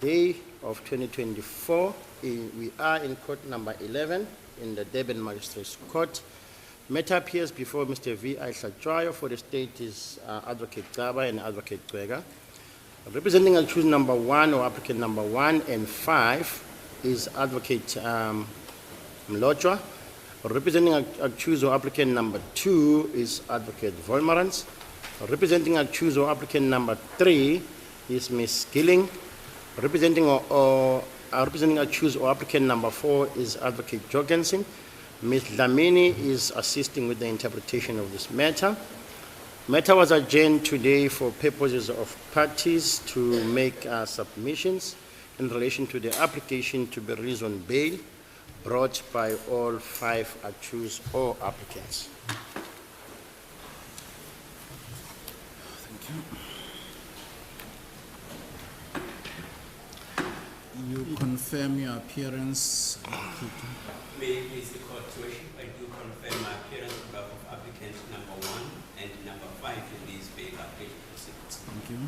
day of 2024. We are in court number 11 in the Durban Magistrates Court. Matter appears before Mr. V.I. Hlatshwayo. For the state is Advocate Gaba and Advocate Gwega. Representing accused number 1 or applicant number 1 and 5 is Advocate Mlotshwa. Representing accused or applicant number 2 is Advocate Volmarans. Representing accused or applicant number 3 is Ms. Gilling. Representing accused or applicant number 4 is Advocate Jorgensen. Ms. Lamini is assisting with the interpretation of this matter. Matter was adjourned today for purposes of parties to make submissions in relation to the application to be released on bail brought by all 5 accused or applicants. Thank you. You confirm your appearance. May it please the court to worship, I do confirm my appearance on behalf of applicant number 1 and number 5 in these bail application proceedings. Thank you.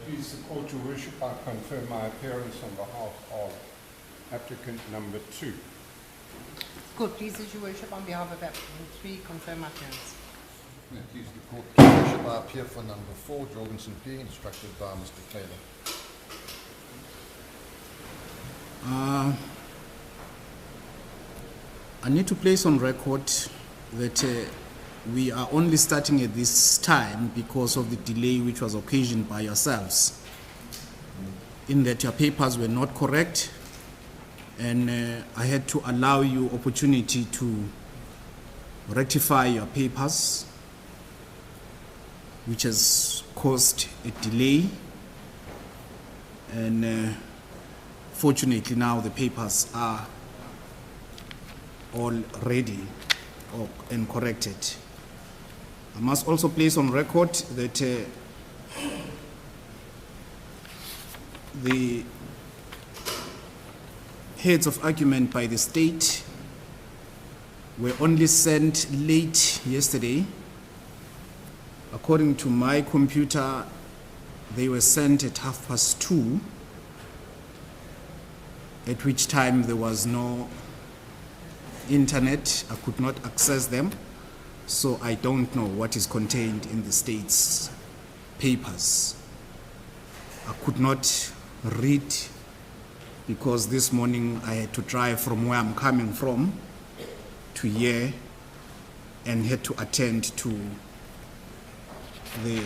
Please, the court to worship, I confirm my appearance on behalf of applicant number 2. Good, please, as you worship, on behalf of applicant 3, confirm my appearance. Please, the court to worship, I appear for number 4, Jorgensen P, instructed by Mr. Taylor. I need to place on record that we are only starting at this time because of the delay which was occasioned by yourselves, in that your papers were not correct, and I had to allow you opportunity to rectify your papers, which has caused a delay, and fortunately now the papers are all ready and corrected. I must also place on record that the heads of argument by the state were only sent late yesterday. According to my computer, they were sent at 2:30, at which time there was no internet. I could not access them, so I don't know what is contained in the state's papers. I could not read because this morning I had to drive from where I'm coming from to here and had to attend to the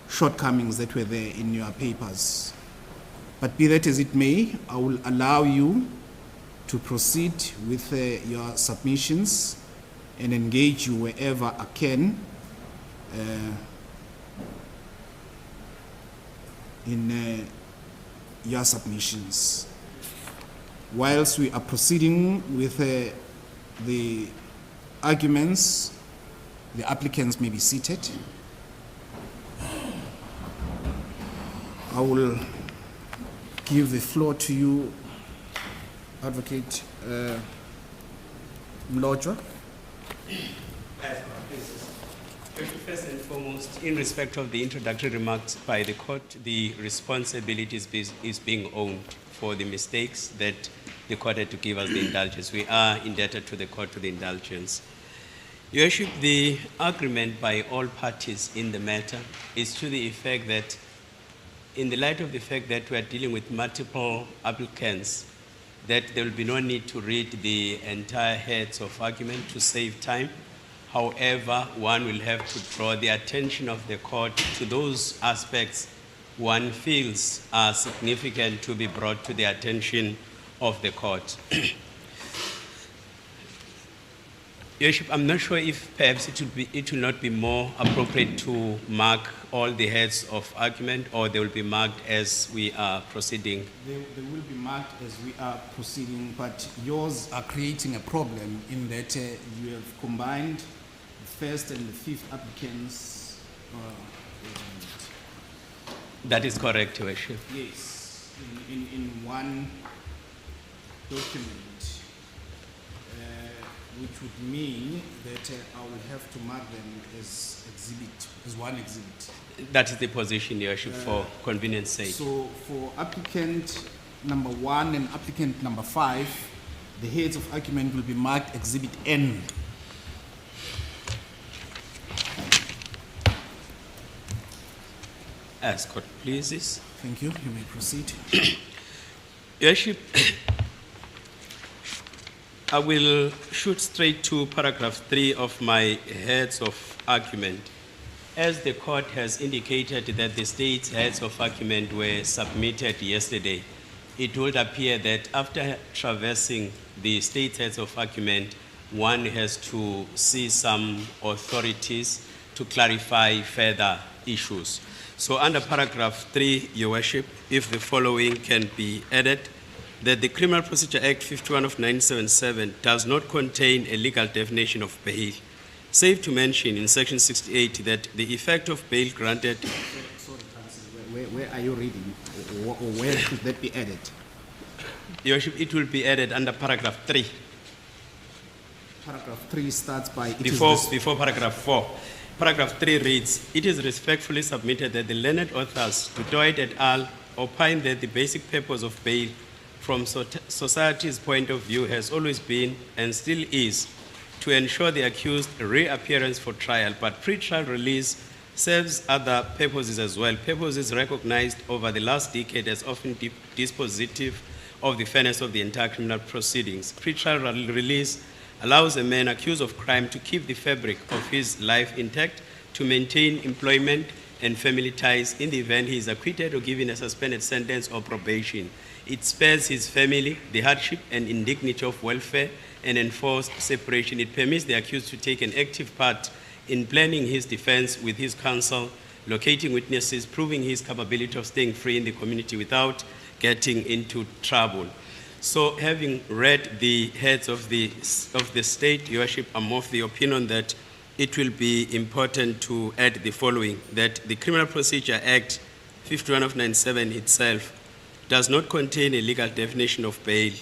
shortcomings that were there in your papers. But be that as it may, I will allow you to proceed with your submissions and engage you wherever I can in your submissions. Whilst we are proceeding with the arguments, the applicants may be seated. I will give the floor to you, Advocate Mlotshwa. First and foremost, in respect of the introductory remarks by the court, the responsibility is being owned for the mistakes that the court had to give us the indulgence. We are indebted to the court for the indulgence. Your Worship, the agreement by all parties in the matter is to the effect that, in the light of the fact that we are dealing with multiple applicants, that there will be no need to read the entire heads of argument to save time. However, one will have to draw the attention of the court to those aspects one feels are significant to be brought to the attention of the court. Your Worship, I'm not sure if perhaps it will not be more appropriate to mark all the heads of argument, or they will be marked as we are proceeding. They will be marked as we are proceeding, but yours are creating a problem in that you have combined the first and the fifth applicants. That is correct, Your Worship. Yes, in one document. which would mean that I will have to mark them as exhibit, as one exhibit. That is the position, Your Worship, for convenience sake. So for applicant number 1 and applicant number 5, the heads of argument will be marked exhibit N. As court pleases. Thank you. You may proceed. Your Worship, I will shoot straight to paragraph 3 of my heads of argument. As the court has indicated that the state's heads of argument were submitted yesterday, it would appear that after traversing the state's heads of argument, one has to see some authorities to clarify further issues. So under paragraph 3, Your Worship, if the following can be added, that the Criminal Procedure Act 51 of 1977 does not contain a legal definition of bail. Safe to mention in section 68 that the effect of bail granted. Sorry, Francis, where are you reading? Or where should that be added? Your Worship, it will be added under paragraph 3. Paragraph 3 starts by... Before paragraph 4. Paragraph 3 reads, it is respectfully submitted that the learned authors, Dutoit et al., opine that the basic purpose of bail from society's point of view has always been and still is to ensure the accused reappearance for trial, but pre-trial release serves other purposes as well, purposes recognized over the last decade as often dispositive of the fairness of the entire criminal proceedings. Pre-trial release allows a man accused of crime to keep the fabric of his life intact, to maintain employment and family ties in the event he is acquitted or given a suspended sentence or probation. It spares his family the hardship and indignity of welfare and enforced separation. It permits the accused to take an active part in planning his defense with his counsel, locating witnesses, proving his capability of staying free in the community without getting into trouble. So having read the heads of the state, Your Worship, I'm of the opinion that it will be important to add the following, that the Criminal Procedure Act 51 of 1997 itself does not contain a legal definition of bail.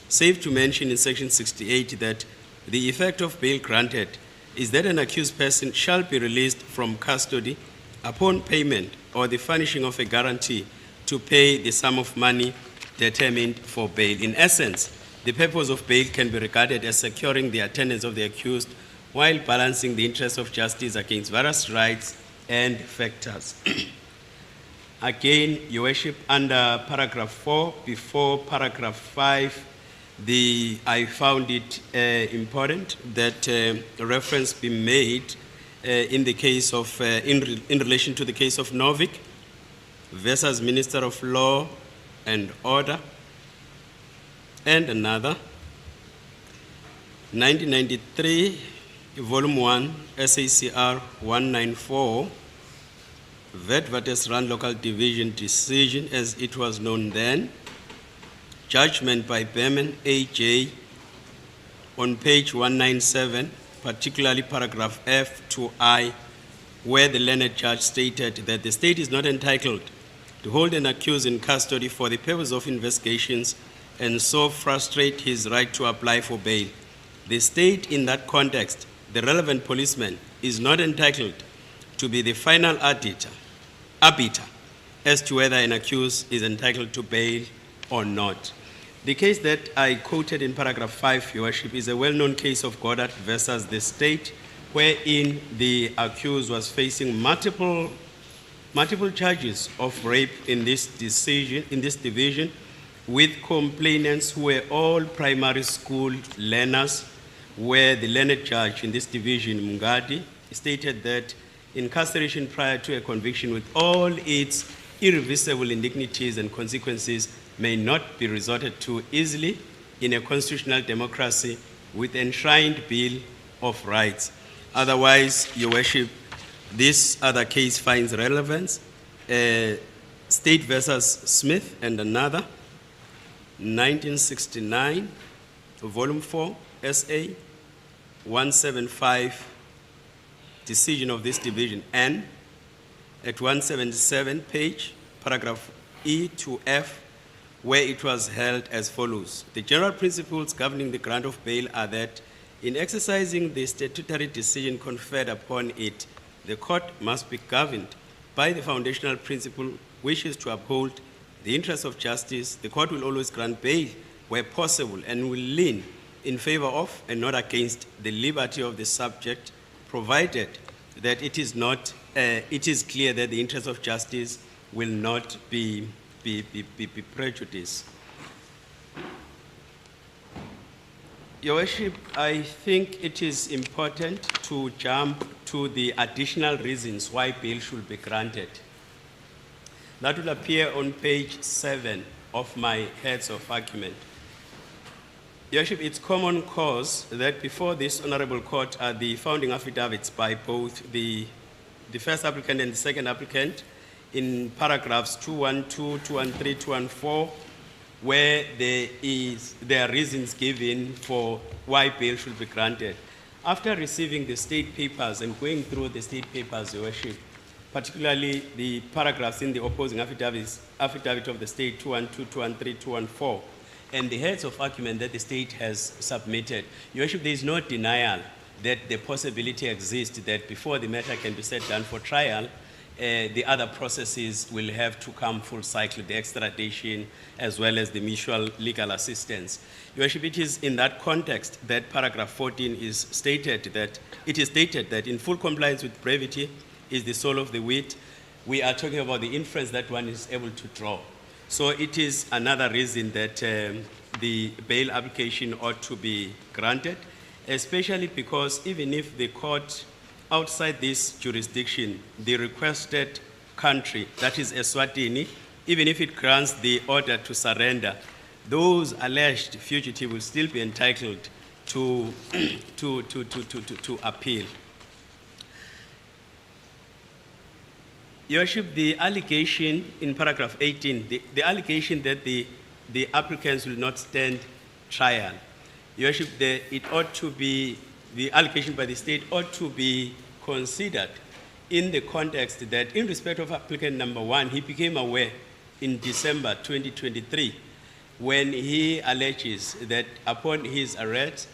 Safe to mention in section 68 that the effect of bail granted is that an accused person shall be released from custody upon payment or the furnishing of a guarantee to pay the sum of money determined for bail. In essence, the purpose of bail can be regarded as securing the attendance of the accused while balancing the interests of justice against various rights and factors. Again, Your Worship, under paragraph 4, before paragraph 5, I found it important that a reference be made in the case of, in relation to the case of Novick versus Minister of Law and Order, and another, 1993, Volume 1, SACR 194, Witwatersrand Local Division decision, as it was known then, judgment by Berman A.J. on page 197, particularly paragraph F to I, where the learned judge stated that the state is not entitled to hold an accused in custody for the purpose of investigations and so frustrate his right to apply for bail. The state, in that context, the relevant policeman, is not entitled to be the final arbiter as to whether an accused is entitled to bail or not. The case that I quoted in paragraph 5, Your Worship, is a well-known case of Goddard versus the state, wherein the accused was facing multiple charges of rape in this division, with complainants who were all primary school learners, where the learned judge in this division, Mungadi, stated that incarceration prior to a conviction with all its irreversible indignities and consequences may not be resorted to easily in a constitutional democracy with enshrined Bill of Rights. Otherwise, Your Worship, this other case finds relevance. State versus Smith and another, 1969, Volume 4, SA 175, decision of this division, N, at 177 page, paragraph E to F, where it was held as follows. The general principles governing the grant of bail are that In exercising the statutory decision conferred upon it, the court must be governed by the foundational principle which is to uphold the interests of justice. The court will always grant bail where possible and will lean in favor of and not against the liberty of the subject, provided that it is clear that the interests of justice will not be prejudiced. Your Worship, I think it is important to jump to the additional reasons why bail should be granted. That will appear on page 7 of my heads of argument. Your Worship, it's common cause that before this honorable court are the founding affidavits by both the first applicant and the second applicant in paragraphs 212, 213, 214, where there are reasons given for why bail should be granted. After receiving the state papers and going through the state papers, Your Worship, particularly the paragraphs in the opposing affidavit of the state 212, 213, 214, and the heads of argument that the state has submitted, Your Worship, there is no denial that the possibility exists that before the matter can be set down for trial, the other processes will have to come full cycle, the extradition as well as the mutual legal assistance. Your Worship, it is in that context that paragraph 14 is stated that in full compliance with brevity is the soul of the wit. We are talking about the inference that one is able to draw. So it is another reason that the bail application ought to be granted, especially because even if the court outside this jurisdiction, the requested country, that is Eswatini, even if it grants the order to surrender, those alleged fugitives will still be entitled to appeal. Your Worship, the allegation in paragraph 18, the allegation that the applicants will not stand trial, Your Worship, it ought to be, the allegation by the state ought to be considered in the context that in respect of applicant number 1, he became aware in December 2023 when he alleges that upon his arrest,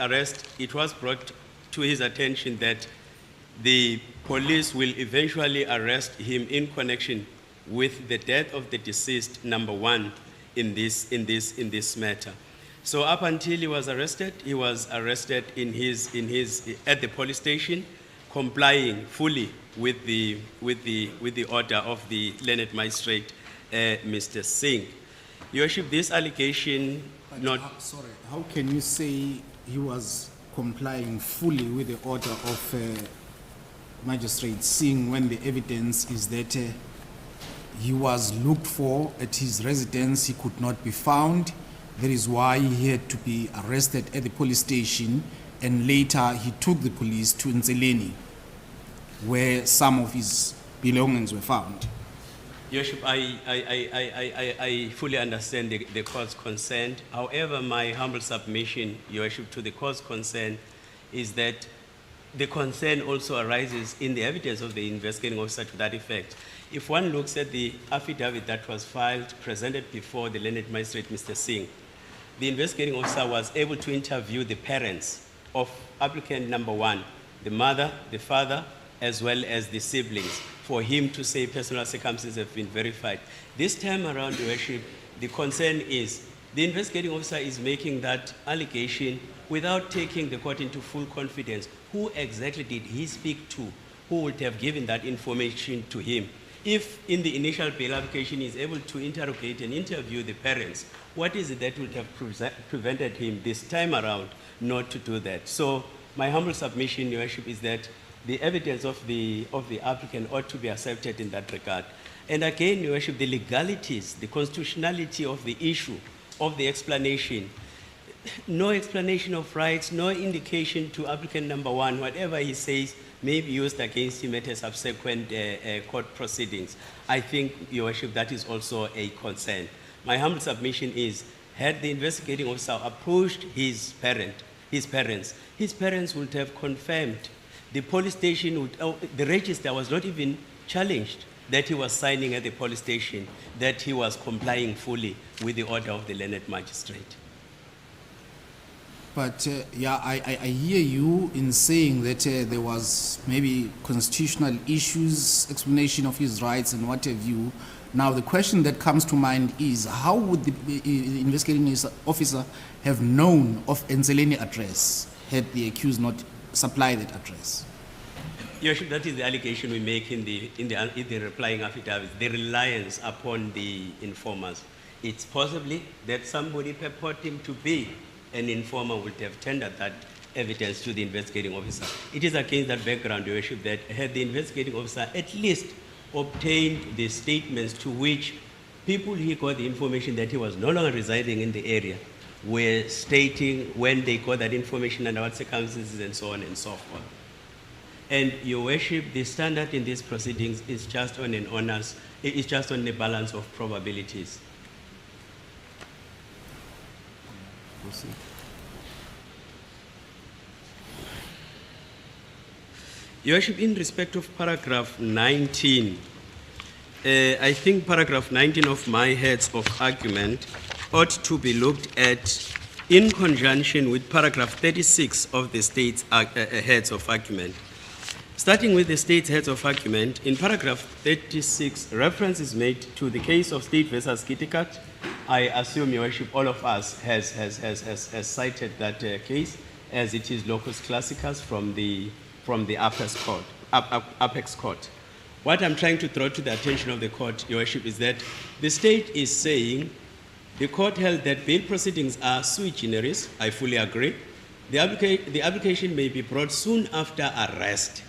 it was brought to his attention that the police will eventually arrest him in connection with the death of the deceased number 1 in this matter. So up until he was arrested in at the police station, complying fully with the order of the learned magistrate, Mr. Singh. Your Worship, this allegation Sorry, how can you say he was complying fully with the order of Magistrate Singh when the evidence is that he was looked for at his residence, he could not be found. That is why he had to be arrested at the police station, and later he took the police to Nzeleni, where some of his belongings were found. Your Worship, I fully understand the court's concern. However, my humble submission, Your Worship, to the court's concern is that the concern also arises in the evidence of the investigating officer to that effect. If one looks at the affidavit that was filed, presented before the learned magistrate, Mr. Singh, the investigating officer was able to interview the parents of applicant number 1, the mother, the father, as well as the siblings, for him to say personal circumstances have been verified. This time around, Your Worship, the concern is the investigating officer is making that allegation without taking the court into full confidence. Who exactly did he speak to? Who would have given that information to him? If in the initial bail application he is able to interrogate and interview the parents, what is it that would have prevented him this time around not to do that? So my humble submission, Your Worship, is that the evidence of the applicant ought to be accepted in that regard. And again, Your Worship, the legalities, the constitutionality of the issue, of the explanation, no explanation of rights, no indication to applicant number 1, whatever he says may be used against him at a subsequent court proceedings. I think, Your Worship, that is also a concern. My humble submission is, had the investigating officer approached his parents would have confirmed. The police station would, the register was not even challenged that he was signing at the police station, that he was complying fully with the order of the learned magistrate. But yeah, I hear you in saying that there was maybe constitutional issues, explanation of his rights and what have you. Now the question that comes to mind is how would the investigating officer have known of Nzeleni address had the accused not supplied that address? Your Worship, that is the allegation we make in the replying affidavit, the reliance upon the informers. It's possibly that somebody purporting to be an informer would have tendered that evidence to the investigating officer. It is against that background, Your Worship, that had the investigating officer at least obtained the statements to which people he got the information that he was no longer residing in the area were stating when they got that information and what circumstances and so on and so forth. And Your Worship, the standard in these proceedings is just on an honors, it's just on the balance of probabilities. Your Worship, in respect of paragraph 19, I think paragraph 19 of my heads of argument ought to be looked at in conjunction with paragraph 36 of the state's heads of argument. Starting with the state's heads of argument, in paragraph 36, reference is made to the case of State versus Kittikat. I assume, Your Worship, all of us has cited that case as it is locus classicus from the Apex Court. What I'm trying to throw to the attention of the court, Your Worship, is that the state is saying the court held that bail proceedings are sui generis. I fully agree. The application may be brought soon after arrest.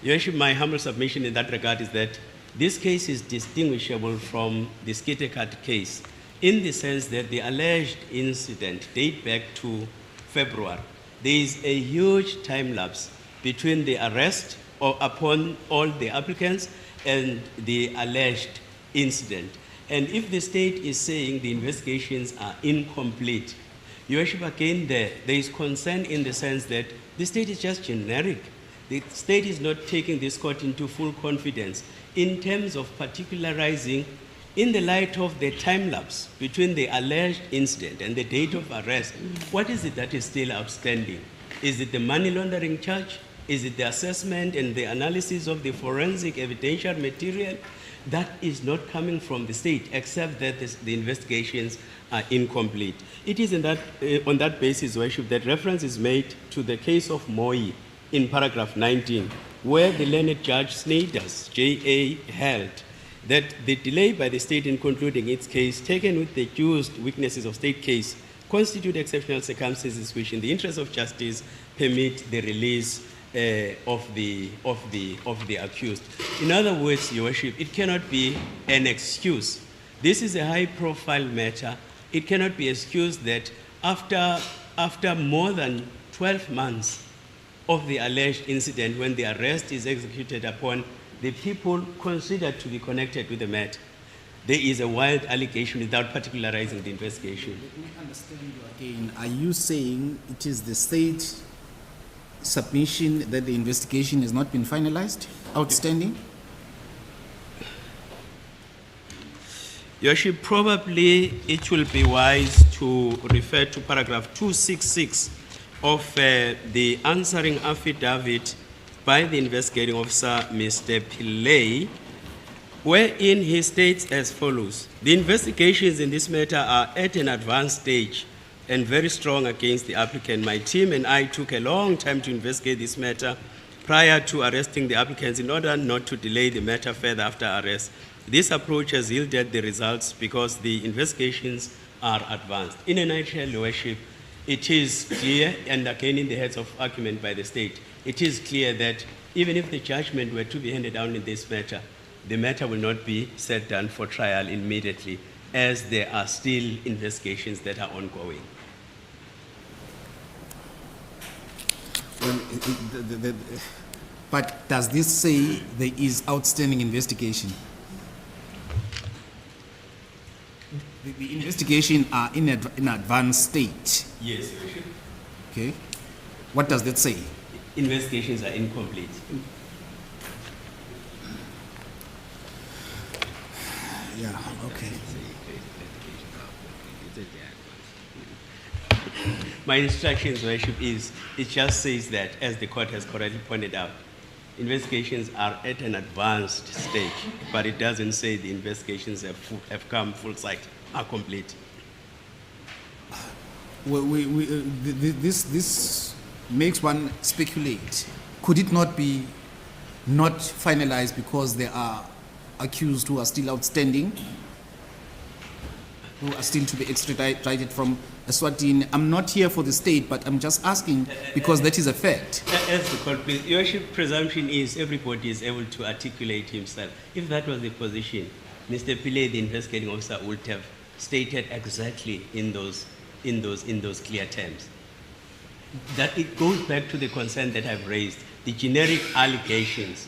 Your Worship, my humble submission in that regard is that this case is distinguishable from the Skittekat case in the sense that the alleged incident dates back to February. There is a huge time lapse between the arrest upon all the applicants and the alleged incident. And if the state is saying the investigations are incomplete, Your Worship, again there is concern in the sense that the state is just generic. The state is not taking this court into full confidence in terms of particularizing, in the light of the time lapse between the alleged incident and the date of arrest, what is it that is still outstanding? Is it the money laundering charge? Is it the assessment and the analysis of the forensic evidential material? That is not coming from the state, except that the investigations are incomplete. It is on that basis, Your Worship, that reference is made to the case of Moi in paragraph 19, where the learned Judge Snyders, J.A., held that the delay by the state in concluding its case, taken with the accused witnesses of state case, constitute exceptional circumstances which, in the interest of justice, permit the release of the accused. In other words, Your Worship, it cannot be an excuse. This is a high-profile matter. It cannot be excused that after more than 12 months of the alleged incident, when the arrest is executed upon the people considered to be connected with the matter, there is a wild allegation without particularizing the investigation. Let me understand you again. Are you saying it is the state submission that the investigation has not been finalized, outstanding? Your Worship, probably it will be wise to refer to paragraph 266 of the answering affidavit by the investigating officer, Mr. Pillay, wherein he states as follows: the investigations in this matter are at an advanced stage and very strong against the applicant. My team and I took a long time to investigate this matter prior to arresting the applicants in order not to delay the matter further after arrest. This approach has yielded the results because the investigations are advanced. In a nutshell, Your Worship, it is clear, and again in the heads of argument by the state, it is clear that even if the judgment were to be handed down in this matter, the matter will not be set down for trial immediately, as there are still investigations that are ongoing. Well, but does this say there is outstanding investigation? The investigation are in advanced state. Yes, Your Worship. Okay. What does that say? Investigations are incomplete. Yeah, okay. My instructions, Your Worship, is it just says that, as the court has correctly pointed out, investigations are at an advanced stage, but it doesn't say the investigations have come full cycle, are complete. This makes one speculate. Could it not be not finalized because there are accused who are still outstanding, who are still to be extradited from Eswatini? I'm not here for the state, but I'm just asking because that is a fact. As the court, please, Your Worship, presumption is everybody is able to articulate himself. If that was the position, Mr. Pillay, the investigating officer, would have stated exactly in those clear terms. That it goes back to the concern that I've raised, the generic allegations.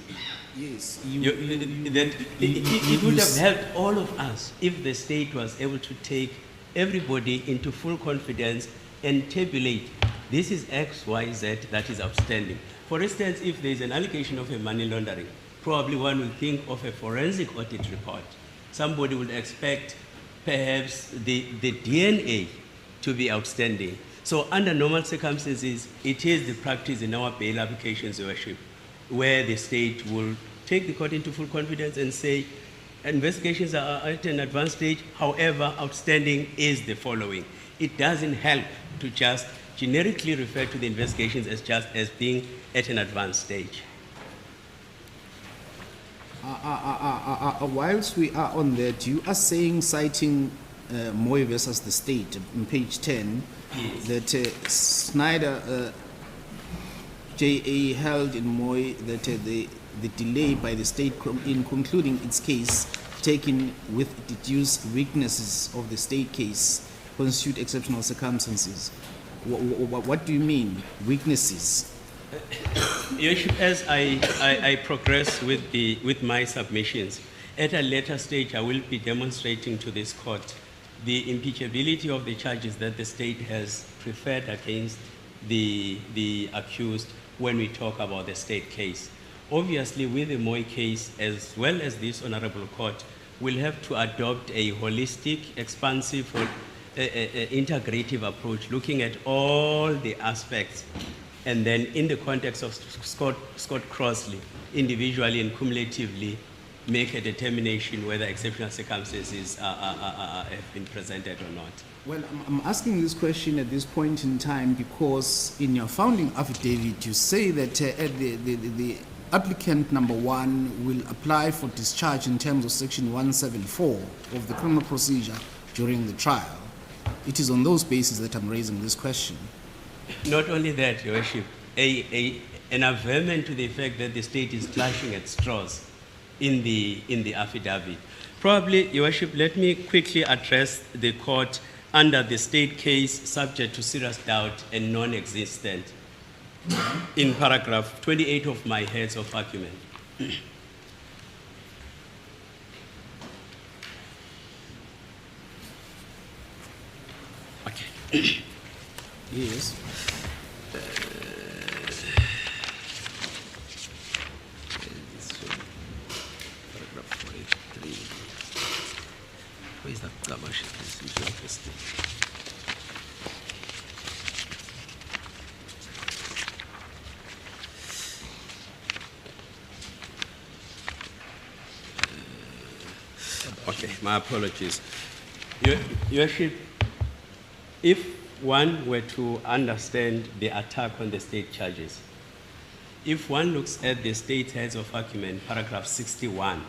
Yes. It would have helped all of us if the state was able to take everybody into full confidence and tabulate, this is X, Y, Z that is outstanding. For instance, if there is an allegation of a money laundering, probably one will think of a forensic audit report. Somebody would expect perhaps the DNA to be outstanding. So under normal circumstances, it is the practice in our bail applications, Your Worship, where the state will take the court into full confidence and say, investigations are at an advanced stage, however, outstanding is the following. It doesn't help to just generically refer to the investigations as just as being at an advanced stage. Whilst we are on that, you are saying, citing Moy versus the state on page 10, Yes. that Snyder J.A. held in Moy that the delay by the state in concluding its case, taken with deduced weaknesses of the state case, constitute exceptional circumstances. What do you mean, weaknesses? Your Worship, as I progress with my submissions, at a later stage I will be demonstrating to this court the impeachability of the charges that the state has preferred against the accused when we talk about the state case. Obviously, with the Moy case, as well as this honorable court, we'll have to adopt a holistic, expansive, integrative approach, looking at all the aspects, and then in the context of Scott Crossley, individually and cumulatively, make a determination whether exceptional circumstances have been presented or not. Well, I'm asking this question at this point in time because in your founding affidavit, you say that the applicant number 1 will apply for discharge in terms of section 174 of the criminal procedure during the trial. It is on those bases that I'm raising this question. Not only that, Your Worship, an averment to the effect that the state is clutching at straws in the affidavit. Probably, Your Worship, let me quickly address the court under the state case subject to serious doubt and non-existent in paragraph 28 of my heads of argument. Okay. Yes. Paragraph 43. Where is that commercial? This is interesting. Okay, my apologies. Your Worship, if one were to understand the attack on the state charges, if one looks at the state heads of argument, paragraph 61,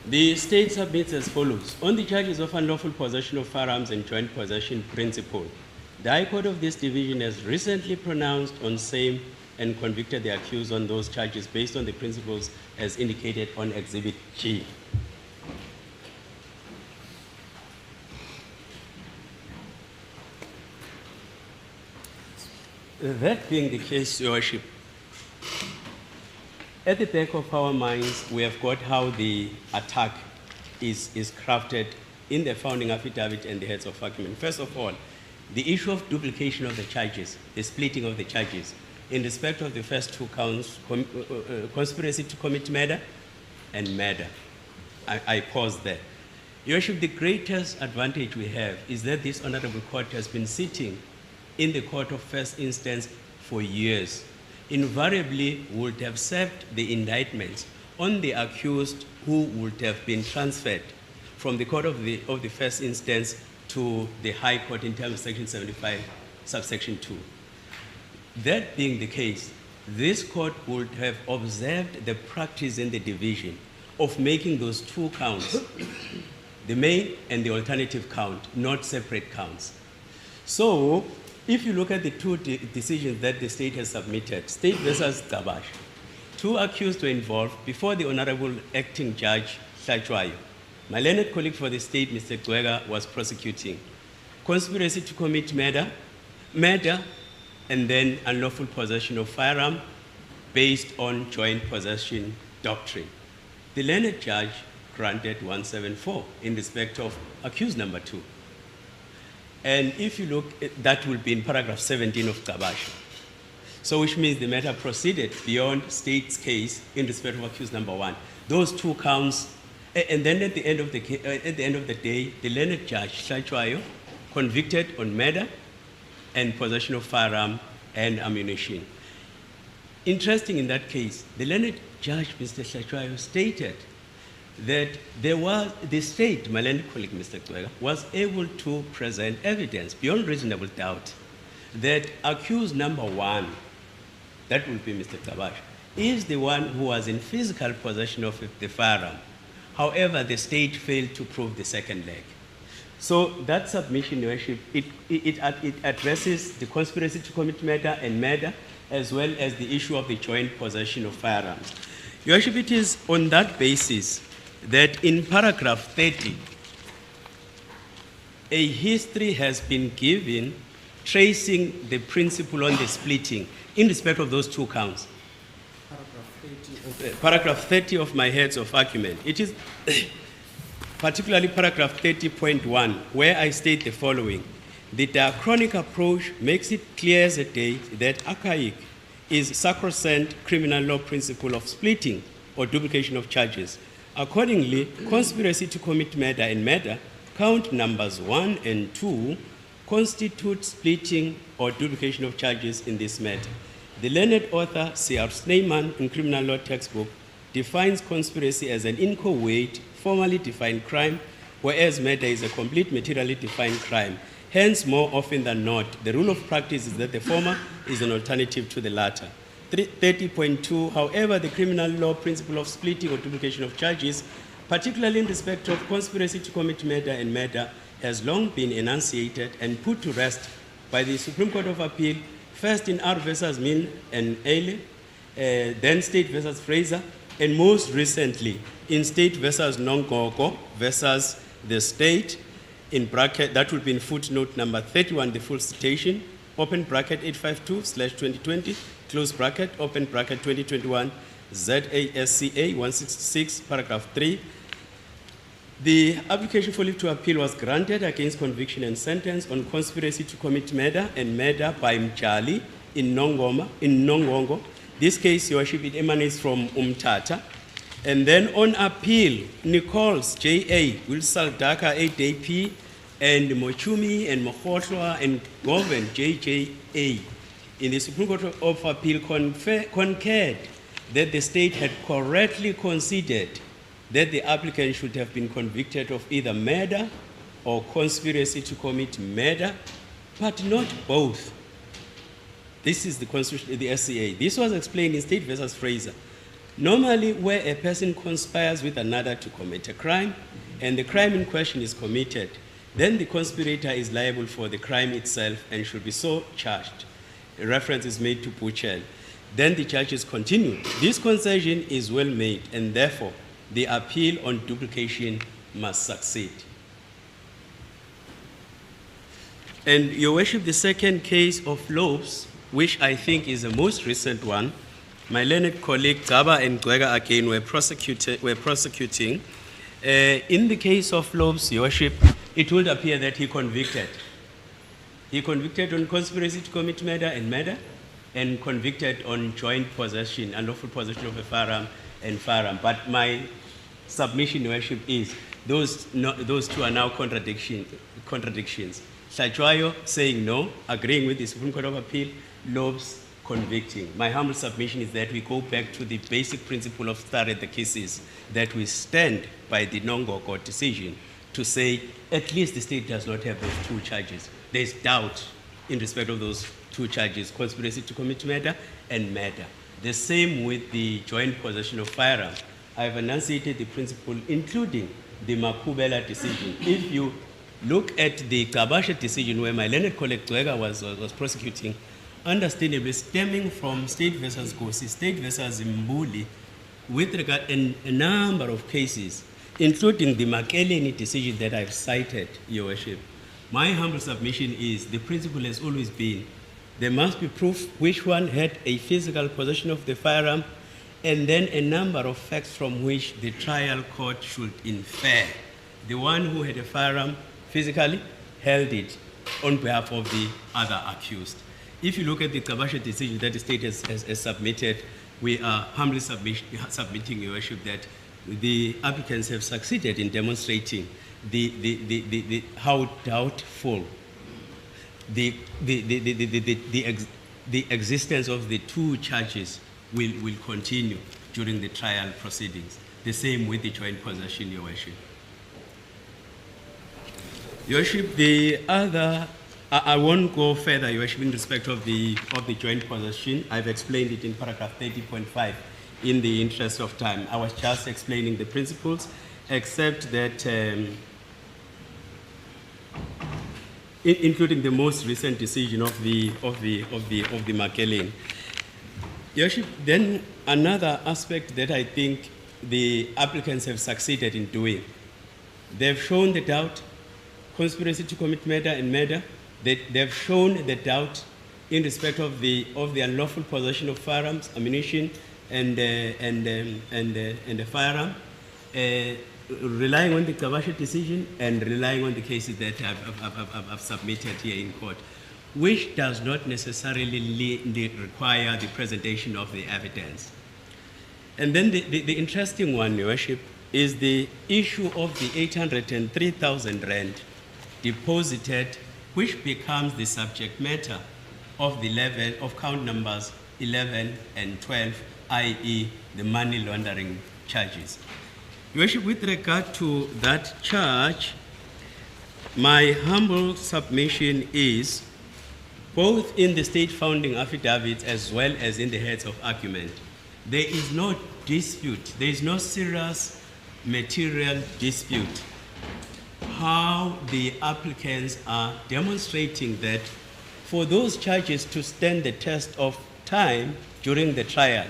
the state submits as follows. On the charges of unlawful possession of firearms and joint possession principle, the High Court of this division has recently pronounced on same and convicted the accused on those charges based on the principles as indicated on Exhibit G. That being the case, Your Worship, at the back of our minds, we have got how the attack is crafted in the founding affidavit and the heads of argument. First of all, the issue of duplication of the charges, the splitting of the charges, in respect of the first two counts, conspiracy to commit murder and murder. I pause there. Your Worship, the greatest advantage we have is that this honorable court has been sitting in the court of first instance for years. Invariably would have served the indictments on the accused who would have been transferred from the court of the first instance to the High Court in terms of Section 75, subsection 2. That being the case, this court would have observed the practice in the division of making those two counts, the main and the alternative count, not separate counts. So, if you look at the two decisions that the state has submitted, State versus Gabash, two accused were involved before the Honorable Acting Judge Hlachwayo. My learned colleague for the state, Mr. Gwega, was prosecuting conspiracy to commit murder, and then unlawful possession of firearm based on joint possession doctrine. The learned judge granted 174 in respect of accused number 2. And if you look, that will be in paragraph 17 of Gabash. So which means the matter proceeded beyond state's case in respect of accused number 1. Those two counts, and then at the end of the day, the learned judge, Hlachwayo, convicted on murder and possession of firearm and ammunition. Interesting in that case, the learned judge, Mr. Hlachwayo, stated that the state, my learned colleague, Mr. Gwega, was able to present evidence beyond reasonable doubt that accused number 1, that will be Mr. Gabash, is the one who was in physical possession of the firearm. However, the state failed to prove the second leg. So that submission, Your Worship, it addresses the conspiracy to commit murder and murder, as well as the issue of the joint possession of firearms. Your Worship, it is on that basis that in paragraph 30, a history has been given tracing the principle on the splitting in respect of those two counts. Paragraph 30 of my heads of argument. It is particularly paragraph 30.1, where I state the following. The diachronic approach makes it clear as a day that archaic is sacrosanct criminal law principle of splitting or duplication of charges. Accordingly, conspiracy to commit murder and murder, count numbers 1 and 2, constitute splitting or duplication of charges in this matter. The learned author, C.R. Snyman, in criminal law textbook, defines conspiracy as an inchoate, formally defined crime, whereas murder is a complete materially defined crime. Hence, more often than not, the rule of practice is that the former is an alternative to the latter. 30.2, however, the criminal law principle of splitting or duplication of charges, particularly in respect of conspiracy to commit murder and murder, has long been enunciated and put to rest by the Supreme Court of Appeal, first in R versus Min and Ailey, then State versus Fraser, and most recently in State versus Nongogo versus the State, in bracket, that will be in footnote number 31, the full citation, open bracket 852/2020, close bracket, open bracket 2021, ZASCA 166, paragraph 3. The application for leave to appeal was granted against conviction and sentence on conspiracy to commit murder and murder by Mjali in Nongongo. This case, Your Worship, it emanates from Umtata. And then on appeal, Nichols, J.A., Wilsaldaka, 8AP, and Mochumi and Mokhotwa and Govan, J.J.A., in the Supreme Court of Appeal concurred that the state had correctly considered that the applicant should have been convicted of either murder or conspiracy to commit murder, but not both. This is the Constitution, the SCA. This was explained in State versus Fraser. Normally, where a person conspires with another to commit a crime, and the crime in question is committed, then the conspirator is liable for the crime itself and should be so charged. A reference is made to Puchel. Then the charges continue. This concession is well made, and therefore, the appeal on duplication must succeed. And Your Worship, the second case of Lobes, which I think is the most recent one, my learned colleague Gaba and Gwega again were prosecuting. In the case of Lobes, Your Worship, it would appear that he convicted He convicted on conspiracy to commit murder and convicted on joint possession, unlawful possession of a firearm and firearm. But my submission, Your Worship, is those two are now contradictions. Hlajwayo saying no, agreeing with the Supreme Court of Appeal, Lobes convicting. My humble submission is that we go back to the basic principle of stare decisis, that we stand by the Nongo Court decision to say at least the state does not have those two charges. There's doubt in respect of those two charges, conspiracy to commit murder and murder. The same with the joint possession of firearms. I've enunciated the principle, including the Makubela decision. If you look at the Kabasha decision where my learned colleague Twega was prosecuting, understandably stemming from State versus Gosi, State versus Mbuli, with regard to a number of cases, including the Makeleni decision that I've cited, Your Worship. My humble submission is the principle has always been there must be proof which one had a physical possession of the firearm, and then a number of facts from which the trial court should infer. The one who had a firearm physically held it on behalf of the other accused. If you look at the Kabasha decision that the state has submitted, we are humbly submitting, Your Worship, that the applicants have succeeded in demonstrating how doubtful the existence of the two charges will continue during the trial proceedings. The same with the joint possession, Your Worship. Your Worship, the other, I won't go further, Your Worship, in respect of the joint possession. I've explained it in paragraph 30.5 in the interest of time. I was just explaining the principles, except that including the most recent decision of the Makeleni. Your Worship, then another aspect that I think the applicants have succeeded in doing, they've shown the doubt, conspiracy to commit murder and murder. They've shown the doubt in respect of the unlawful possession of firearms, ammunition, and the firearm, relying on the Kabasha decision and relying on the cases that I've submitted here in court, which does not necessarily require the presentation of the evidence. And then the interesting one, Your Worship, is the issue of the 803,000 rand deposited, which becomes the subject matter of the level of count numbers 11 and 12, i.e. the money laundering charges. Your Worship, with regard to that charge, my humble submission is, both in the state founding affidavits as well as in the heads of argument, there is no dispute, there is no serious material dispute how the applicants are demonstrating that for those charges to stand the test of time during the trial,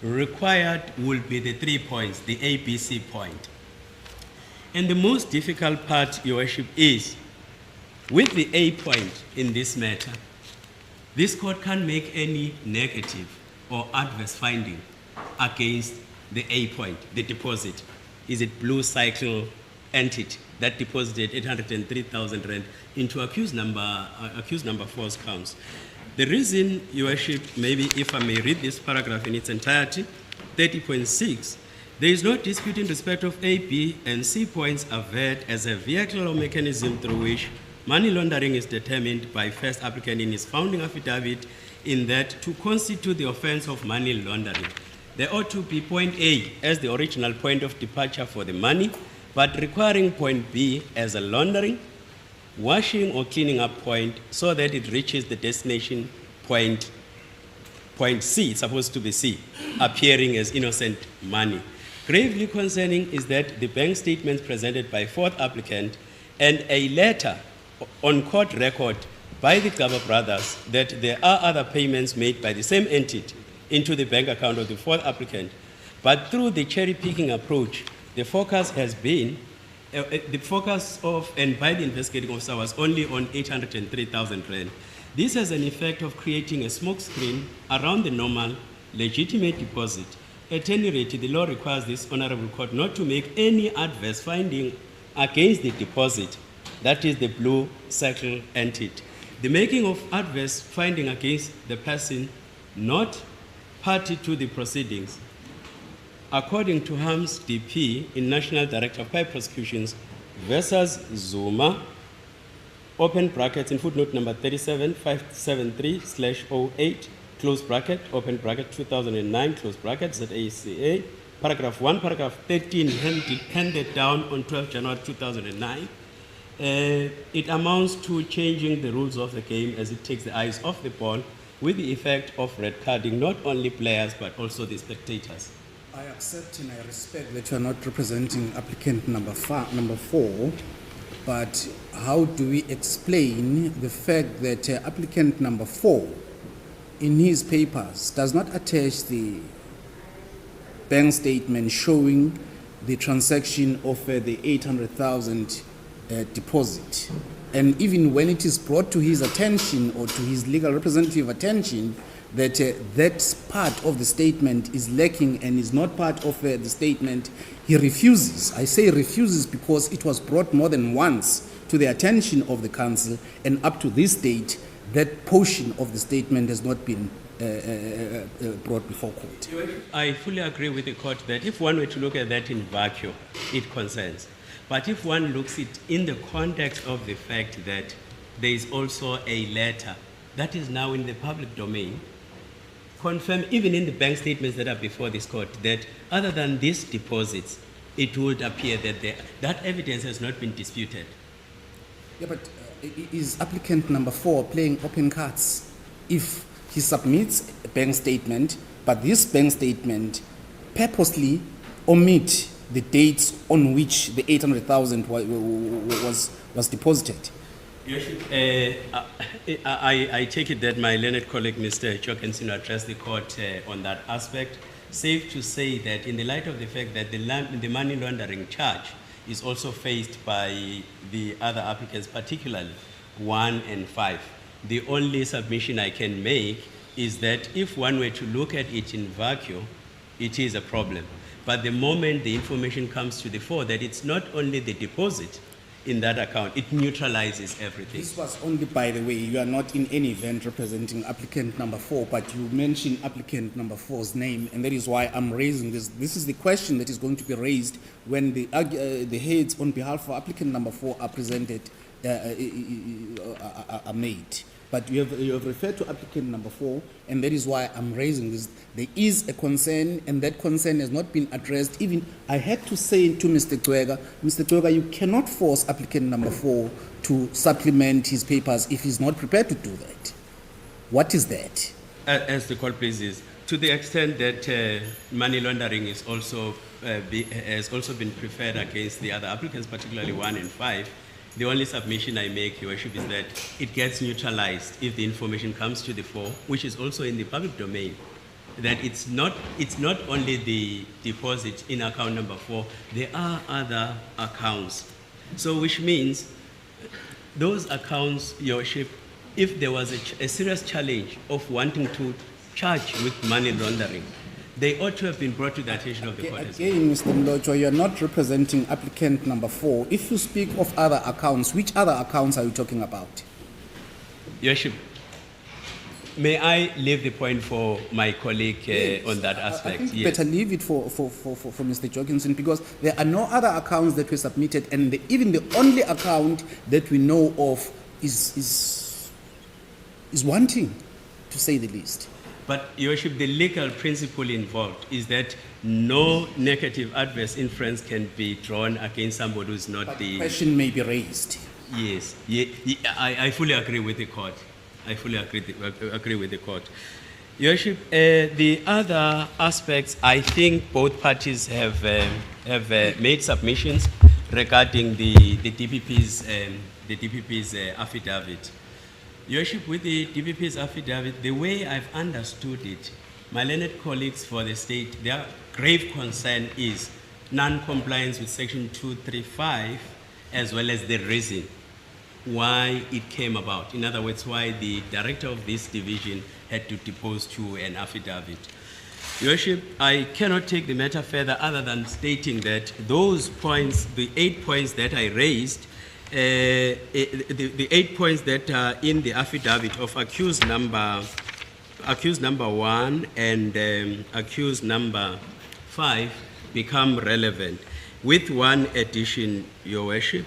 required will be the 3 points, the ABC point. And the most difficult part, Your Worship, is with the A point in this matter, this court can't make any negative or adverse finding against the A point, the deposit. Is it Blue Cycle entity that deposited 803,000 rand into accused number 4's counts? The reason, Your Worship, maybe if I may read this paragraph in its entirety, 30.6, there is no dispute in respect of A, B, and C points averred as a vehicle or mechanism through which money laundering is determined by first applicant in his founding affidavit, in that to constitute the offense of money laundering, there ought to be point A as the original point of departure for the money, but requiring point B as a laundering, washing or cleaning up point so that it reaches the destination point C, it's supposed to be C, appearing as innocent money. Gravely concerning is that the bank statements presented by fourth applicant and a letter on court record by the Gaba brothers that there are other payments made by the same entity into the bank account of the fourth applicant, but through the cherry-picking approach, the focus has been the focus of and by the investigating officer was only on 803,000 rand. This has an effect of creating a smokescreen around the normal, legitimate deposit. At any rate, the law requires this honorable court not to make any adverse finding against the deposit, that is the Blue Circle entity. The making of adverse finding against the person not party to the proceedings, according to Harms DP in National Director of Crime Prosecutions versus Zuma, open brackets in footnote number 37573/08, close bracket, open bracket, 2009, close bracket, ZACA, paragraph 1, paragraph 13, handed down on 12 January 2009. It amounts to changing the rules of the game as it takes the eyes off the ball with the effect of red carding not only players but also the spectators. I accept and I respect that you are not representing applicant number 4, but how do we explain the fact that applicant number 4 in his papers does not attach the bank statement showing the transaction of the 800,000 deposit? And even when it is brought to his attention or to his legal representative attention that that part of the statement is lacking and is not part of the statement, he refuses. I say refuses because it was brought more than once to the attention of the council, and up to this date, that portion of the statement has not been brought before court. I fully agree with the court that if one were to look at that in vacuum, it concerns. But if one looks at it in the context of the fact that there is also a letter that is now in the public domain, confirm even in the bank statements that are before this court that other than these deposits, it would appear that that evidence has not been disputed. Yeah, but is applicant number 4 playing open cards? If he submits a bank statement, but this bank statement purposely omit the dates on which the 800,000 was deposited. I take it that my learned colleague, Mr. Jorgensen, addressed the court on that aspect. Safe to say that in the light of the fact that the money laundering charge is also faced by the other applicants, particularly 1 and 5, the only submission I can make is that if one were to look at it in vacuum, it is a problem. But the moment the information comes to the fore that it's not only the deposit in that account, it neutralizes everything. This was only, by the way, you are not in any event representing applicant number 4, but you mentioned applicant number 4's name, and that is why I'm raising this. This is the question that is going to be raised when the heads on behalf of applicant number 4 are presented, are made. But you have referred to applicant number 4, and that is why I'm raising this. There is a concern, and that concern has not been addressed. Even I had to say to Mr. Twega, you cannot force applicant number 4 to supplement his papers if he's not prepared to do that. What is that? As the court pleases, to the extent that money laundering is also has also been preferred against the other applicants, particularly 1 and 5, the only submission I make, Your Worship, is that it gets neutralized if the information comes to the fore, which is also in the public domain, that it's not only the deposit in account number 4, there are other accounts. So which means those accounts, Your Worship, if there was a serious challenge of wanting to charge with money laundering, they ought to have been brought to the attention of the court. Again, Mr. Mlocho, you are not representing applicant number 4. If you speak of other accounts, which other accounts are you talking about? Your Worship, may I leave the point for my colleague on that aspect? I think you better leave it for Mr. Jorgensen, because there are no other accounts that were submitted, and even the only account that we know of is wanting, to say the least. But, Your Worship, the legal principle involved is that no negative adverse inference can be drawn against somebody who's not But the... question may be raised. Yes, I fully agree with the court. I fully agree with the court. Your Worship, the other aspects, I think both parties have made submissions regarding the DPP's affidavit. Your Worship, with the DPP's affidavit, the way I've understood it, my learned colleagues for the state, their grave concern is non-compliance with Section 235, as well as the reason why it came about. In other words, why the director of this division had to depose to an affidavit. Your Worship, I cannot take the matter further other than stating that those points, the 8 points that I raised, The 8 points that are in the affidavit of accused number 1 and accused number 5 become relevant, with one addition, Your Worship.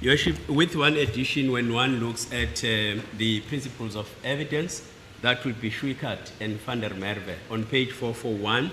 Your Worship, with one addition, when one looks at the principles of evidence, that would be Schuikart and van der Merwe on page 441,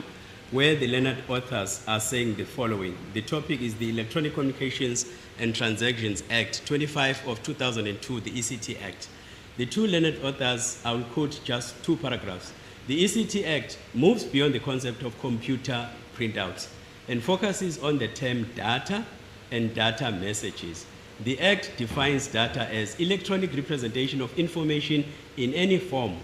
where the learned authors are saying the following. The topic is the Electronic Communications and Transactions Act 25 of 2002, the ECT Act. The two learned authors, I will quote just 2 paragraphs. The ECT Act moves beyond the concept of computer printouts and focuses on the term data and data messages. The Act defines data as electronic representation of information in any form.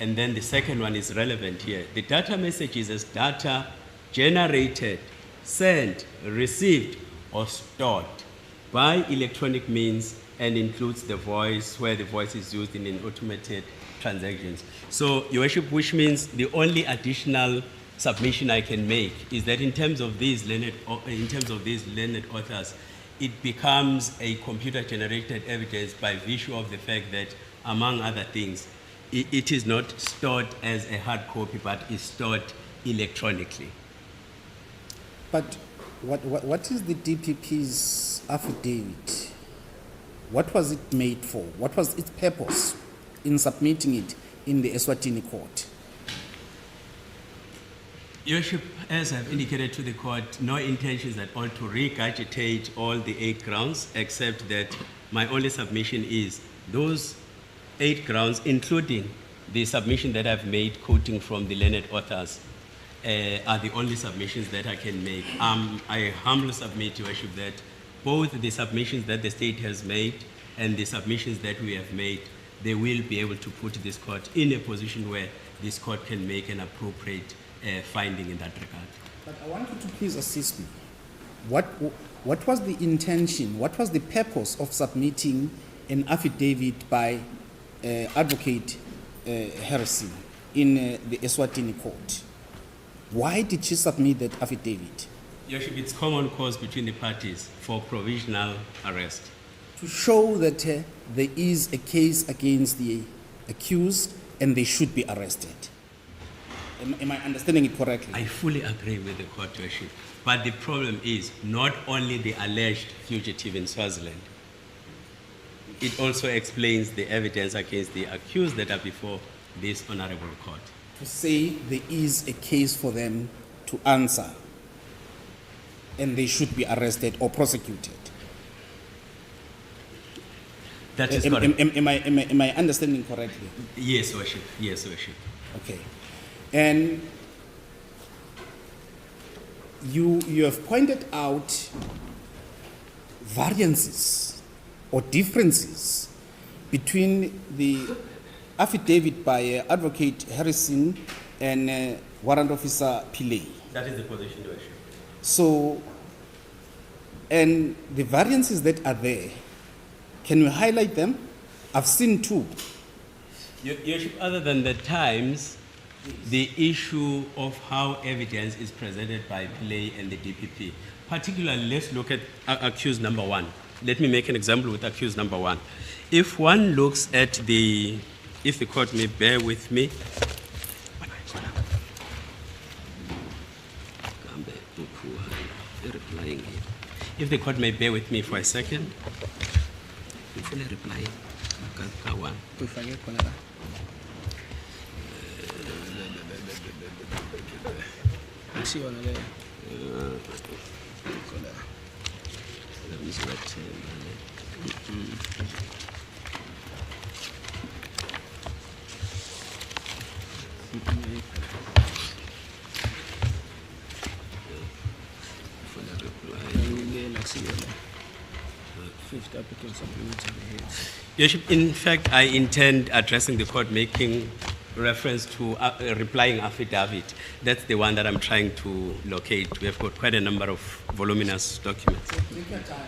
And then the second one is relevant here. The data messages as data generated, sent, received, or stored by electronic means, and includes the voice, where the voice is used in automated transactions. So, Your Worship, which means the only additional submission I can make is that in terms of these learned authors, it becomes a computer-generated evidence by virtue of the fact that, among other things, it is not stored as a hard copy, but is stored electronically. But what is the DPP's affidavit? What was it made for? What was its purpose in submitting it in the Eswatini court? Your Worship, as I've indicated to the court, no intentions at all to regurgitate all the 8 grounds, except that my only submission is those 8 grounds, including the submission that I've made quoting from the learned authors, are the only submissions that I can make. I humbly submit, Your Worship, that both the submissions that the state has made and the submissions that we have made, they will be able to put this court in a position where this court can make an appropriate finding in that regard. But I want you to please assist me. What was the intention, what was the purpose of submitting an affidavit by Advocate Harrison in the Eswatini court? Why did she submit that affidavit? Your Worship, it's common cause between the parties for provisional arrest. To show that there is a case against the accused and they should be arrested. Am I understanding it correctly? I fully agree with the court, Your Worship. But the problem is not only the alleged fugitive in Swaziland. It also explains the evidence against the accused that are before this honorable court. To say there is a case for them to answer and they should be arrested or prosecuted. That is correct. Am I understanding correctly? Yes, Your Worship. Yes, Your Worship. Okay. And you have pointed out variances or differences between the affidavit by Advocate Harrison and Warrant Officer Pillay. That is the position, Your Worship. So, and the variances that are there, can you highlight them? I've seen 2. Your Worship, other than the times, the issue of how evidence is presented by Pillay and the DPP, particularly let's look at accused number 1. Let me make an example with accused number 1. If one looks at if the court may bear with me. If the court may bear with me for a second. Your Worship, in fact, I intend addressing the court making reference to a replying affidavit. That's the one that I'm trying to locate. We have got quite a number of voluminous documents. Take your time.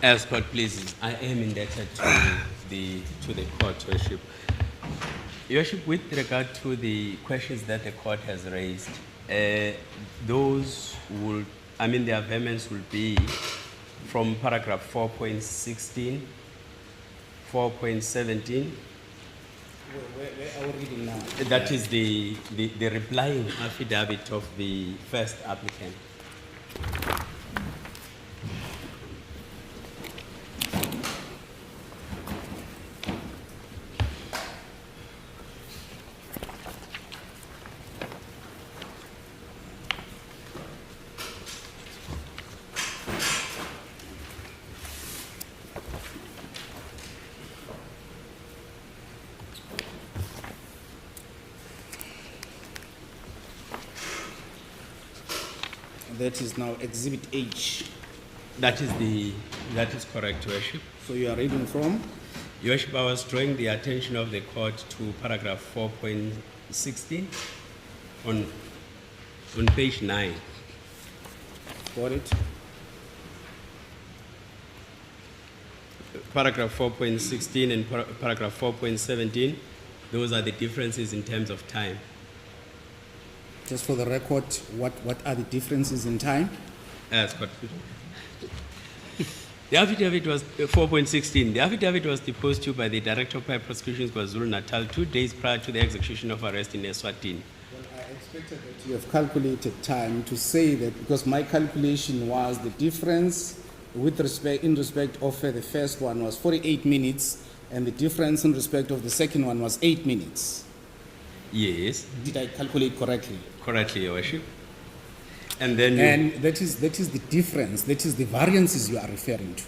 As court pleases, I am indebted to the court, Your Worship. Your Worship, with regard to the questions that the court has raised, those will, the amendments will be from paragraph 4.16, 4.17. Where are we reading now? That is the replying affidavit of the first applicant. That is now Exhibit H. That is correct, Your Worship. So you are reading from? Your Worship, I was drawing the attention of the court to paragraph 4.16 on page 9. Got it? Paragraph 4.16 and paragraph 4.17, those are the differences in terms of time. Just for the record, what are the differences in time? Yes, court. The affidavit was 4.16. The affidavit was deposed to by the Director of Public Prosecutions KwaZulu-Natal 2 days prior to the execution of arrest in Eswatini. Well, I expected that you have calculated time to say that, because my calculation was the difference in respect of the first one was 48 minutes, and the difference in respect of the second one was 8 minutes. Yes. Did I calculate correctly? Correctly, Your Worship. And then And that is the difference, that is the variances you are referring to.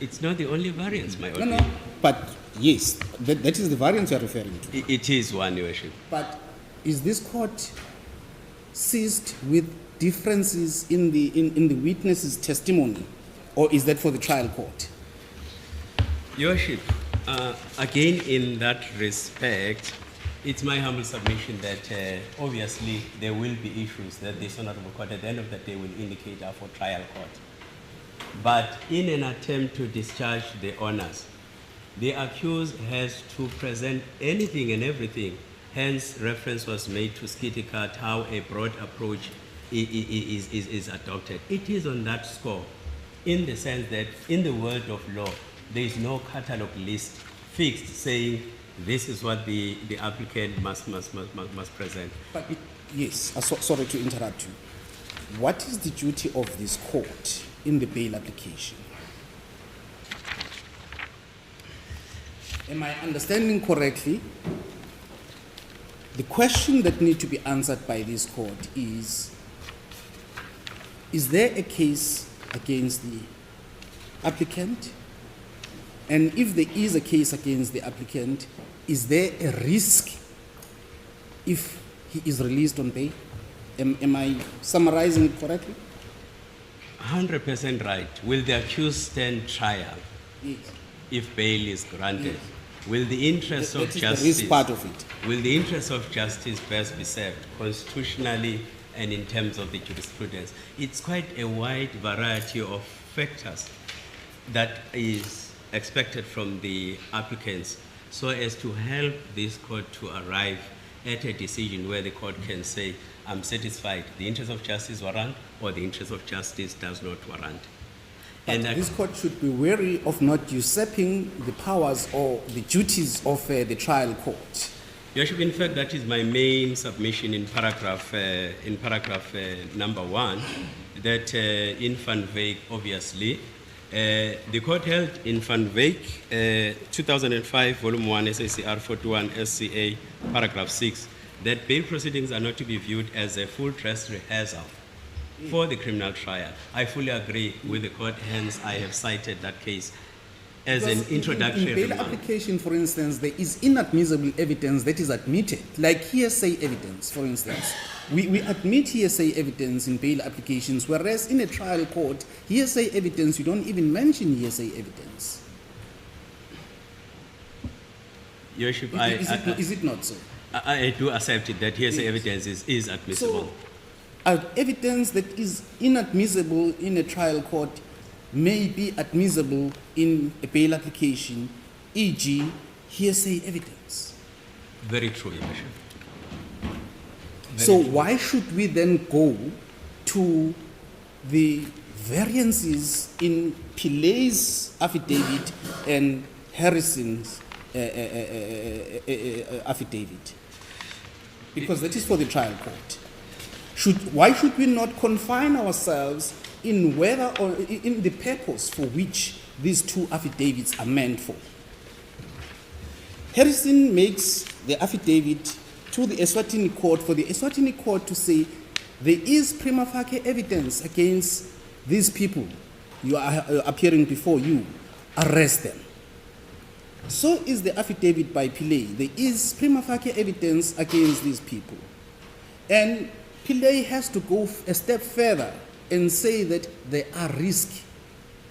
it's not the only variance, my No, Lord. no, but yes, that is the variance you are referring to. It is one, Your Worship. But is this court seized with differences in the witness's testimony, or is that for the trial court? Your Worship, again, in that respect, it's my humble submission that obviously there will be issues that this honorable court at the end of the day will indicate are for trial court. But in an attempt to discharge the honors, the accused has to present anything and everything. Hence, reference was made to Skitikat, how a broad approach is adopted. It is on that score, in the sense that in the world of law, there is no catalog list fixed saying this is what the applicant must present. But yes, sorry to interrupt you. What is the duty of this court in the bail application? Am I understanding correctly? The question that needs to be answered by this court is there a case against the applicant? And if there is a case against the applicant, is there a risk if he is released on bail? Am I summarizing it correctly? 100% right. Will the accused stand trial Yes. if bail is granted? Will the interest That of is the justice risk part of it. Will the interest of justice best be served constitutionally and in terms of the jurisprudence? It's quite a wide variety of factors that is expected from the applicants so as to help this court to arrive at a decision where the court can say, I'm satisfied, the interest of justice warrant or the interest of justice does not warrant. But this court should be wary of not usurping the powers or the duties of the trial court. Your Worship, in fact, that is my main submission in paragraph number 1, that in Van Wyk, obviously, the court held in Van Wyk, 2005, volume 1, SACR 41, SCA, paragraph 6, that bail proceedings are not to be viewed as a full dress rehearsal for the criminal trial. I fully agree with the court, hence I have cited that case as an Because introductory in bail remark. application, for instance, there is inadmissible evidence that is admitted, like hearsay evidence, for instance. We admit hearsay evidence in bail applications, whereas in a trial court, hearsay evidence, you don't even mention hearsay evidence. Your Worship, Is it not so? I do accept it that hearsay Yes. evidence is admissible. So, evidence that is inadmissible in a trial court, may be admissible in a bail application, e.g., hearsay evidence. Very true, Your Worship. So why should we then go to the variances in Pilay's affidavit and Harrison's affidavit? Because that is for the trial court. Why should we not confine ourselves in whether or in the purpose for which these two affidavits are meant for? Harrison makes the affidavit to the Eswatini court for the Eswatini court to say there is prima facie evidence against these people you are appearing before you, arrest them. So is the affidavit by Pillay. There is prima facie evidence against these people. And Pillay has to go a step further and say that there are risks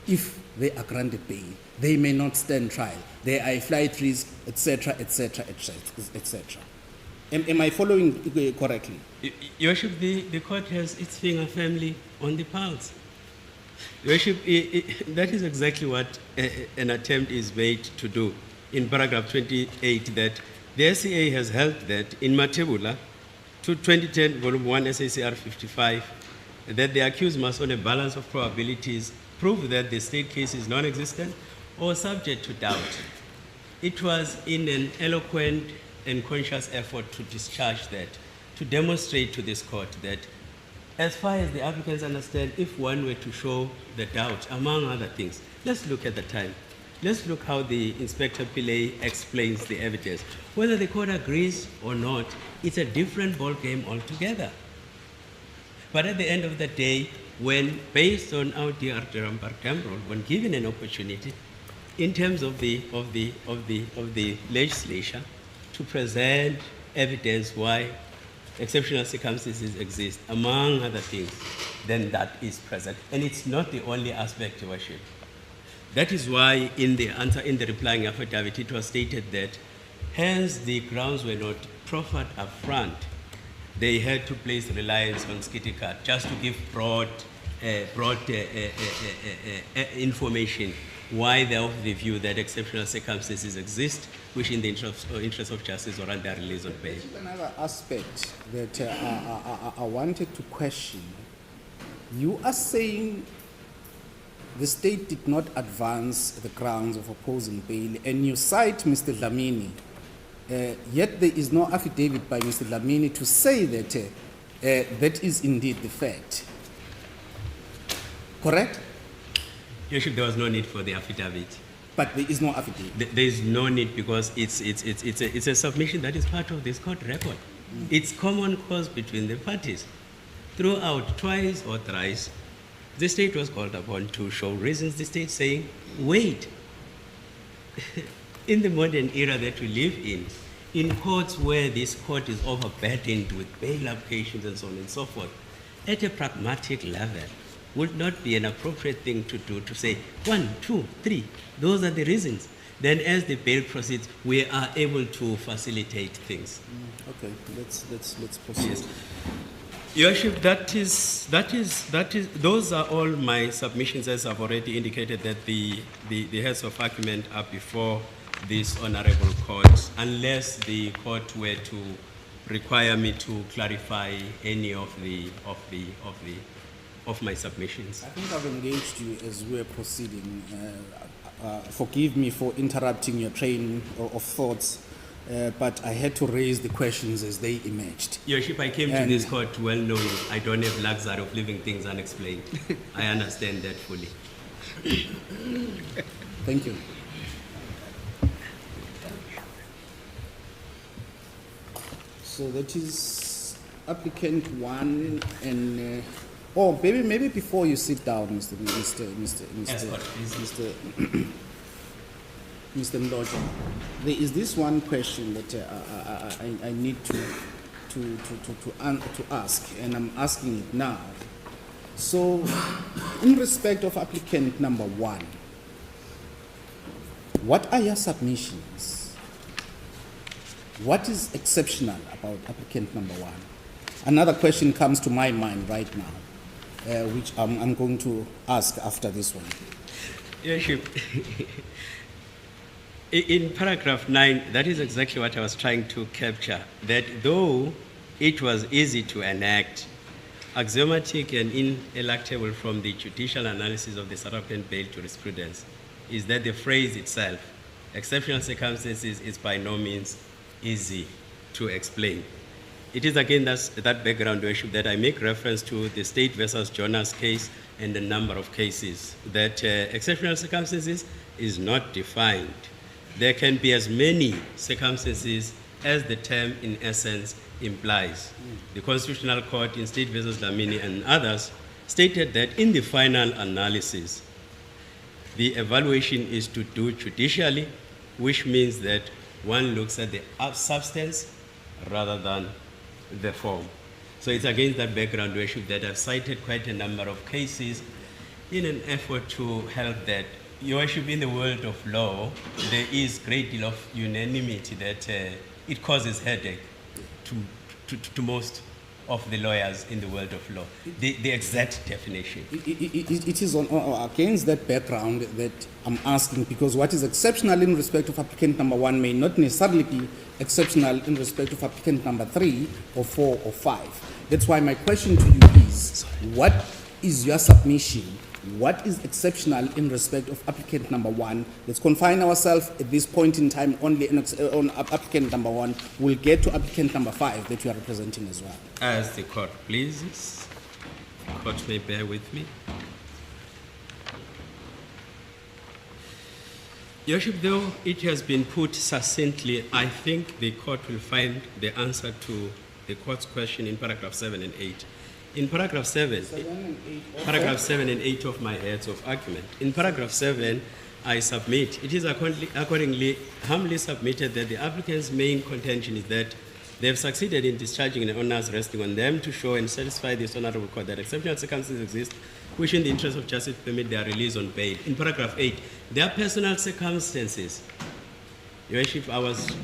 if they are granted bail. They may not stand trial. There are a flight risk, etc., etc., etc. Am I following correctly? Your Worship, the court has its finger firmly on the pulse. Your Worship, that is exactly what an attempt is made to do in paragraph 28, that the SCA has held that in Matebula, to 2010, volume 1, SACR 55, that the accused must, on a balance of probabilities, prove that the state case is non-existent or subject to doubt. It was in an eloquent and conscious effort to discharge that, to demonstrate to this court that as far as the applicants understand, if one were to show the doubt, among other things, let's look at the time. Let's look how the Inspector Pillay explains the evidence. Whether the court agrees or not, it's a different ballgame altogether. But at the end of the day, when based on our when given an opportunity, in terms of the legislature, to present evidence why exceptional circumstances exist, among other things, then that is present. And it's not the only aspect, Your Worship. That is why in the answer, in the replying affidavit, it was stated that hence the grounds were not proffered up front. They had to place reliance on Skitikat just to give broad information why they are of the view that exceptional circumstances exist, which in the interest of justice or under release on bail. Another aspect that I wanted to question. You are saying the state did not advance the grounds of opposing bail, and you cite Mr. Dlamini, yet there is no affidavit by Mr. Dlamini to say that that is indeed the fact. Correct? Your Worship, there was no need for the affidavit. But there is no affidavit. There is no need because it's a submission that is part of this court record. It's common cause between the parties. Throughout, twice or thrice, the state was called upon to show reasons. The state saying, wait, in the modern era that we live in courts where this court is overburdened with bail applications and so on and so forth, at a pragmatic level, would not be an appropriate thing to do, to say 1, 2, 3, those are the reasons. Then as the bail proceeds, we are able to facilitate things. Okay, let's proceed. Yes. Your Worship, those are all my submissions, as I've already indicated that the heads of argument are before this honorable court, unless the court were to require me to clarify any of my submissions. I think I've engaged you as we're proceeding. Forgive me for interrupting your train of thoughts, but I had to raise the questions as they emerged. Your Worship, I came to this court well knowing I don't have luxury of leaving things unexplained. I understand that fully. Thank you. So that is applicant 1 and maybe before you sit down, Mr. Mloja, there is this one question that I need to ask, and I'm asking it now. So, in respect of applicant number 1, what are your submissions? What is exceptional about applicant number 1? Another question comes to my mind right now. which I'm going to ask after this one. Your Worship, in paragraph 9, that is exactly what I was trying to capture, that though it was easy to enact, axiomatic and ineluctable from the judicial analysis of the South African bail jurisprudence is that the phrase itself, exceptional circumstances, is by no means easy to explain. It is again that background issue that I make reference to the State versus Jonas case and the number of cases, that exceptional circumstances is not defined. There can be as many circumstances as the term in essence implies. The Constitutional Court in State versus Lamini and others stated that in the final analysis, the evaluation is to do judicially, which means that one looks at the substance rather than the form. So it's against that background issue that I've cited quite a number of cases in an effort to help that. Your Worship, in the world of law, there is a great deal of unanimity that it causes headache to most of the lawyers in the world of law. The exact definition. It is against that background that I'm asking, because what is exceptional in respect of applicant number 1 may not necessarily be exceptional in respect of applicant number 3 or 4 or 5. That's why my question to you is, what is your submission? What is exceptional in respect of applicant number 1? Let's confine ourselves at this point in time only on applicant number 1. We'll get to applicant number 5 that you are representing as well. As the court pleases, the court may bear with me. Your Worship, though it has been put succinctly, I think the court will find the answer to the court's question in paragraph 7 and 8. In paragraph 7 and 8 of my heads of argument, in paragraph 7, I submit, it is accordingly humbly submitted that the applicant's main contention is that they have succeeded in discharging the onus resting on them to show and satisfy this honorable court that exceptional circumstances exist which in the interest of justice permit their release on bail. In paragraph 8, their personal circumstances. Your Worship, I was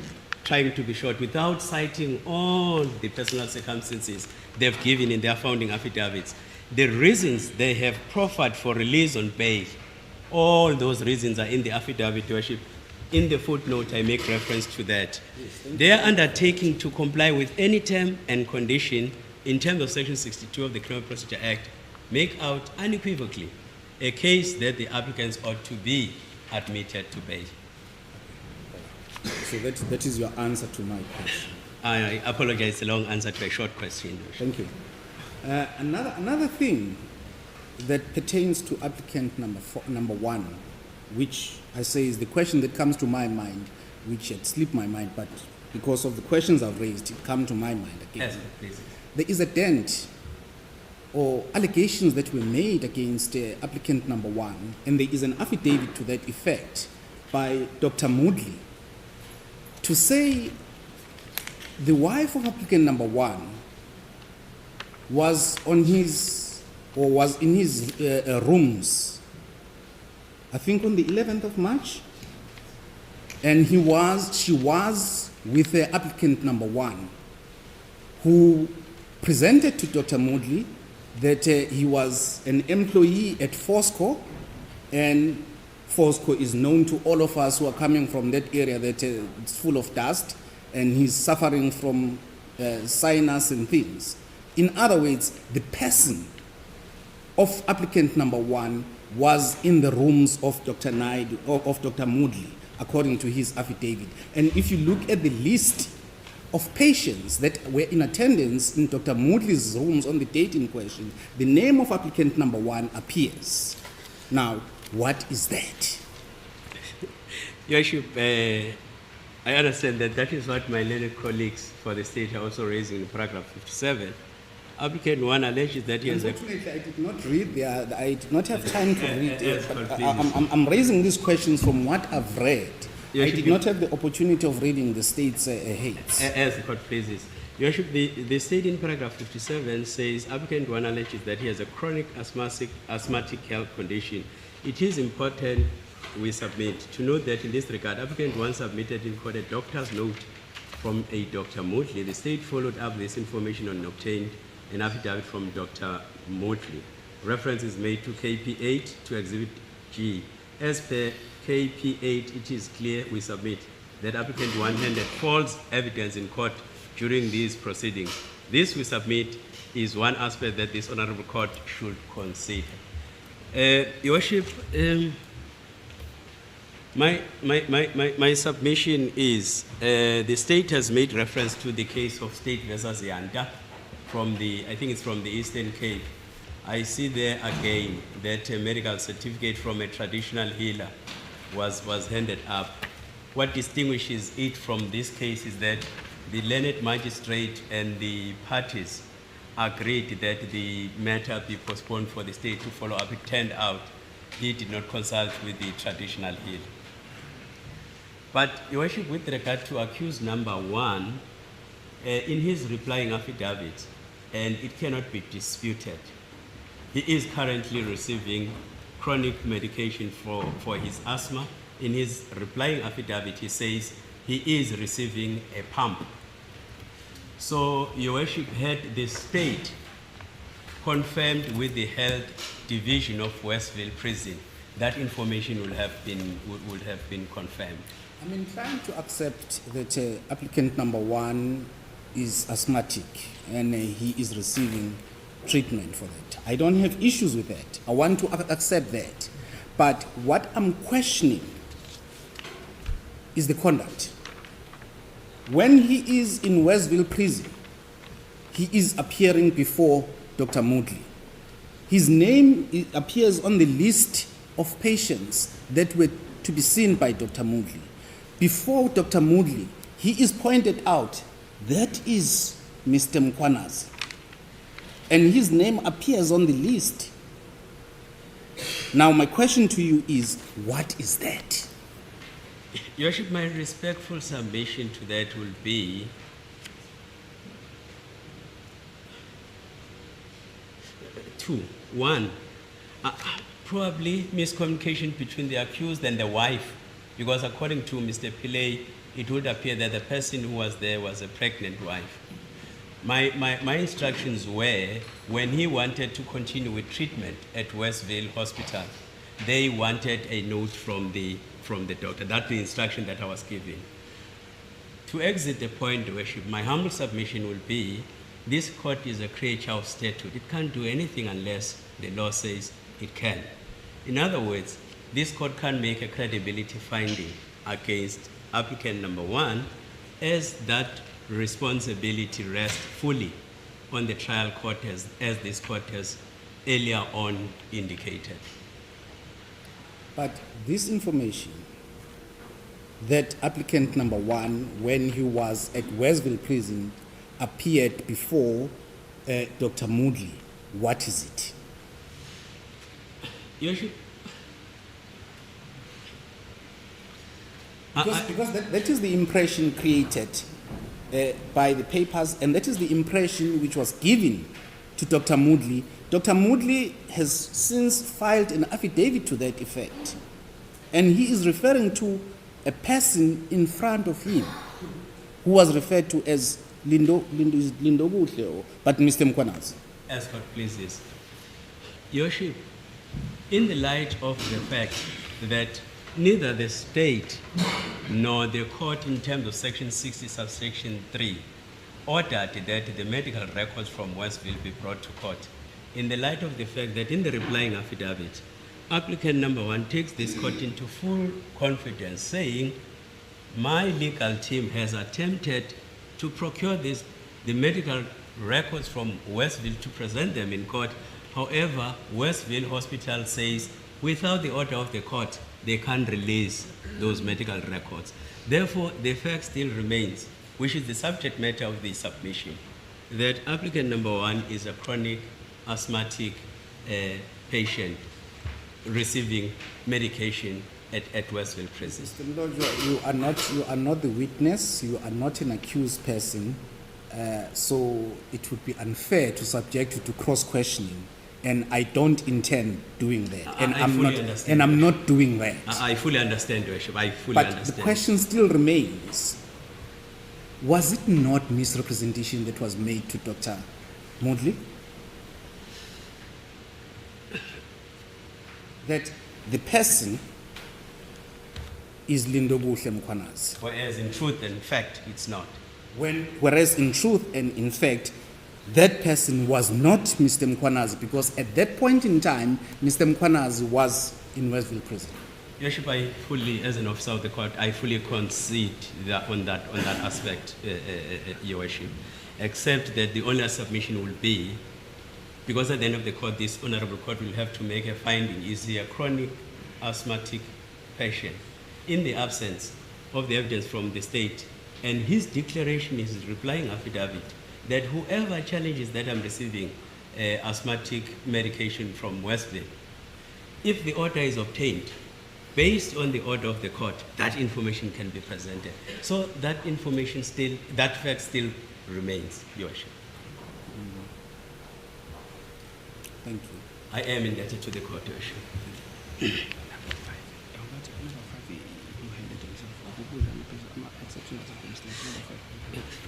trying to be short without citing all the personal circumstances they've given in their founding affidavits. The reasons they have proffered for release on bail, all those reasons are in the affidavit, Your Worship. In the footnote, I make reference to that. They are undertaking to comply with any term and condition in terms of Section 62 of the Criminal Procedure Act, make out unequivocally a case that the applicants ought to be admitted to bail. So that is your answer to my question. I apologize, it's a long answer to a short question. Thank you. Another thing that pertains to applicant number 1, which I say is the question that comes to my mind, which had slipped my mind, but because of the questions I've raised, it come to my mind again. Yes, please. There is a dent or allegations that were made against applicant number 1, and there is an affidavit to that effect by Dr. Moodley to say the wife of applicant number 1 was in his rooms, I think on the 11th of March, and she was with the applicant number 1, who presented to Dr. Moodley that he was an employee at Fosco, and Fosco is known to all of us who are coming from that area that it's full of dust, and he's suffering from sinus and things. In other words, the person of applicant number 1 was in the rooms of Dr. Moodley, according to his affidavit. And if you look at the list of patients that were in attendance in Dr. Moodley's rooms on the date in question, the name of applicant number 1 appears. Now, what is that? Your Worship, I understand that is what my learned colleagues for the state are also raising in paragraph 57. Applicant 1 alleges that he has Unfortunately, I did not read I did not have time to read it. I'm raising these questions from what I've read. I did not have the opportunity of reading the state's heads. As the court pleases. Your Worship, the state in paragraph 57 says applicant 1 alleges that he has a chronic asthmatic health condition. It is important, we submit, to note that in this regard, applicant 1 submitted in court a doctor's note from a Dr. Moodley. The state followed up this information and obtained an affidavit from Dr. Moodley. reference is made to KP8 to Exhibit G. As per KP8, it is clear we submit that applicant one-handed false evidence in court during these proceedings. This we submit is one aspect that this honorable court should consider. Your Worship, my submission is the state has made reference to the case of State versus Yanda from I think it's from the Eastern Cape. I see there again that a medical certificate from a traditional healer was handed up. What distinguishes it from this case is that the learned magistrate and the parties agreed that the matter be postponed for the state to follow up. It turned out he did not consult with the traditional healer. But, Your Worship, with regard to accused number 1, in his replying affidavit, and it cannot be disputed, he is currently receiving chronic medication for his asthma. In his replying affidavit, he says he is receiving a pump. So, Your Worship, had the state confirmed with the Health Division of Westville Prison, that information would have been confirmed. I'm inclined to accept that applicant number 1 is asthmatic and he is receiving treatment for that. I don't have issues with that. I want to accept that. But what I'm questioning is the conduct. When he is in Westville Prison, he is appearing before Dr. Moodley. His name appears on the list of patients that were to be seen by Dr. Moodley. Before Dr. Moodley, he is pointed out, that is Mr. Mkwanazi. And his name appears on the list. Now, my question to you is, what is that? Your Worship, my respectful submission to that will be two. One, probably miscommunication between the accused and the wife, because according to Mr. Pillay, it would appear that the person who was there was a pregnant wife. My instructions were, when he wanted to continue with treatment at Westville Hospital, they wanted a note from the doctor. That's the instruction that I was given. To exit the point, Your Worship, my humble submission will be, this court is a creature of statute. It can't do anything unless the law says it can. In other words, this court can't make a credibility finding against applicant number 1, as that responsibility rests fully on the trial court, as this court has earlier on indicated. But this information that applicant number 1, when he was at Westville Prison, appeared before Dr. Moodley, what is it? Your Worship, because that is the impression created by the papers, and that is the impression which was given to Dr. Moodley. Dr. Moodley has since filed an affidavit to that effect, and he is referring to a person in front of him who was referred to as Lindo Buhle, but Mr. Mkwanazi. As God pleases. Your Worship, in the light of the fact that neither the state nor the court, in terms of section 60 subsection 3, ordered that the medical records from Westville be brought to court, in the light of the fact that in the replying affidavit, applicant number 1 takes this court into full confidence, saying, my legal team has attempted to procure the medical records from Westville to present them in court. However, Westville Hospital says, without the order of the court, they can't release those medical records. Therefore, the fact still remains, which is the subject matter of the submission, that applicant number 1 is a chronic asthmatic patient receiving medication at Westville Prison. Mr. Mlodjwa, you are not the witness, you are not an accused person, so it would be unfair to subject you to cross-questioning, and I don't intend doing that, and I'm not doing that. I fully understand, Your Worship. I fully understand. But the question still remains, was it not misrepresentation that was made to Dr. Moodley? that the person is Lindobuhle Mkhwanazi. Whereas in truth and fact, it's not. Whereas in truth and in fact, that person was not Mr. Mkhwanazi, because at that point in time, Mr. Mkhwanazi was in Westville Prison. Your Worship, I fully, as an officer of the court, I fully concede that on that aspect, Your Worship, except that the only submission will be, because at the end of the court, this honorable court will have to make a finding: is he a chronic asthmatic patient? In the absence of the evidence from the state, and his declaration is his replying affidavit, that whoever challenges that I'm receiving asthmatic medication from Westville, if the order is obtained, based on the order of the court, that information can be presented. So that information still, that fact still remains, Your Worship. Thank you. I am indebted to the court, Your Worship.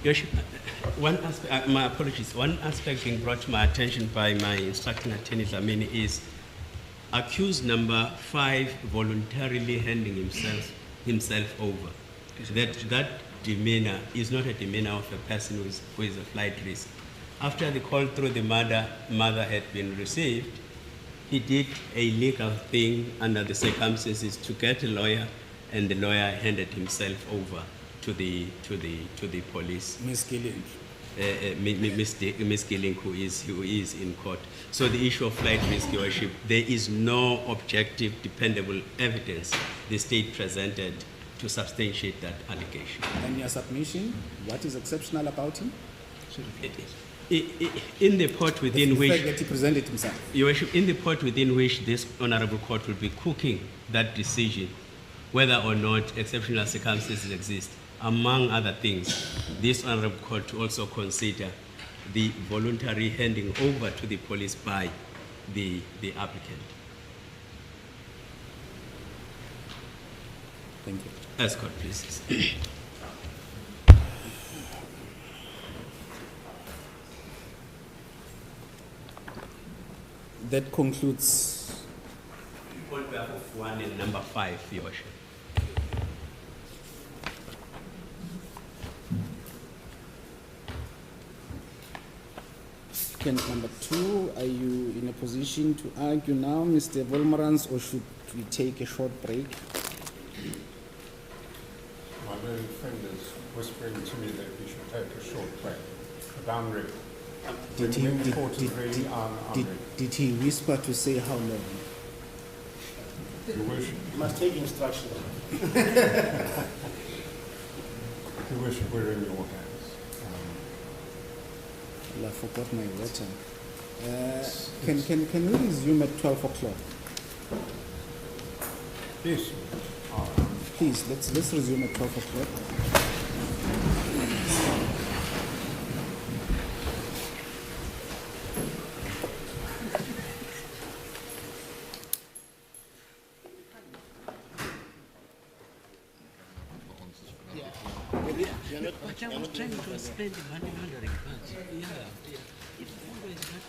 Your Worship, one aspect, my apologies, one aspect being brought to my attention by my instructing attorney Dlamini is accused number 5 voluntarily handing himself over. That demeanor is not a demeanor of a person who is a flight risk. After the call through the mother had been received, he did a legal thing under the circumstances to get a lawyer, and the lawyer handed himself over to the police. Ms. Gillian. Ms. Gilling, who is in court. So the issue of flight risk, Your Worship, there is no objective, dependable evidence the state presented to substantiate that allegation. And your submission, what is exceptional about him? In the port within The which, fact that he presented himself. Your Worship, in the port within which this honorable court will be cooking that decision, whether or not exceptional circumstances exist, among other things, this honorable court to also consider the voluntary handing over to the police by the applicant. Thank you. As court pleases. That concludes. On behalf of 1 and number 5, Your Worship. Number 2, are you in a position to argue now, Mr. Volmarans, or should we take a short break? My learned friend is whispering to me that we should take a short break, but I'm ready. When the court is ready, I'm ready. Did he whisper to say how long? Your Worship, You must take instructions. Your Worship, we're in your hands. Well, I forgot my water. Can we resume at 12 o'clock? Yes. Please, let's resume at 12 o'clock. But I was trying to explain the money laundering part. Yeah. If always that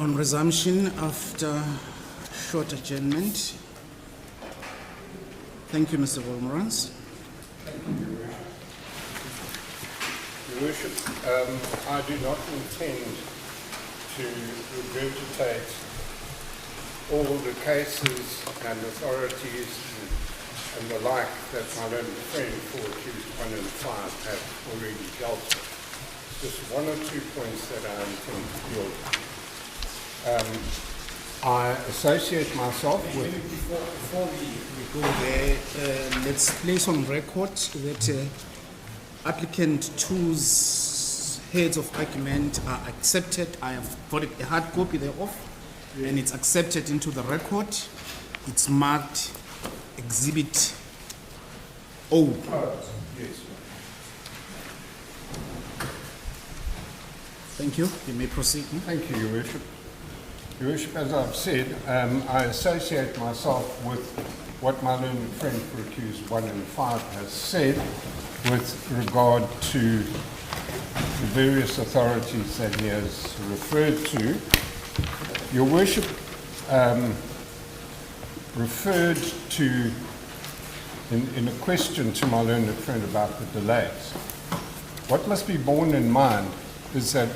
On resumption after short adjournment. Thank you, Mr. Wolmerans. Your Worship, I do not intend to regurgitate all the cases and authorities and the like that my learned friend for accused 1 and 5 have already dealt with. Just 1 or 2 points that I intend to deal with. I associate myself with... Before we go there, let's place on record that applicant 2's heads of argument are accepted. I have got a hard copy thereof, and it's accepted into the record. It's marked Exhibit O. Yes. Thank you. You may proceed. Thank you, Your Worship. Your Worship, as I've said, I associate myself with what my learned friend for accused 1 and 5 has said with regard to the various authorities that he has referred to. Your Worship referred to, in a question to my learned friend about the delays. What must be borne in mind is that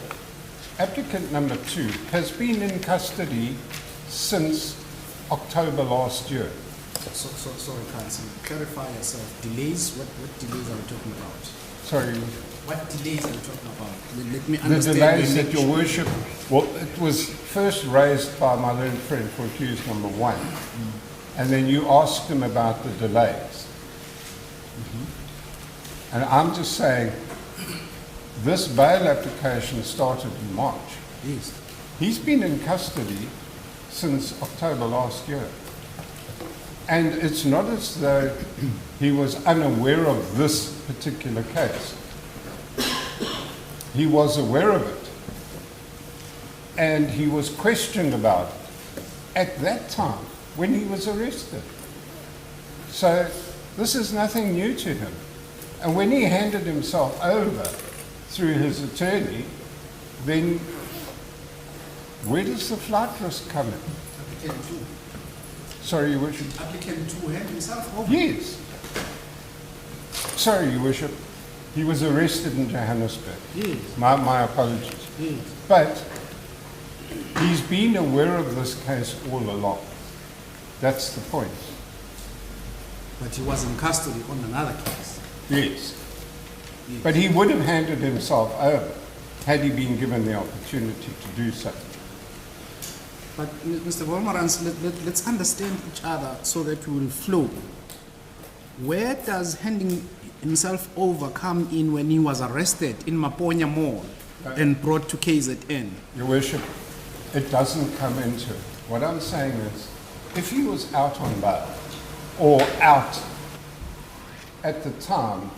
applicant number 2 has been in custody since October last year. Sorry, Council. Clarify yourself. Delays? What delays are we talking about? Sorry. What delays are we talking about? Let me The understand. delays that Your Worship, well, it was first raised by my learned friend for accused number 1, and then you asked him about the delays. And I'm just saying, this bail application started in March. Yes. He's been in custody since October last year. And it's not as though he was unaware of this particular case. He was aware of it. And he was questioned about it at that time when he was arrested. So this is nothing new to him. And when he handed himself over through his attorney, then where does the flight risk come in? Applicant 2. Sorry, Your Worship. Applicant 2 hand himself over. Yes. Sorry, Your Worship. He was arrested in Johannesburg. Yes. My apologies. Yes. But he's been aware of this case all along. That's the point. But he was in custody on another case. Yes. Yes. But he would have handed himself over had he been given the opportunity to do so. But Mr. Wolmerans, let's understand each other so that we will flow. Where does handing himself over come in when he was arrested in Maponya Mall and brought to KZN? Your Worship, it doesn't come into it. What I'm saying is, if he was out on bail or out at the time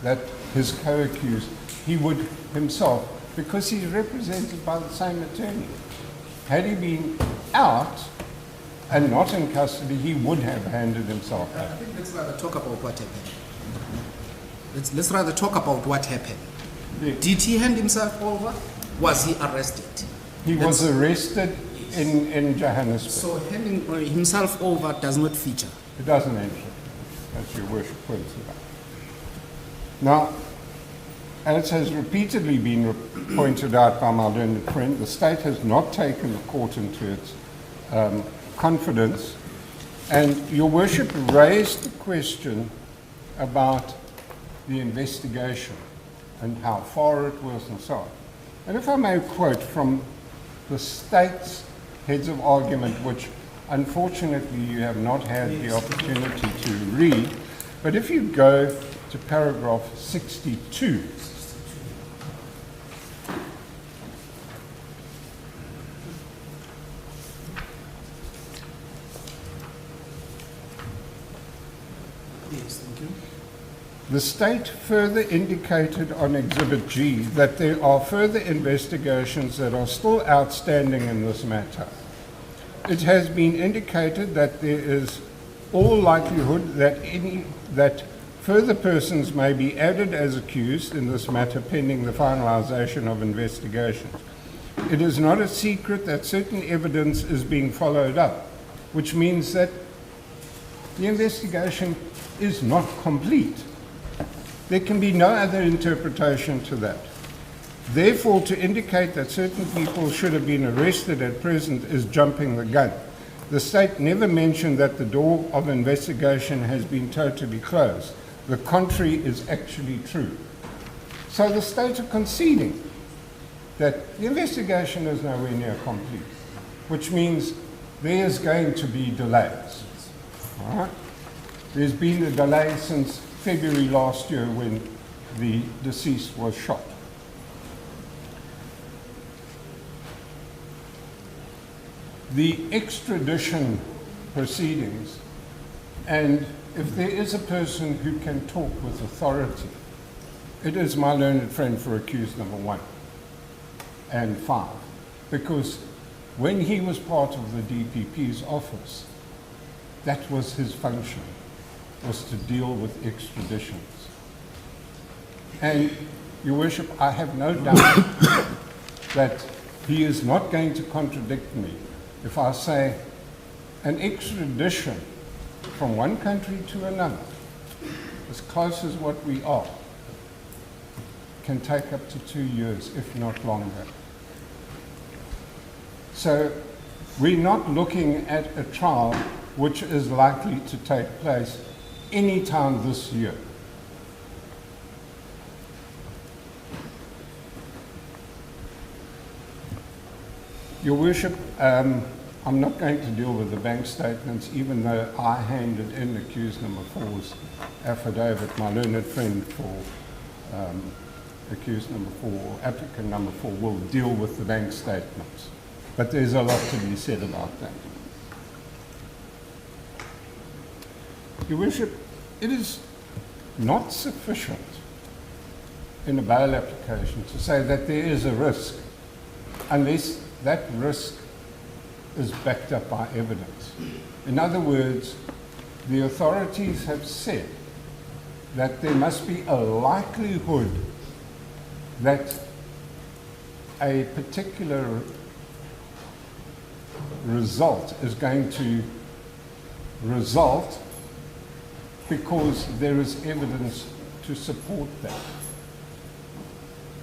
that his co-accused, he would himself, because he's represented by the same attorney. Had he been out and not in custody, he would have handed himself I over. think let's rather talk about what happened. Let's rather talk about what happened. Yes. Did he hand himself over? Was he arrested? He was arrested in Johannesburg. So handing himself over does not feature. It doesn't enter, as Your Worship points out. Now, as has repeatedly been pointed out by my learned friend, the state has not taken the court into its confidence. And Your Worship raised the question about the investigation and how far it was and so on. And if I may quote from the state's heads of argument, which unfortunately you have not had the opportunity to read, but if you go to paragraph 62, Yes, thank you. the state further indicated on Exhibit G that there are further investigations that are still outstanding in this matter. It has been indicated that there is all likelihood that further persons may be added as accused in this matter pending the finalization of investigations. it is not a secret that certain evidence is being followed up, which means that the investigation is not complete. There can be no other interpretation to that. Therefore, to indicate that certain people should have been arrested at present is jumping the gun. The state never mentioned that the door of investigation has been totally closed. The contrary is actually true. So the state are conceding that the investigation is nowhere near complete, which means there's going to be delays. All right? There's been a delay since February last year when the deceased was shot. The extradition proceedings, and if there is a person who can talk with authority, it is my learned friend for accused number 1 and 5, because when he was part of the DPP's office, that was his function, was to deal with extraditions. And, Your Worship, I have no doubt that he is not going to contradict me if I say an extradition from one country to another, as close as what we are, can take up to 2 years, if not longer. So we're not looking at a trial which is likely to take place any time this year. Your Worship, I'm not going to deal with the bank statements, even though I handed in accused number 4's affidavit. My learned friend for accused number 4, or applicant number 4, will deal with the bank statements. But there's a lot to be said about that. Your Worship, it is not sufficient in a bail application to say that there is a risk unless that risk is backed up by evidence. In other words, the authorities have said that there must be a likelihood that a particular result is going to result because there is evidence to support that.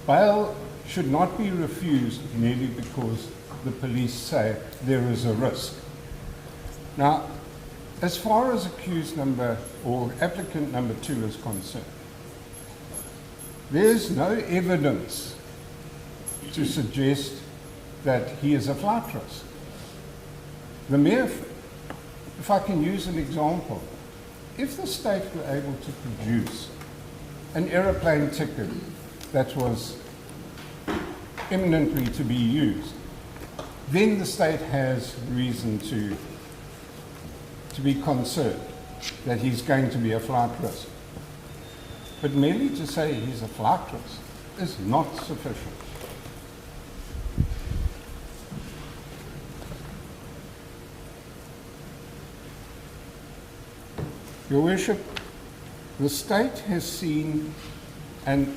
Bail should not be refused merely because the police say there is a risk. Now, as far as accused number or applicant number 2 is concerned, there is no evidence to suggest that he is a flight risk. The mere, if I can use an example, if the state were able to produce an aeroplane ticket that was imminently to be used, then the state has reason to be concerned that he's going to be a flight risk. But merely to say he's a flight risk is not sufficient. Your Worship, the state has seen, and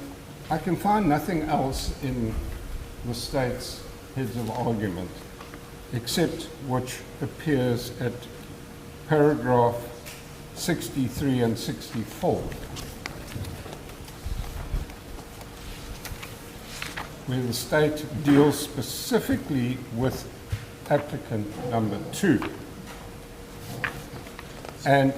I can find nothing else in the state's heads of argument except which appears at paragraph 63 and 64, where the state deals specifically with applicant number 2. And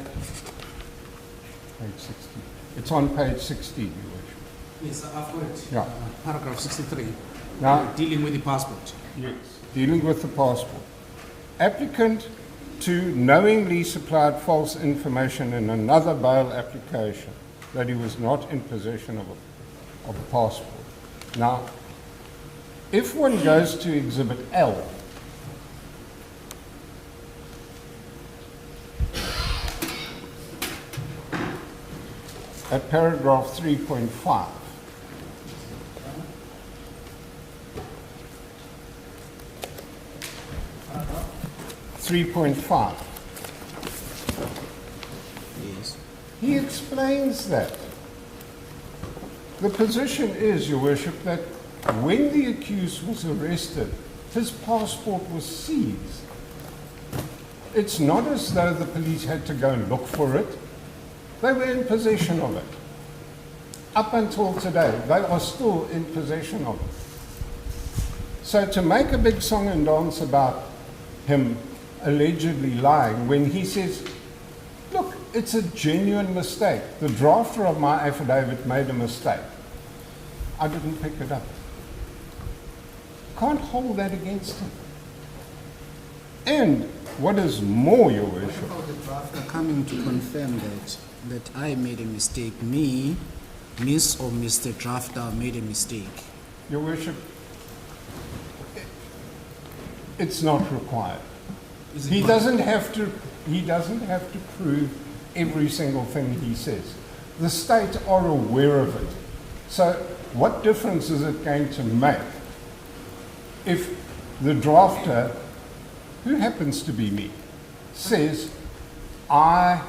page 60. It's on page 60, Your Worship. Yes, I've got it. Yeah. Paragraph 63. Now, Dealing with the passport. yes, dealing with the passport. Applicant 2 knowingly supplied false information in another bail application that he was not in possession of a passport. Now, if one goes to Exhibit L, at paragraph 3.5, Yes. he explains that. The position is, Your Worship, that when the accused was arrested, his passport was seized. It's not as though the police had to go and look for it. They were in possession of it. Up until today, they are still in possession of it. So to make a big song and dance about him allegedly lying when he says, look, it's a genuine mistake. The drafter of my affidavit made a mistake. I didn't pick it up. Can't hold that against him. And what is more, Your Worship, What about the drafter coming to confirm that I made a mistake? Me, Miss or Mr. Drafter made a mistake. Your Worship, it's not required. He doesn't have to prove every single thing he says. The state are aware of it. So what difference is it going to make if the drafter, who happens to be me, says, I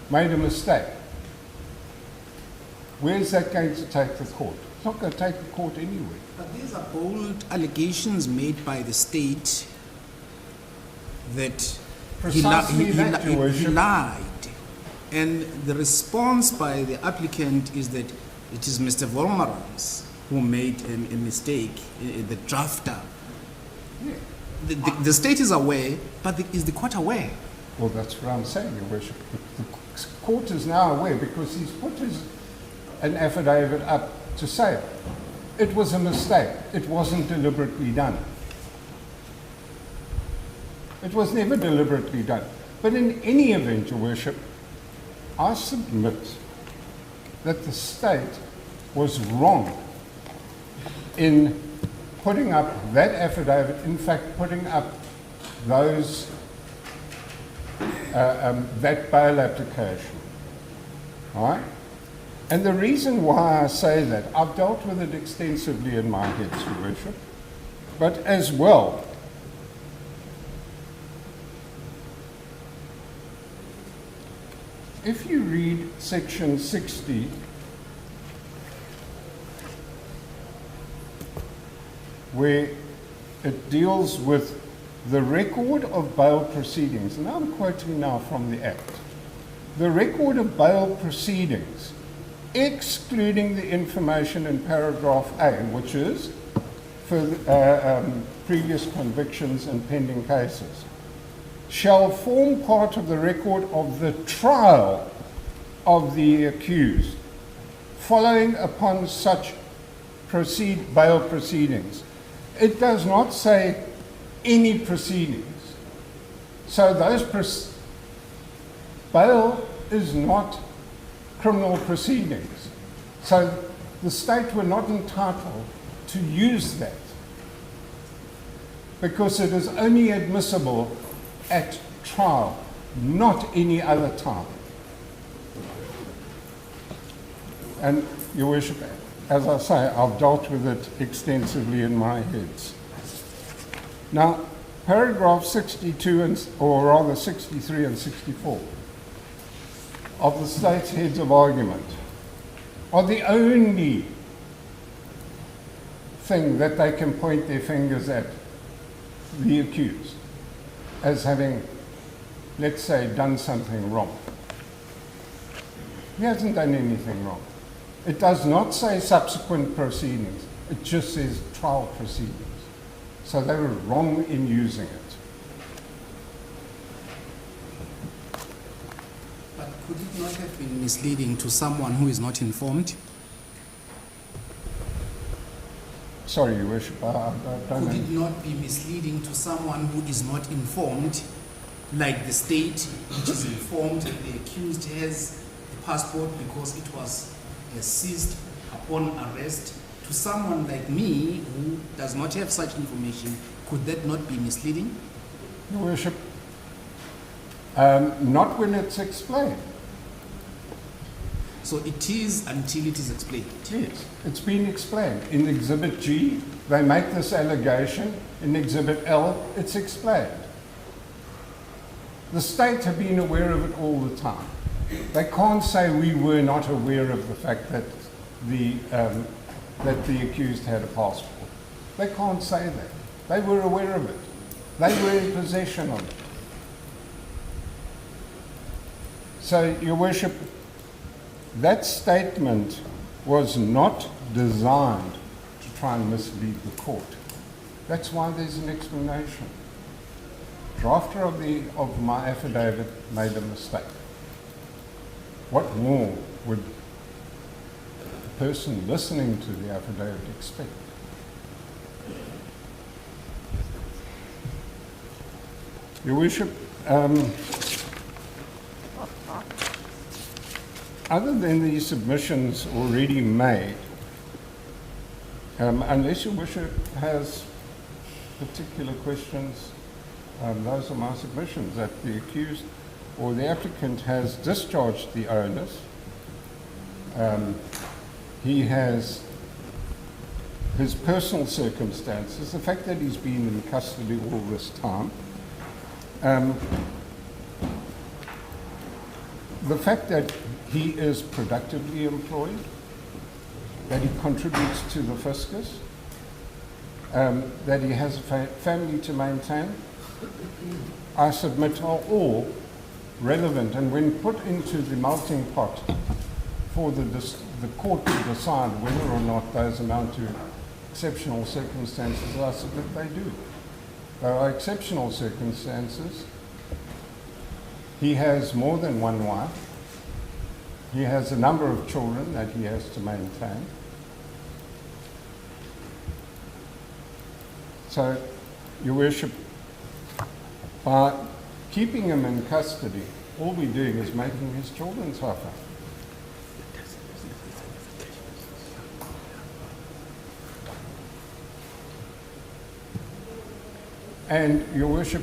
made a mistake? Where's that going to take the court? It's not going to take the court anywhere. But these are bold allegations made by the state that Precisely that, Your he Worship. lied. And the response by the applicant is that it is Mr. Volmarans who made a mistake, the drafter. Yeah. The state is aware, but is the court aware? Well, that's what I'm saying, Your Worship. The court is now aware because he's put an affidavit up to say it was a mistake. It wasn't deliberately done. It was never deliberately done. But in any event, Your Worship, I submit that the state was wrong in putting up that affidavit, in fact, putting up those, that bail application. All right? And the reason why I say that, I've dealt with it extensively in my head, Your Worship, but as well, if you read section 60, where it deals with the record of bail proceedings, and I'm quoting now from the Act, the record of bail proceedings, excluding the information in paragraph A, which is for previous convictions and pending cases, shall form part of the record of the trial of the accused, following upon such bail proceedings. It does not say any proceedings. So those bail is not criminal proceedings. So the state were not entitled to use that because it is only admissible at trial, not any other time. And, Your Worship, as I say, I've dealt with it extensively in my heads. Now, paragraph 62, or rather 63 and 64 of the state's heads of argument are the only thing that they can point their fingers at the accused as having, let's say, done something wrong. He hasn't done anything wrong. It does not say subsequent proceedings. It just says trial proceedings. So they were wrong in using it. But could it not have been misleading to someone who is not informed? Sorry, Your Worship, I don't Could know. it not be misleading to someone who is not informed, like the state, which is informed that the accused has the passport because it was seized upon arrest? To someone like me who does not have such information, could that not be misleading? Your Worship, not when it's explained. So it is until it is explained. Yes, it's been explained. In Exhibit G, they make this allegation. In Exhibit L, it's explained. The state have been aware of it all the time. They can't say we were not aware of the fact that the that the accused had a passport. They can't say that. They were aware of it. They were in possession of it. So, Your Worship, that statement was not designed to try and mislead the court. That's why there's an explanation. Drafter of my affidavit made a mistake. What more would the person listening to the affidavit expect? Your Worship, other than the submissions already made, unless Your Worship has particular questions, those are my submissions, that the accused or the applicant has discharged the onus. He has his personal circumstances, the fact that he's been in custody all this time, the fact that he is productively employed, that he contributes to the fiscus, that he has a family to maintain, I submit are all relevant, and when put into the melting pot for the court to decide whether or not those amount to exceptional circumstances, I submit they do. There are exceptional circumstances. He has more than one wife. He has a number of children that he has to maintain. So, Your Worship, by keeping him in custody, all we're doing is making his children suffer. And, Your Worship,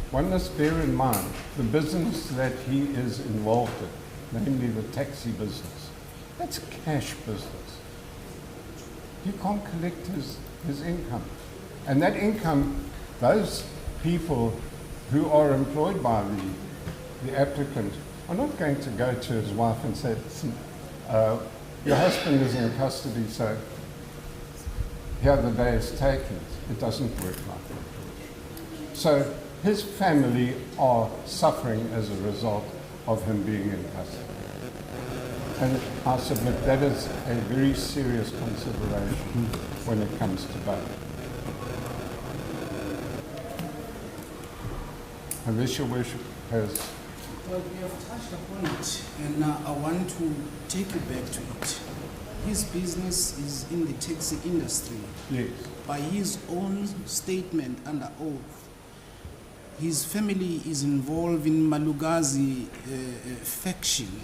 one must bear in mind the business that he is involved in, namely the taxi business. That's cash business. He can't collect his income. And that income, those people who are employed by the applicant are not going to go to his wife and say, listen, your husband is in custody, so here the day is taken. It doesn't work like that. So his family are suffering as a result of him being in custody. And I submit that is a very serious consideration when it comes to bail. Unless Your Worship has... Well, we have touched upon it, and I want to take you back to it. His business is in the taxi industry. Yes. By his own statement under oath, his family is involved in Malugazi faction.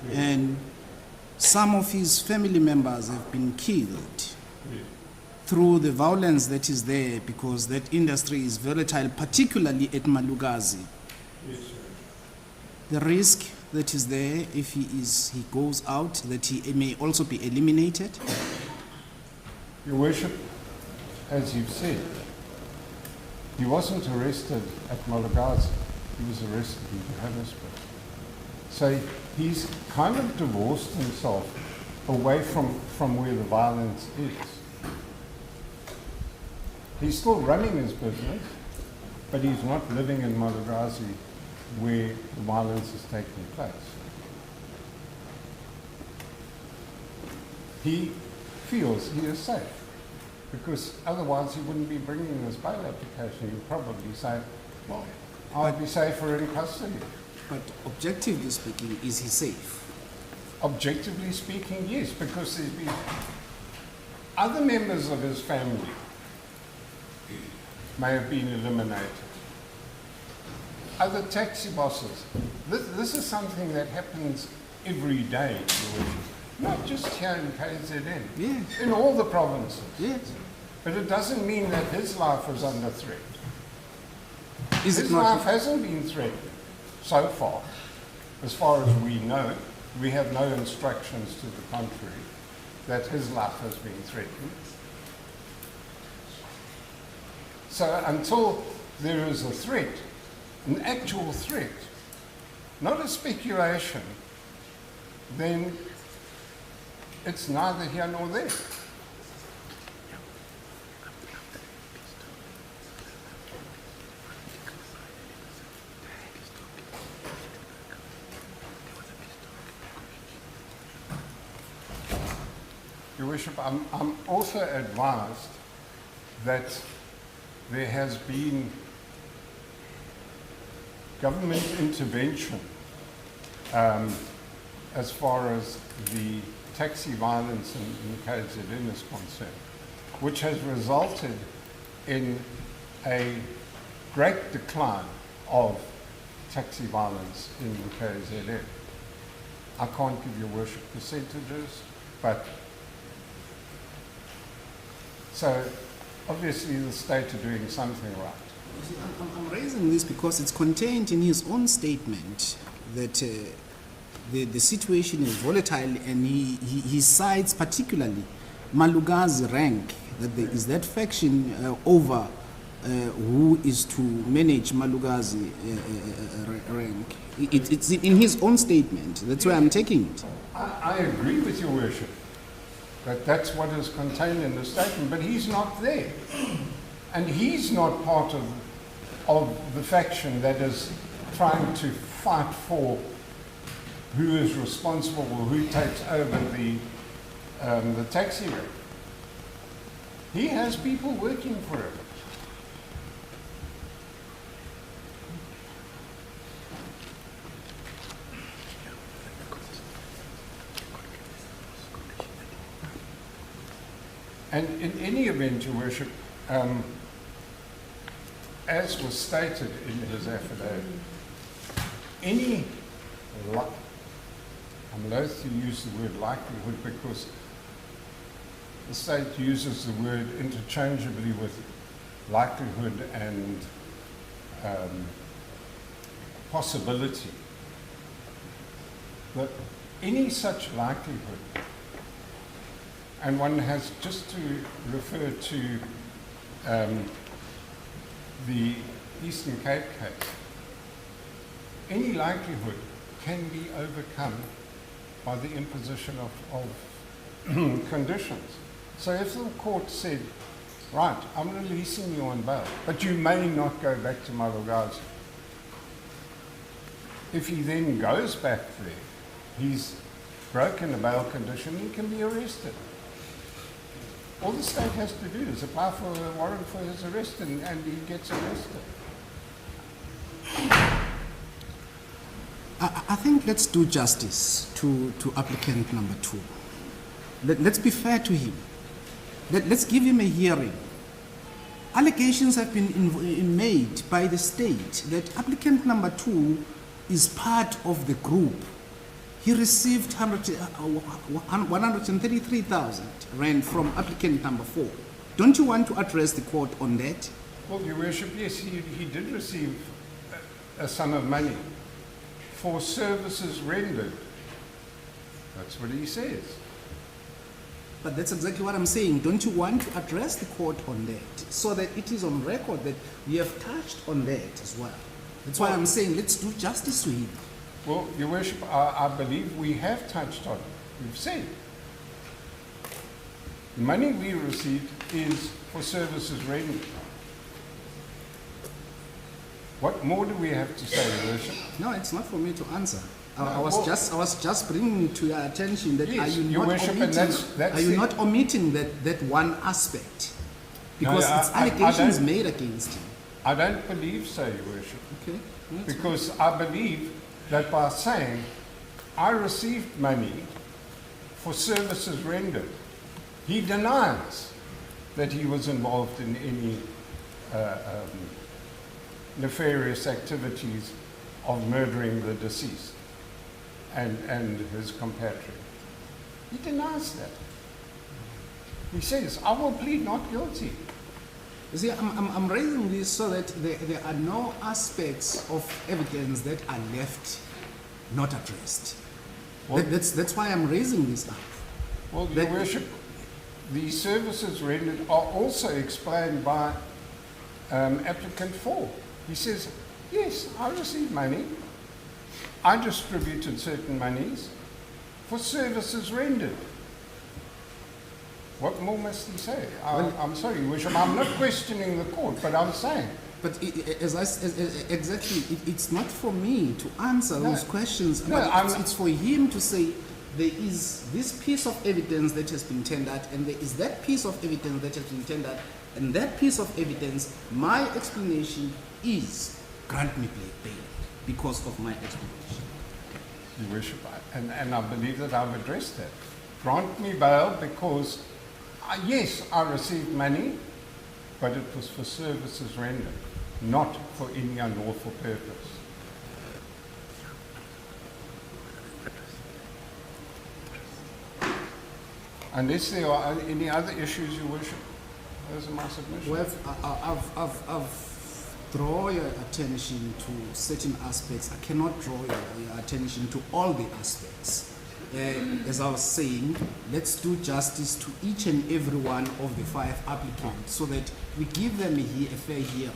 Yes. And some of his family members have been killed. Yes. Through the violence that is there, because that industry is volatile, particularly at Malugazi. Yes, sir. The risk that is there, if he goes out, that he may also be eliminated. Your Worship, as you've said, he wasn't arrested at Malagasy. He was arrested in Johannesburg. So he's kind of divorced himself away from where the violence is. He's still running his business, but he's not living in Malagasy where the violence is taking place. He feels he is safe, because otherwise he wouldn't be bringing this bail application. He'd probably say, well, I'd be safer in custody. But objectively speaking, is he safe? Objectively speaking, yes, because there's been other members of his family may have been eliminated. Other taxi bosses. This is something that happens every day, Your Worship. Not just here in KZN, Yes. in all the provinces. Yes. But it doesn't mean that his life is under threat. Is it His not? life hasn't been threatened so far. As far as we know, we have no instructions to the contrary that his life has been threatened. So until there is a threat, an actual threat, not a speculation, then it's neither here nor there. Your Worship, I'm also advised that there has been government intervention as far as the taxi violence in KZN is concerned, which has resulted in a great decline of taxi violence in KZN. I can't give Your Worship percentages, but so obviously the state are doing something right. You see, I'm raising this because it's contained in his own statement that the situation is volatile, and he cites particularly Maluga's rank, that there is that faction over who is to manage Maluga's rank. It's in his own statement. That's why I'm taking it. I agree with Your Worship that that's what is contained in the statement, but he's not there. And he's not part of the faction that is trying to fight for who is responsible or who takes over the taxi rate. He has people working for him. And in any event, Your Worship, as was stated in his affidavit, any, I'm loath to use the word likelihood because the state uses the word interchangeably with likelihood and possibility. But any such likelihood, and one has just to refer to the Eastern Cape case, any likelihood can be overcome by the imposition of conditions. So if the court said, right, I'm releasing you on bail, but you may not go back to Malagasy. If he then goes back there, he's broken a bail condition, he can be arrested. All the state has to do is apply for a warrant for his arrest, and he gets arrested. I think let's do justice to applicant number 2. Let's be fair to him. Let's give him a hearing. Allegations have been made by the state that applicant number 2 is part of the group. He received 133,000 rand from applicant number 4. Don't you want to address the court on that? Well, Your Worship, yes, he did receive a sum of money for services rendered. That's what he says. But that's exactly what I'm saying. Don't you want to address the court on that so that it is on record that we have touched on that as well? That's why I'm saying let's do justice to him. Well, Your Worship, I believe we have touched on it. We've said the money we received is for services rendered. What more do we have to say, Your Worship? No, it's not for me to answer. I No, was well, just bringing to your attention that Yes, are you Your not Worship, and omitting, that's are you it. not omitting that one aspect? Because No, it's I allegations don't- made against him. I don't believe so, Your Worship, Okay. That's because I believe that by saying I received money for services rendered, he denies that he was involved in any nefarious activities of murdering the deceased and his compatriot. He denies that. He says, I will plead not guilty. You see, I'm raising this so that there are no aspects of evidence that are left not addressed. Well- That's why I'm raising this up. Well, Your That- Worship, the services rendered are also explained by applicant 4. He says, yes, I received money. I distributed certain monies for services rendered. What more must he say? I'm sorry, Your Worship, I'm not questioning the court, but I'm saying. But exactly, it's not for me to answer those questions. No, but it's for him to say there is this piece of evidence that has been tendered, and there is that piece of evidence that has been tendered, and that piece of evidence, my explanation is grant me bail because of my explanation. Your Worship, and I believe that I've addressed that. Grant me bail because, yes, I received money, but it was for services rendered, not for any unlawful purpose. Unless there are any other issues, Your Worship, those are my submissions. Well, I've drawn your attention to certain aspects. I cannot draw your attention to all the aspects. As I was saying, let's do justice to each and every one of the 5 applicants so that we give them a fair hearing,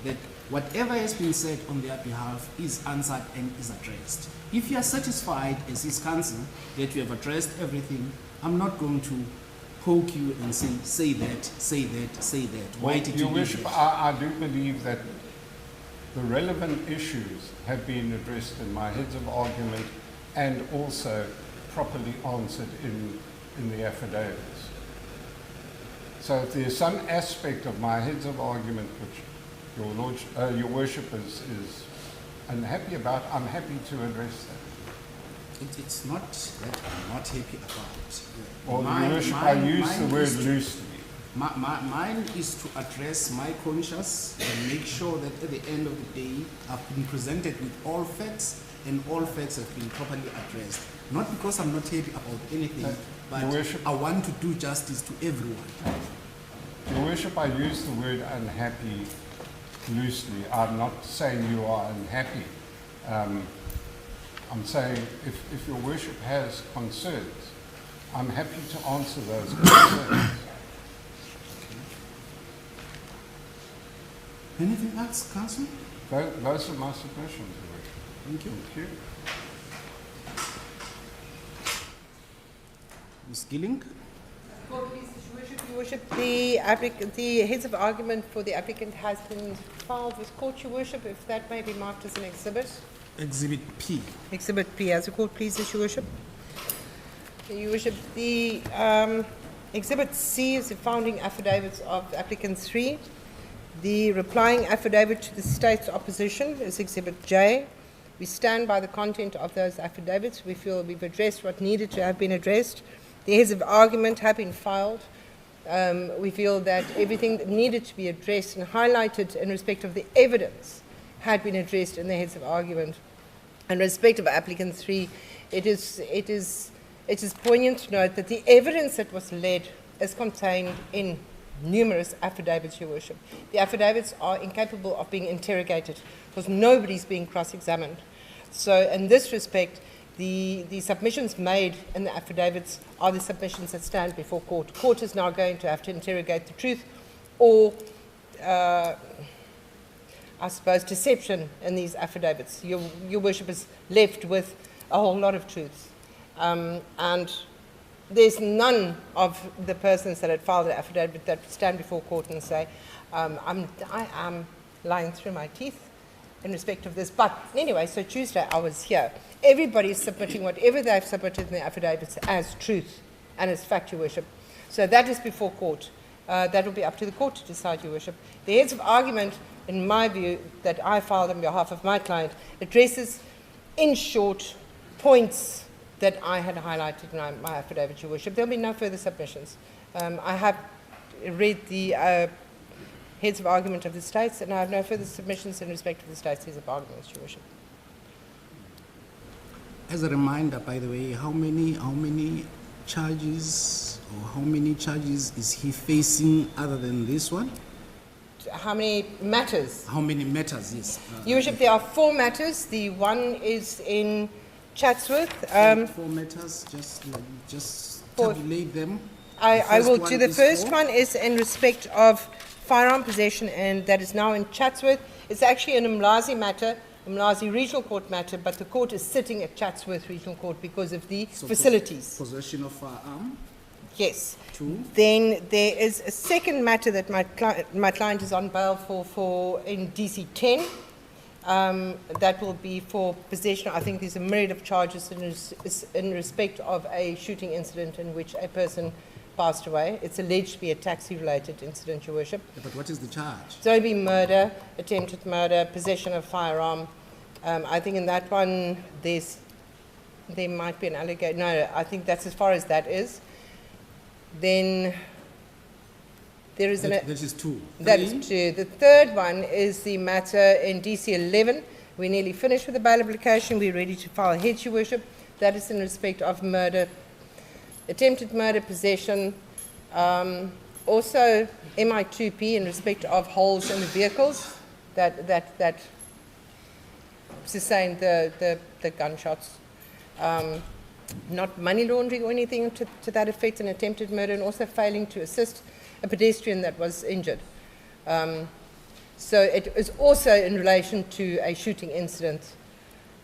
that whatever has been said on their behalf is answered and is addressed. If you are satisfied as his counsel that you have addressed everything, I'm not going to poke you and say that. Why did you Your do Worship, that? I do believe that the relevant issues have been addressed in my heads of argument and also properly answered in the affidavits. So if there's some aspect of my heads of argument which Your Worship is unhappy about, I'm happy to address that. It's not that I'm not happy about. Well, Your Worship, I use the word loosely. Mine is to address my conscience and make sure that at the end of the day I've been presented with all facts and all facts have been properly addressed. Not because I'm not happy about anything, but Your Worship, I want to do justice to everyone. Your Worship, I use the word unhappy loosely. I'm not saying you are unhappy. I'm saying if Your Worship has concerns, I'm happy to answer those concerns. Anything else, Council? Those are my submissions, Your Worship. Thank you. Thank you. Ms. Gilling? Court, please, Your Worship, the heads of argument for the applicant has been filed with court, Your Worship, if that may be marked as an exhibit. Exhibit P. Exhibit P, as a court, please, Your Worship. Your Worship, the Exhibit C is the founding affidavits of applicant 3. The replying affidavit to the state's opposition is Exhibit J. We stand by the content of those affidavits. We feel we've addressed what needed to have been addressed. The heads of argument have been filed. We feel that everything that needed to be addressed and highlighted in respect of the evidence had been addressed in the heads of argument. In respect of applicant 3, it is poignant to note that the evidence that was led is contained in numerous affidavits, Your Worship. The affidavits are incapable of being interrogated because nobody's being cross-examined. So in this respect, the submissions made in the affidavits are the submissions that stand before court. Court is now going to have to interrogate the truth or, I suppose, deception in these affidavits. Your Worship is left with a whole lot of truths. And there's none of the persons that had filed the affidavit that stand before court and say, I am lying through my teeth in respect of this. But anyway, so Tuesday I was here. Everybody's submitting whatever they've submitted in the affidavits as truth and as fact, Your Worship. So that is before court. That will be up to the court to decide, Your Worship. The heads of argument, in my view, that I filed on behalf of my client, addresses, in short, points that I had highlighted in my affidavit, Your Worship. There will be no further submissions. I have read the heads of argument of the states, and I have no further submissions in respect of the states' heads of arguments, Your Worship. As a reminder, by the way, how many charges or how many charges is he facing other than this one? How many matters? How many matters, yes. Your Worship, there are 4 matters. The one is in Chatsworth. 4 matters, just tabulate them. I will do. The first one is in respect of firearm possession, and that is now in Chatsworth. It's actually an Umlazi matter, Umlazi Regional Court matter, but the court is sitting at Chatsworth Regional Court because of the facilities. Possession of firearm. Yes. Two. Then there is a second matter that my client is on bail for in DC 10. That will be for possession. I think there's a myriad of charges in respect of a shooting incident in which a person passed away. It's alleged to be a taxi-related incident, Your Worship. Yeah, but what is the charge? It's going to be murder, attempted murder, possession of firearm. I think in that one there might be an allegation. No, I think that's as far as that is. Then there is That is two. that Three. is true. The third one is the matter in DC 11. We're nearly finished with the bail application. We're ready to file ahead, Your Worship. That is in respect of murder, attempted murder, possession, also MI2P in respect of holes in the vehicles that sustained the gunshots. Not money laundering or anything to that effect, an attempted murder, and also failing to assist a pedestrian that was injured. So it is also in relation to a shooting incident.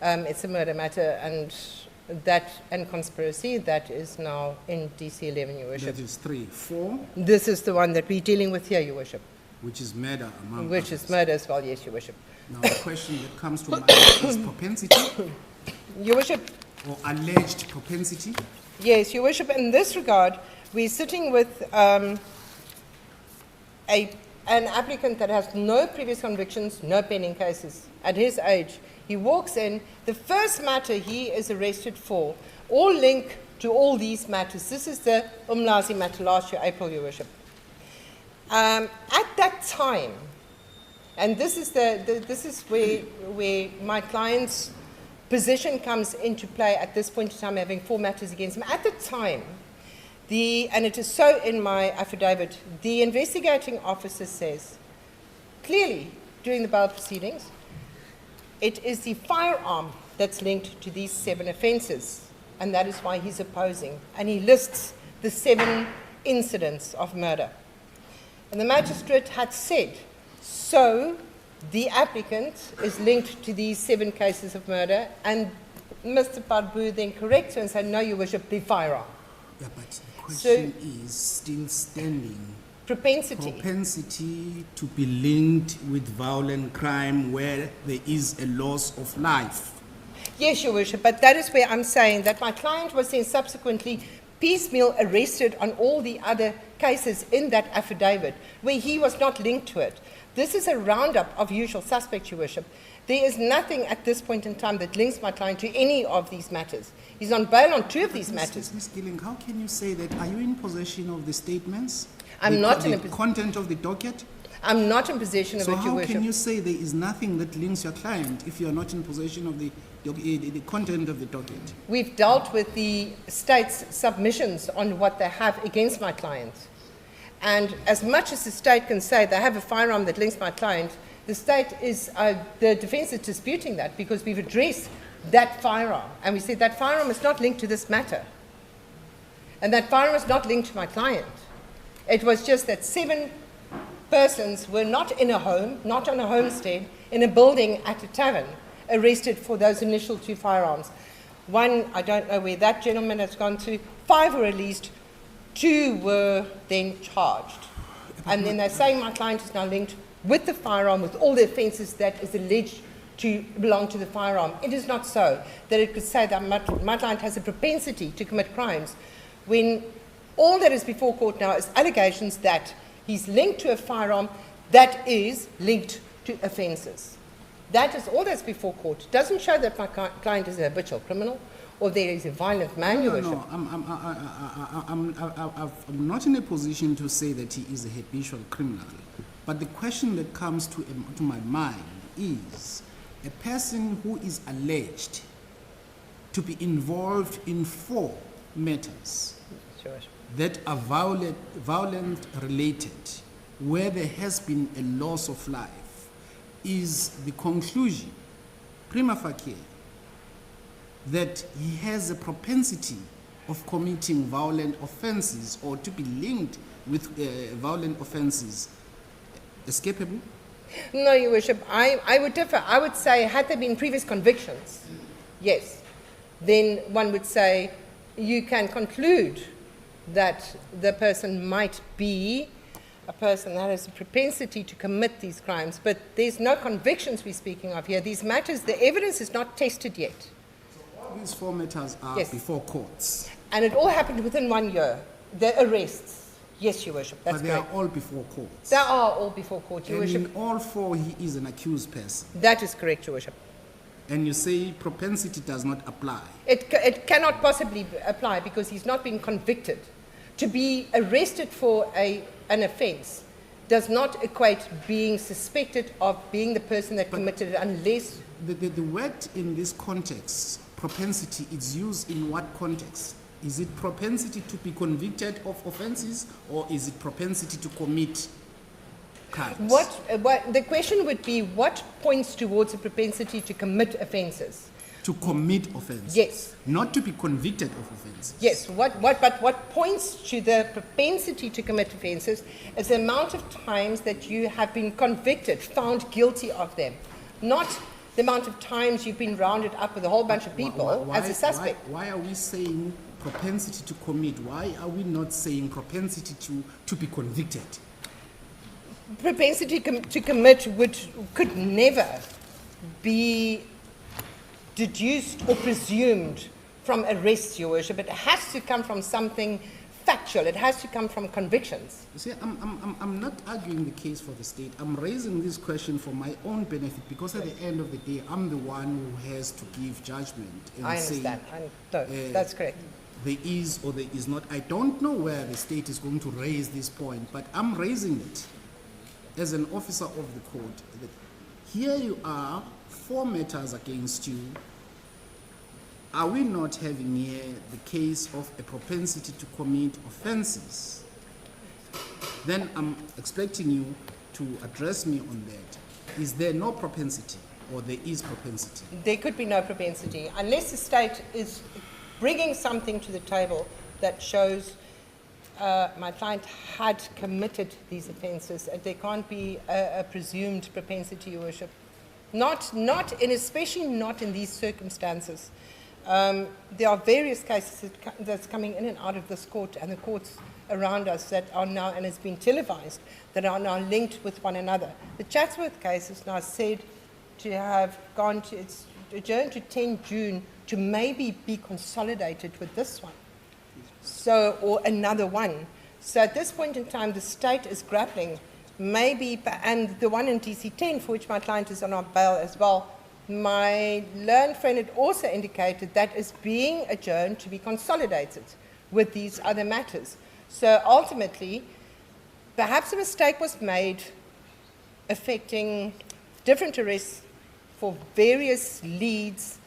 It's a murder matter, and conspiracy, that is now in DC 11, Your Worship. That is 3. 4, This is the one that we're dealing with here, Your Worship, which is murder among which others. is murder as well, yes, Your Worship. Now, the question that comes to mind is propensity Your Worship, or alleged propensity. yes, Your Worship, in this regard, we're sitting with an applicant that has no previous convictions, no pending cases. At his age, he walks in, the first matter he is arrested for, all link to all these matters. This is the Umlazi matter last year, April, Your Worship. At that time, and this is where my client's position comes into play at this point in time, having 4 matters against him. At the time, and it is so in my affidavit, the investigating officer says, clearly, during the bail proceedings, it is the firearm that's linked to these 7 offences, and that is why he's opposing. And he lists the 7 incidents of murder. And the magistrate had said, so the applicant is linked to these 7 cases of murder, and Mr. Parbu then corrects her and said, no, Your Worship, the firearm. Yeah, but the question is still standing. Propensity. To be linked with violent crime where there is a loss of life. Yes, Your Worship, but that is where I'm saying that my client was then subsequently piecemeal arrested on all the other cases in that affidavit, where he was not linked to it. This is a roundup of usual suspects, Your Worship. There is nothing at this point in time that links my client to any of these matters. He's on bail on 2 of these matters. Ms. Gilling, how can you say that? Are you in possession of the statements? I'm not in the content of the docket? I'm not in possession of So it, Your how Worship. can you say there is nothing that links your client if you are not in possession of the content of the docket? We've dealt with the state's submissions on what they have against my client. And as much as the state can say they have a firearm that links my client, the state is, the defense is disputing that because we've addressed that firearm. And we said that firearm is not linked to this matter. And that firearm is not linked to my client. It was just that 7 persons were not in a home, not on a homestead, in a building at a tavern, arrested for those initial 2 firearms. 1, I don't know where that gentleman has gone to. 5 were released. 2 were then charged. And then they're saying my client is now linked with the firearm, with all the offences that is alleged to belong to the firearm. It is not so that it could say that my client has a propensity to commit crimes when all that is before court now is allegations that he's linked to a firearm that is linked to offences. That is all that's before court. It doesn't show that my client is a habitual criminal or there is a violent man, Your Worship. I'm not in a position to say that he is a habitual criminal. But the question that comes to my mind is a person who is alleged to be involved in 4 matters Sure. that are violent related, where there has been a loss of life, is the conclusion, prima facie, that he has a propensity of committing violent offenses or to be linked with violent offenses escapable? No, Your Worship, I would differ. I would say, had there been previous convictions, yes, then one would say you can conclude that the person might be a person that has a propensity to commit these crimes, but there's no convictions we're speaking of here. These matters, the evidence is not tested yet. All these 4 matters are Yes. before courts, And it all happened within 1 year. The arrests. Yes, Your Worship, that's but they correct. are all before courts. They are all before court, Your And Worship. in all 4, he is an accused person. That is correct, Your Worship. And you say propensity does not apply. It cannot possibly apply because he's not been convicted. To be arrested for an offence does not equate being suspected of being the person that committed it unless... The word in this context, propensity, is used in what context? Is it propensity to be convicted of offences, or is it propensity to commit crimes? What the question would be, what points towards a propensity to commit offences? To commit offences. Yes. Not to be convicted of offences. Yes, but what points to the propensity to commit offences is the amount of times that you have been convicted, found guilty of them, not the amount of times you've been rounded up with a whole bunch of people as a suspect. Why are we saying propensity to commit? Why are we not saying propensity to be convicted? Propensity to commit could never be deduced or presumed from arrests, Your Worship. It has to come from something factual. It has to come from convictions. You see, I'm not arguing the case for the state. I'm raising this question for my own benefit because at the end of the day, I'm the one who has to give judgment and I say understand. That's correct. there is or there is not. I don't know where the state is going to raise this point, but I'm raising it as an officer of the court. That here you are, 4 matters against you. Are we not having here the case of a propensity to commit offences? Then I'm expecting you to address me on that. Is there no propensity, or there is propensity? There could be no propensity unless the state is bringing something to the table that shows my client had committed these offences. There can't be a presumed propensity, Your Worship. Especially not in these circumstances. There are various cases that's coming in and out of this court and the courts around us that are now, and it's been televised, that are now linked with one another. The Chatsworth case is now said to have gone to, it's adjourned to 10 June to maybe be consolidated with this one. So, or another one. So at this point in time, the state is grappling, maybe, and the one in DC10, for which my client is on our bail as well, my learned friend had also indicated that is being adjourned to be consolidated with these other matters. So ultimately, perhaps a mistake was made affecting different arrests for various leads,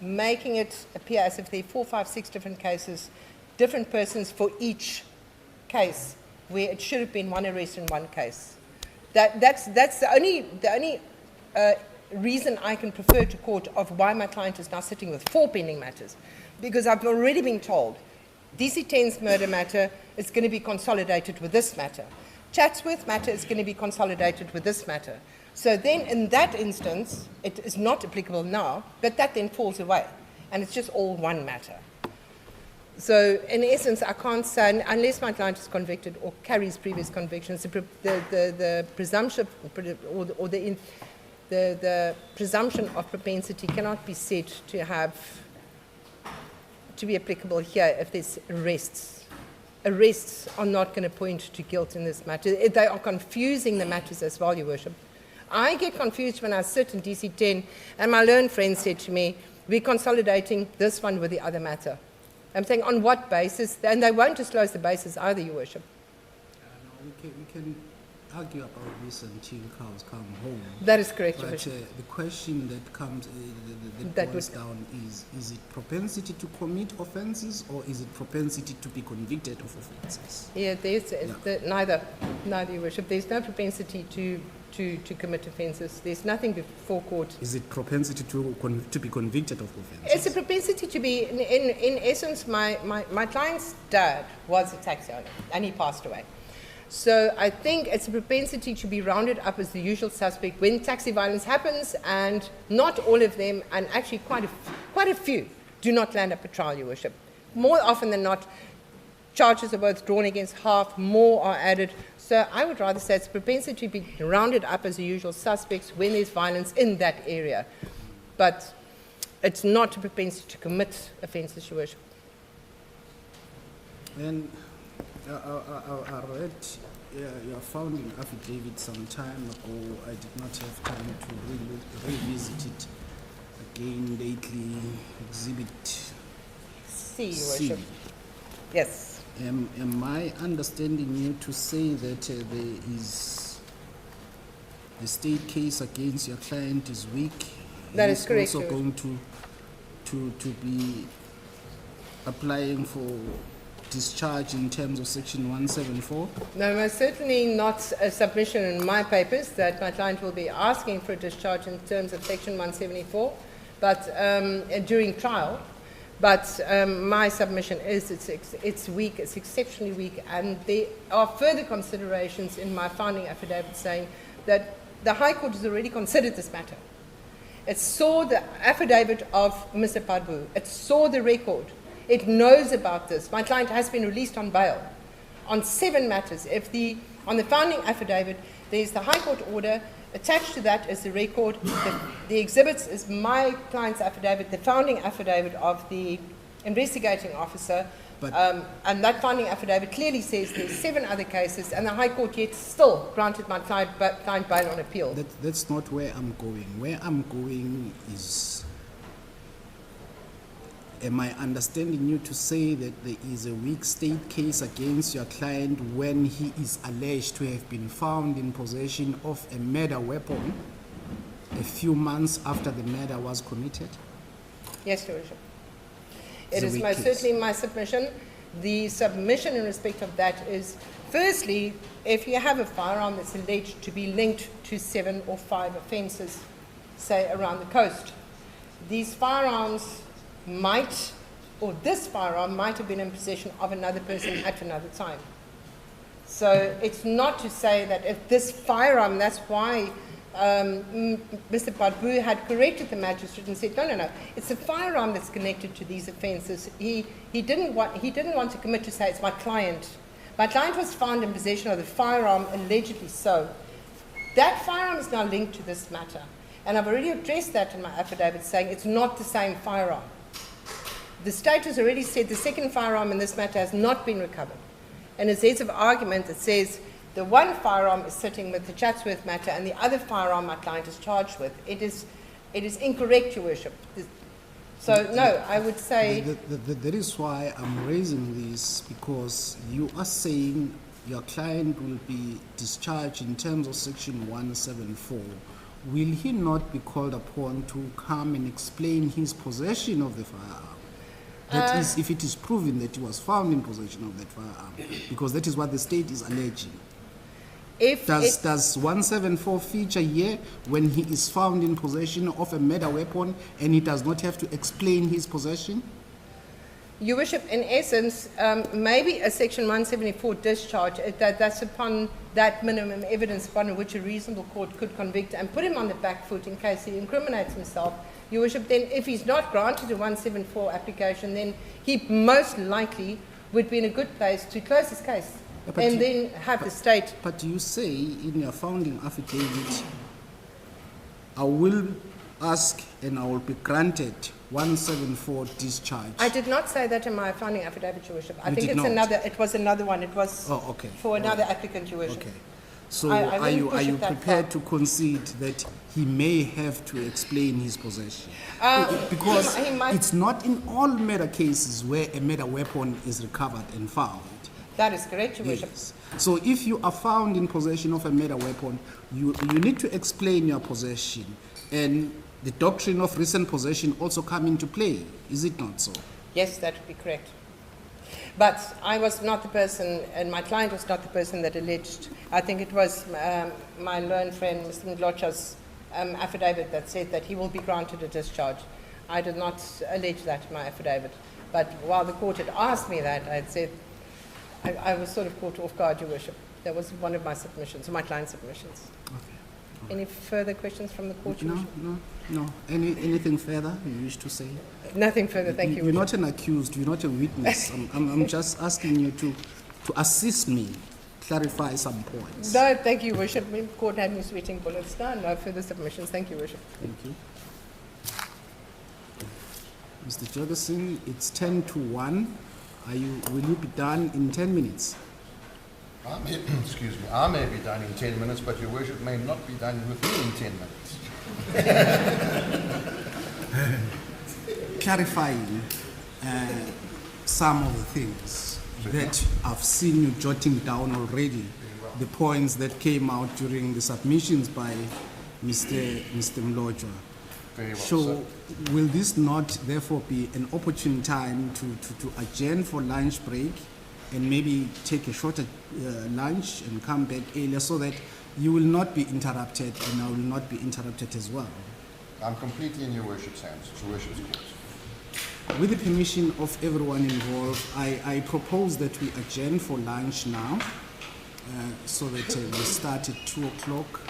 making it appear as if there are 4, 5, 6 different cases, different persons for each case, where it should have been one arrest in one case. That's the only reason I can prefer to court of why my client is now sitting with 4 pending matters, because I've already been told DC10's murder matter is going to be consolidated with this matter. Chatsworth matter is going to be consolidated with this matter. So then in that instance, it is not applicable now, but that then falls away, and it's just all one matter. So in essence, I can't say, unless my client is convicted or carries previous convictions, the presumption or the presumption of propensity cannot be said to be applicable here if there's arrests. Arrests are not going to point to guilt in this matter. They are confusing the matters as well, Your Worship. I get confused when I sit in DC10 and my learned friend said to me, we're consolidating this one with the other matter. I'm saying, on what basis? And they won't disclose the basis either, Your Worship. No, we can argue about this until cows come home. That is correct, Your But Worship. the question that comes, that boils down is it propensity to commit offences, or is it propensity to be convicted of offences? Yeah, there's neither, Your Worship. There's no propensity to commit offences. There's nothing before court. Is it propensity to be convicted of offences? It's a propensity to be, in essence, my client's dad was a taxi owner, and he passed away. So I think it's a propensity to be rounded up as the usual suspect when taxi violence happens, and not all of them, and actually quite a few, do not land up at trial, Your Worship. More often than not, charges are withdrawn against half, more are added. So I would rather say it's propensity to be rounded up as the usual suspects when there's violence in that area. But it's not a propensity to commit offences, Your Worship. And I read your founding affidavit some time ago. I did not have time to revisit it again lately. Exhibit C, Your C. Worship. Yes. Am I understanding you to say that there is the state case against your client is weak? That He is correct, also Your going to be applying for discharge in terms of Section 174? No, most certainly not a submission in my papers that my client will be asking for a discharge in terms of Section 174, but during trial. But my submission is it's weak, it's exceptionally weak, and there are further considerations in my founding affidavit saying that the High Court has already considered this matter. It saw the affidavit of Mr. Padbu. It saw the record. It knows about this. My client has been released on bail on 7 matters. On the founding affidavit, there's the High Court order. Attached to that is the record. The exhibits is my client's affidavit, the founding affidavit of the investigating officer. And that founding affidavit clearly says there's 7 other cases, and the High Court yet still granted my client bail on appeal. That's not where I'm going. Where I'm going is, am I understanding you to say that there is a weak state case against your client when he is alleged to have been found in possession of a murder weapon a few months after the murder was committed? Yes, Your Worship. It It's a is weak most case. certainly my submission. The submission in respect of that is, firstly, if you have a firearm that's alleged to be linked to 7 or 5 offences, say around the coast, these firearms might, or this firearm might have been in possession of another person at another time. So it's not to say that if this firearm, that's why Mr. Padbu had corrected the magistrate and said, no, it's a firearm that's connected to these offences. He didn't want to commit to say it's my client. My client was found in possession of the firearm, allegedly so. That firearm is now linked to this matter. And I've already addressed that in my affidavit, saying it's not the same firearm. The state has already said the second firearm in this matter has not been recovered. And as heads of argument, it says the one firearm is sitting with the Chatsworth matter and the other firearm my client is charged with. It is incorrect, Your Worship. So, no, I would say... That is why I'm raising this, because you are saying your client will be discharged in terms of Section 174. Will he not be called upon to come and explain his possession of the firearm? That is, if it is proven that he was found in possession of that firearm, because that is what the state is alleging. Does 174 feature here when he is found in possession of a murder weapon and he does not have to explain his possession? Your Worship, in essence, maybe a Section 174 discharge, that's upon that minimum evidence upon which a reasonable court could convict and put him on the back foot in case he incriminates himself. Your Worship, then if he's not granted a 174 application, then he most likely would be in a good place to close his case and then have the state... But you say in your founding affidavit, I will ask and I will be granted 174 discharge. I did not say that in my founding affidavit, Your Worship. I You think did it's not. it was another one. It was for another applicant, Your Worship. Okay. So I are you wouldn't push it that prepared far. to concede that he may have to explain his possession? Because he might- it's not in all murder cases where a murder weapon is recovered and found. That is correct, Your Worship. Yes. So if you are found in possession of a murder weapon, you need to explain your possession. And the doctrine of recent possession also come into play, is it not so? Yes, that would be correct. But I was not the person, and my client was not the person that alleged. I think it was my learned friend, Mr. Nglocha's affidavit that said that he will be granted a discharge. I did not allege that in my affidavit. But while the court had asked me that, I had said, I was sort of caught off guard, Your Worship. That was one of my submissions, my client's submissions. Okay. Any further questions from the court, Your No, Worship? no. Anything further you wish to say? Nothing further, thank you, You're Your not an accused, you're not a witness. I'm just asking you to assist me, clarify some points. No, thank you, Your Worship. The court had me sweating bullets. No further submissions. Thank you, Your Worship. Thank you. Mr. Jurgensen, it's 10 to 1. Will you be done in 10 minutes? Excuse me, I may be done in 10 minutes, but your worship may not be done with me in 10 minutes. Clarifying some of the things that I've seen you jotting down already, the points that came out during the submissions by Mr. Mlojwa. Very well, So sir. will this not therefore be an opportune time to adjourn for lunch break and maybe take a shorter lunch and come back earlier so that you will not be interrupted and I will not be interrupted as well? I'm completely in your worship's hands, it's your worship's court. With the permission of everyone involved, I propose that we adjourn for lunch now so that we start at 2 o'clock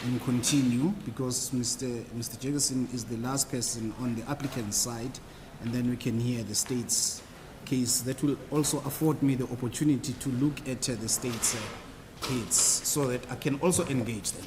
and continue because Mr. Jurgensen is the last person on the applicant side and then we can hear the state's case. That will also afford me the opportunity to look at the state's heads so that I can also engage them.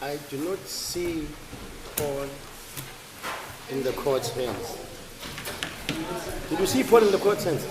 I do not see Paul in the court's hands. Did you see Paul in the court's hands?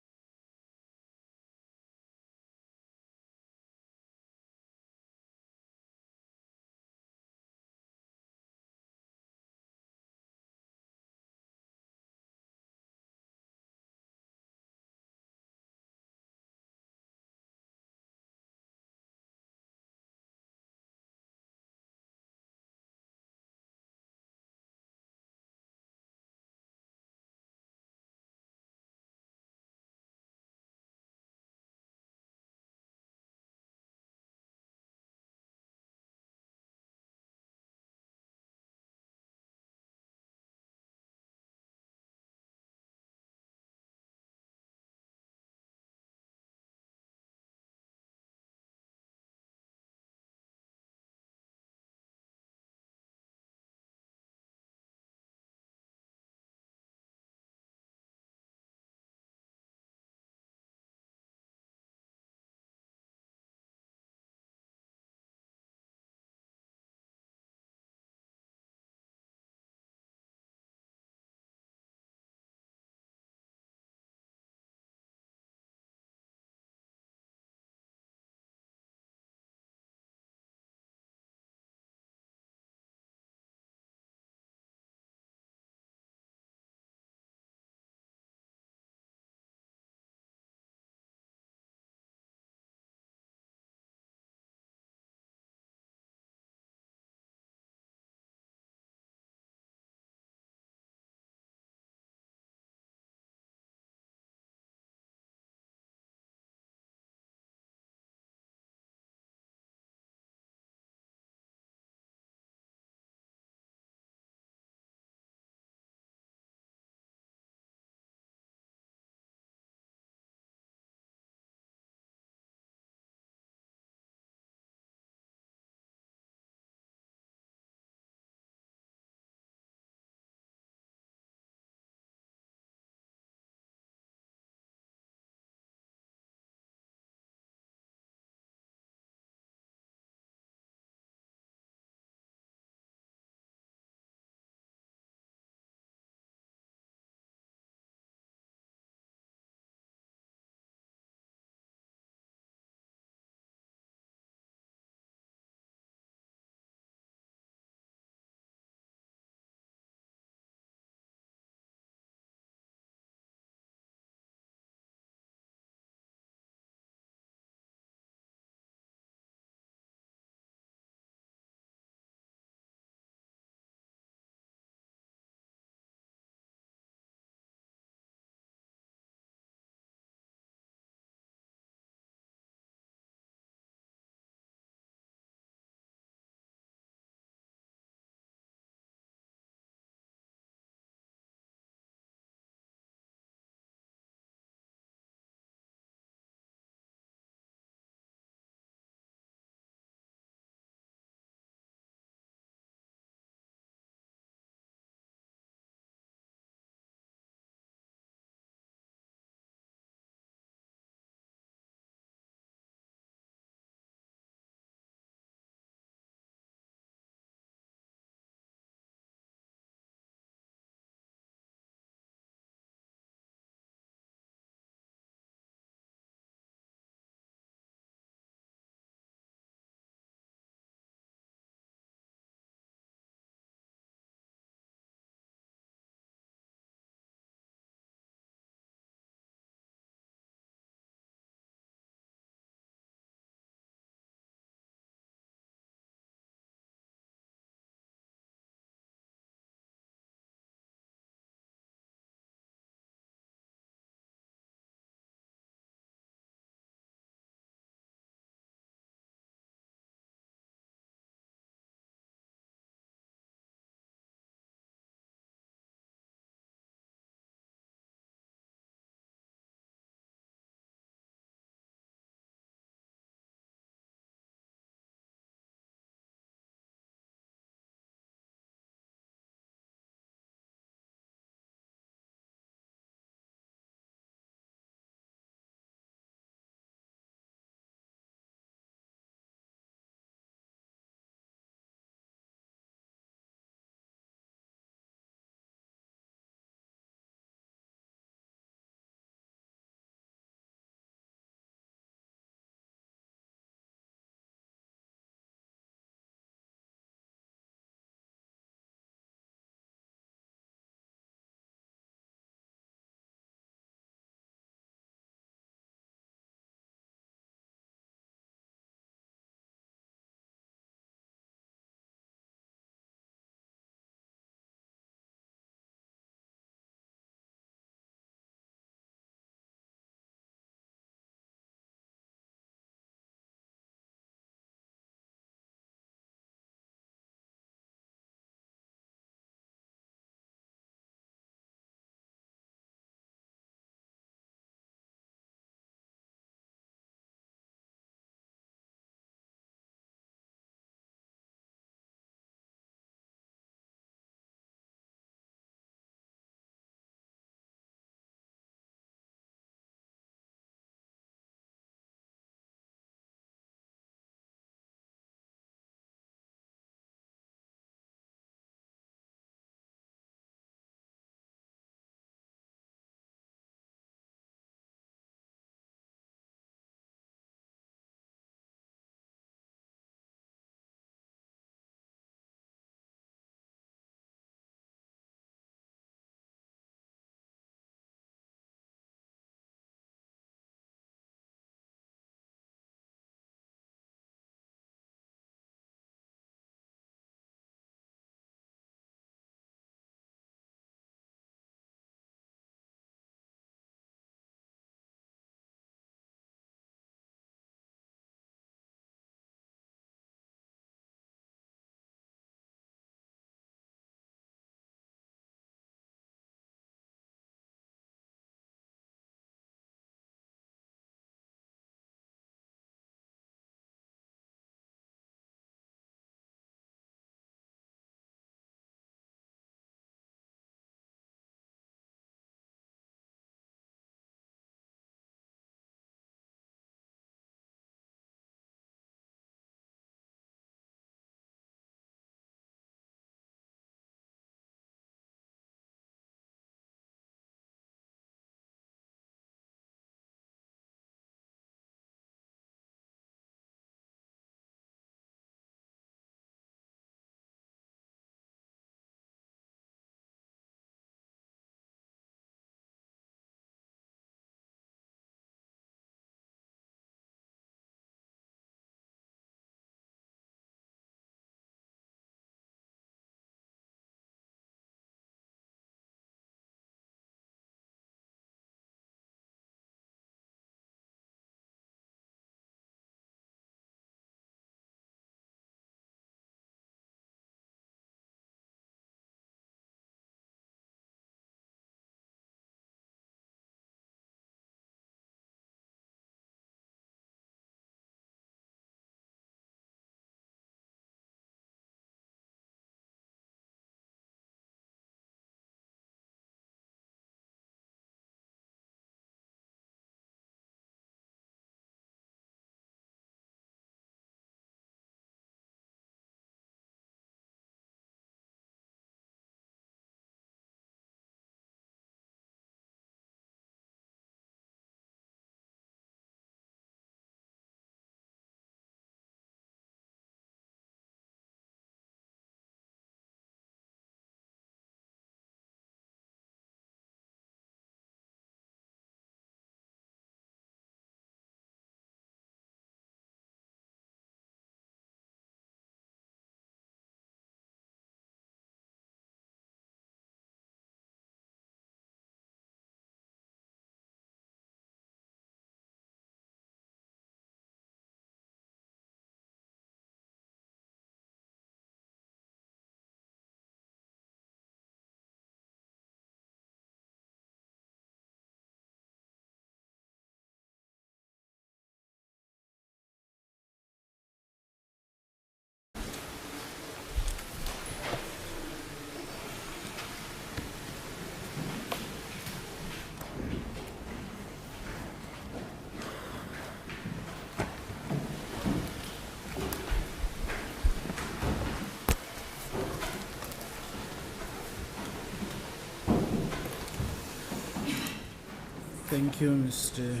Thank you, Mr.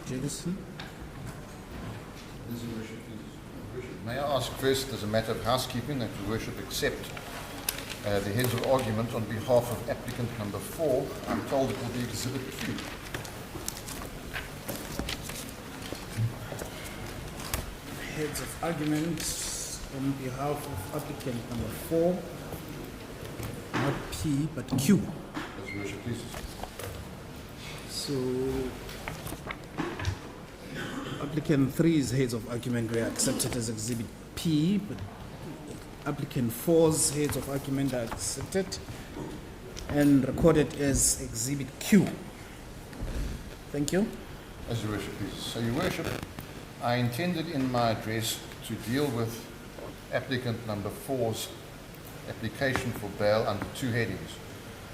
Jefferson. May I ask first, as a matter of housekeeping, that Your Worship accept the heads of argument on behalf of applicant number 4. I'm told it will be Exhibit Q. Heads of arguments on behalf of applicant number 4, not P, but Q. As Your Worship pleases. So, applicant 3's heads of argument were accepted as Exhibit P, but applicant 4's heads of argument are accepted and recorded as Exhibit Q. Thank you. As Your Worship pleases. So, Your Worship, I intended in my address to deal with applicant number 4's application for bail under 2 headings.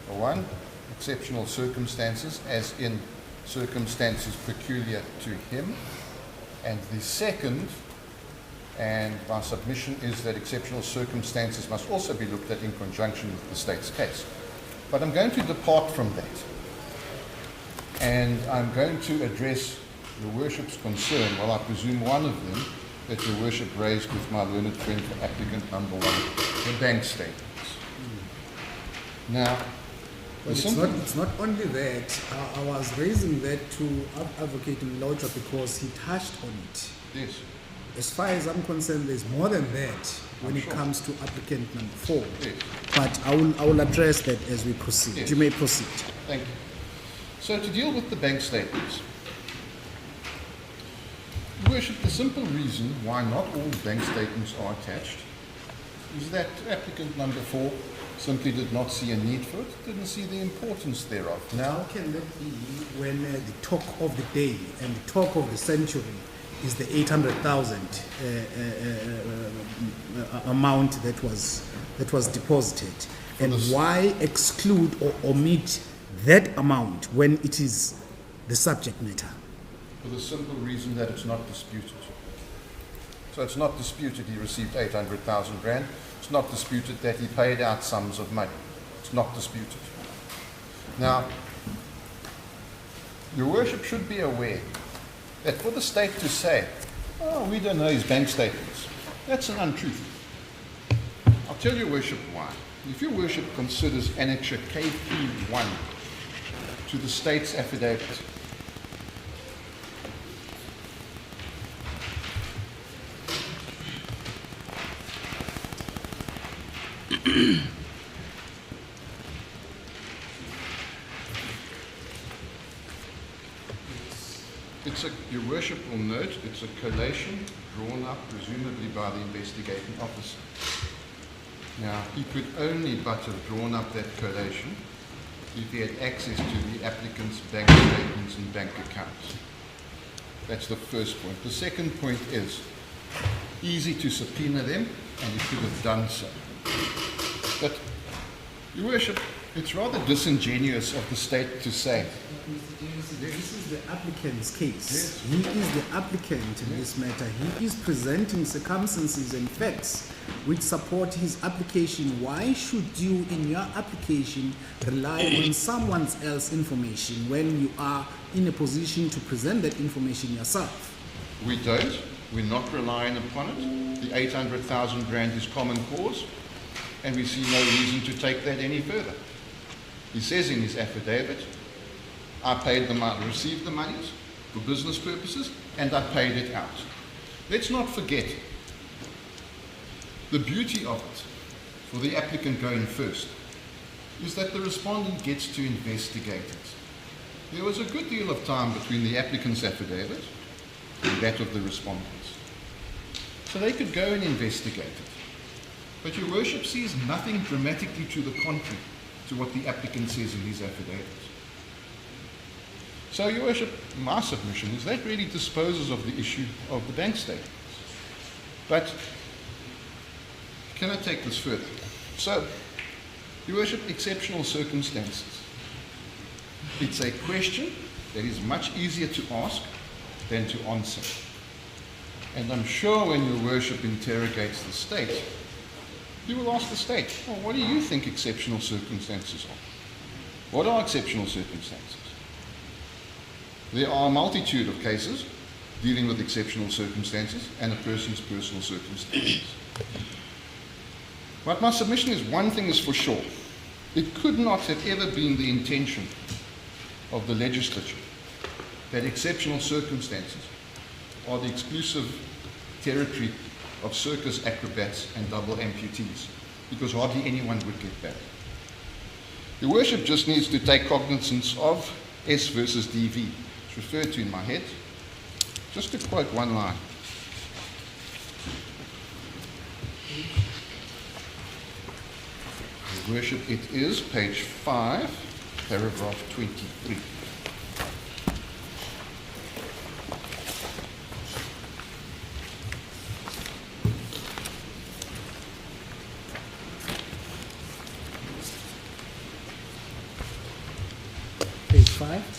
One, exceptional circumstances, as in circumstances peculiar to him. And the second, and my submission is that exceptional circumstances must also be looked at in conjunction with the state's case. But I'm going to depart from that. And I'm going to address Your Worship's concern, well, I presume one of them, that Your Worship raised with my learned friend for applicant number 1, the bank statements. Now, But it's not only that. I was raising that to Advocate Mlotshwa because he touched on it. yes, As far as I'm concerned, there's more than that when it sure. comes to applicant number 4. yes, But I will address that as we proceed. Yes. You may proceed. thank you. So to deal with the bank statements, Your Worship, the simple reason why not all bank statements are attached is that applicant number 4 simply did not see a need for it, didn't see the importance thereof. How Now, can that be when the talk of the day and the talk of the century is the 800,000 amount that was deposited? And why exclude or omit that amount when it is the subject matter? for the simple reason that it's not disputed. So it's not disputed he received 800,000 rand. It's not disputed that he paid out sums of money. It's not disputed. Now, Your Worship should be aware that for the state to say, oh, we don't know his bank statements, that's an untruth. I'll tell Your Worship why. If Your Worship considers Annexure KP1 to the state's affidavit, Your Worship will note it's a collation drawn up presumably by the investigating officer. Now, he could only but have drawn up that collation if he had access to the applicant's bank statements and bank accounts. That's the first point. The second point is easy to subpoena them, and he could have done so. But, Your Worship, it's rather disingenuous of the state to say, This is the applicant's case. Yes. He is the applicant in this matter. He is presenting circumstances and facts which support his application. Why should you, in your application, rely on someone else's information when you are in a position to present that information yourself? we don't, we're not relying upon it. The 800,000 rand is common cause, and we see no reason to take that any further. He says in his affidavit, I paid them out, received the monies for business purposes, and I paid it out. Let's not forget the beauty of it for the applicant going first is that the respondent gets to investigate it. There was a good deal of time between the applicant's affidavit and that of the respondent's. So they could go and investigate it. But Your Worship sees nothing dramatically to the contrary to what the applicant says in his affidavit. So, Your Worship, my submission is that really disposes of the issue of the bank statements. But can I take this further? So, Your Worship, exceptional circumstances. It's a question that is much easier to ask than to answer. And I'm sure when Your Worship interrogates the state, you will ask the state, well, what do you think exceptional circumstances are? What are exceptional circumstances? There are a multitude of cases dealing with exceptional circumstances and a person's personal circumstances. But my submission is, one thing is for sure. It could not have ever been the intention of the legislature that exceptional circumstances are the exclusive territory of circus acrobats and double amputees, because hardly anyone would get that. Your Worship just needs to take cognizance of S versus DV. It's referred to in my head. Just to quote one line. Your Worship, it is page 5, paragraph 23. Page 5.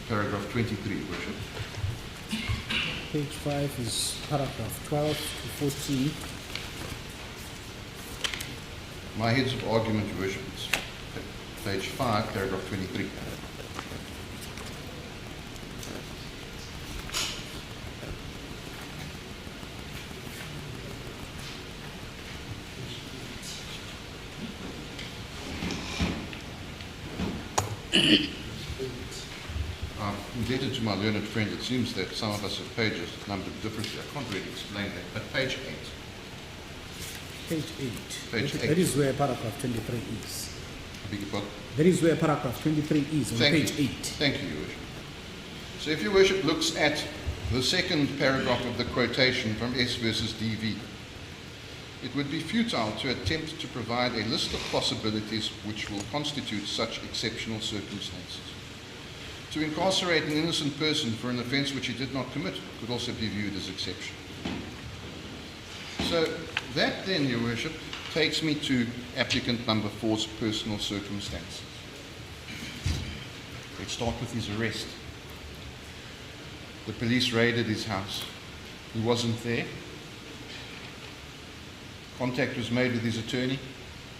Paragraph 23, Your Worship. Page 5 is paragraph 12 to 14. My heads of argument, Your Worship, is page 5, paragraph 23. Indebted to my learned friend, it seems that some of us have pages numbered differently. I can't really explain that. But page 8. Page 8. Page That 8. is where paragraph 23 is. I beg your pardon? That is where paragraph 23 is, on page 8. Thank you, Your Worship. So if Your Worship looks at the second paragraph of the quotation from S versus DV, it would be futile to attempt to provide a list of possibilities which will constitute such exceptional circumstances. To incarcerate an innocent person for an offence which he did not commit could also be viewed as exceptional. So that then, Your Worship, takes me to applicant number 4's personal circumstances. Let's start with his arrest. The police raided his house. He wasn't there. Contact was made with his attorney.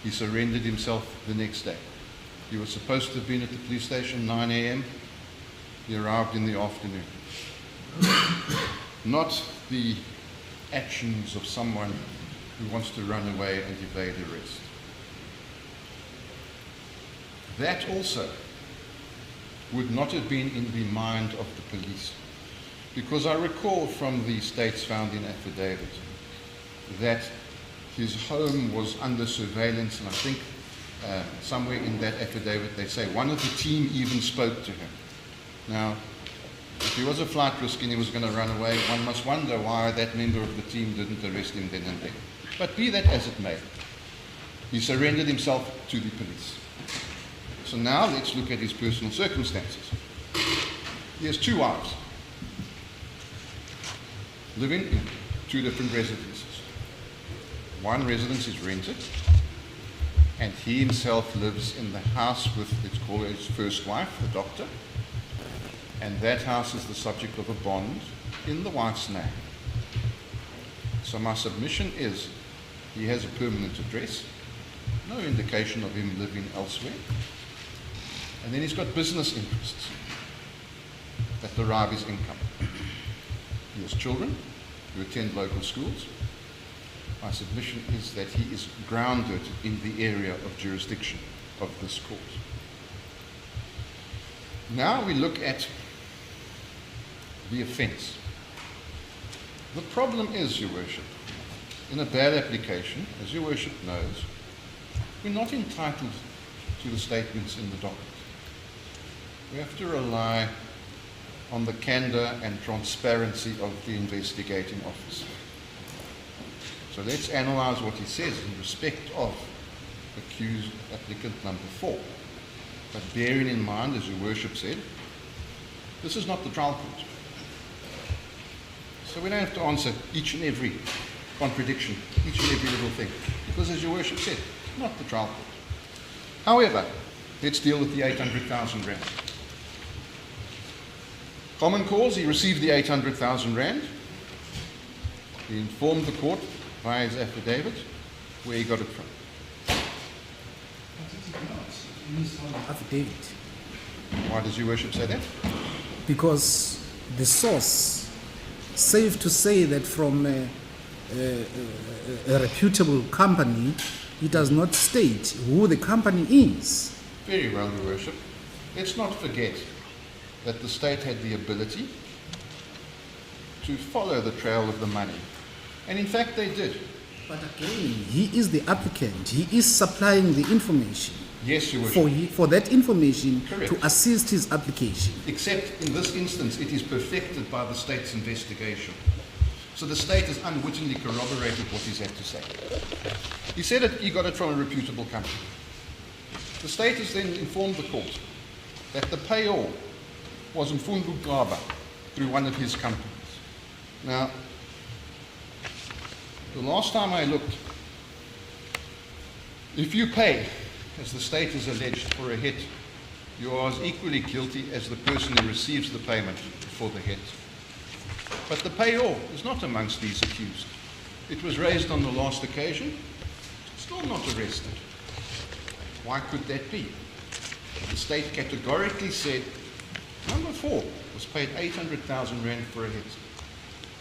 He surrendered himself the next day. He was supposed to have been at the police station 9 a.m. He arrived in the afternoon. Not the actions of someone who wants to run away and evade arrest. That also would not have been in the mind of the police, because I recall from the states found in affidavit that his home was under surveillance, and I think somewhere in that affidavit they say one of the team even spoke to him. Now, if he was a flight risk and he was going to run away, one must wonder why that member of the team didn't arrest him then and there. But be that as it may, he surrendered himself to the police. So now let's look at his personal circumstances. He has 2 wives, living in 2 different residences. One residence is rented, and he himself lives in the house with, let's call it, his first wife, the doctor. And that house is the subject of a bond in the wife's name. So my submission is, he has a permanent address, no indication of him living elsewhere. And then he's got business interests that derive his income. He has children who attend local schools. My submission is that he is grounded in the area of jurisdiction of this court. Now we look at the offence. The problem is, Your Worship, in a bail application, as Your Worship knows, we're not entitled to the statements in the docket. We have to rely on the candour and transparency of the investigating officer. So let's analyse what he says in respect of accused applicant number 4. But bearing in mind, as Your Worship said, this is not the trial court. So we don't have to answer each and every contradiction, each and every little thing, because as Your Worship said, it's not the trial court. However, let's deal with the 800,000 rand. Common cause, he received the 800,000 rand. He informed the court via his affidavit where he got it from. Affidavit. Why does Your Worship say that? because the source, safe to say that from a reputable company, it does not state who the company is. Very well, Your Worship. Let's not forget that the state had the ability to follow the trail of the money. And in fact, they did. But again, he is the applicant. He is supplying the information Yes, Your Worship. for that information Correct. to assist his application. Except in this instance, it is perfected by the state's investigation. So the state has unwittingly corroborated what he's had to say. He said that he got it from a reputable company. The state has then informed the court that the payor was Mfundu Gaba through one of his companies. Now, the last time I looked, if you pay, as the state has alleged, for a hit, you are as equally guilty as the person who receives the payment for the hit. But the payor is not amongst these accused. It was raised on the last occasion, still not arrested. Why could that be? The state categorically said number 4 was paid 800,000 rand for a hit.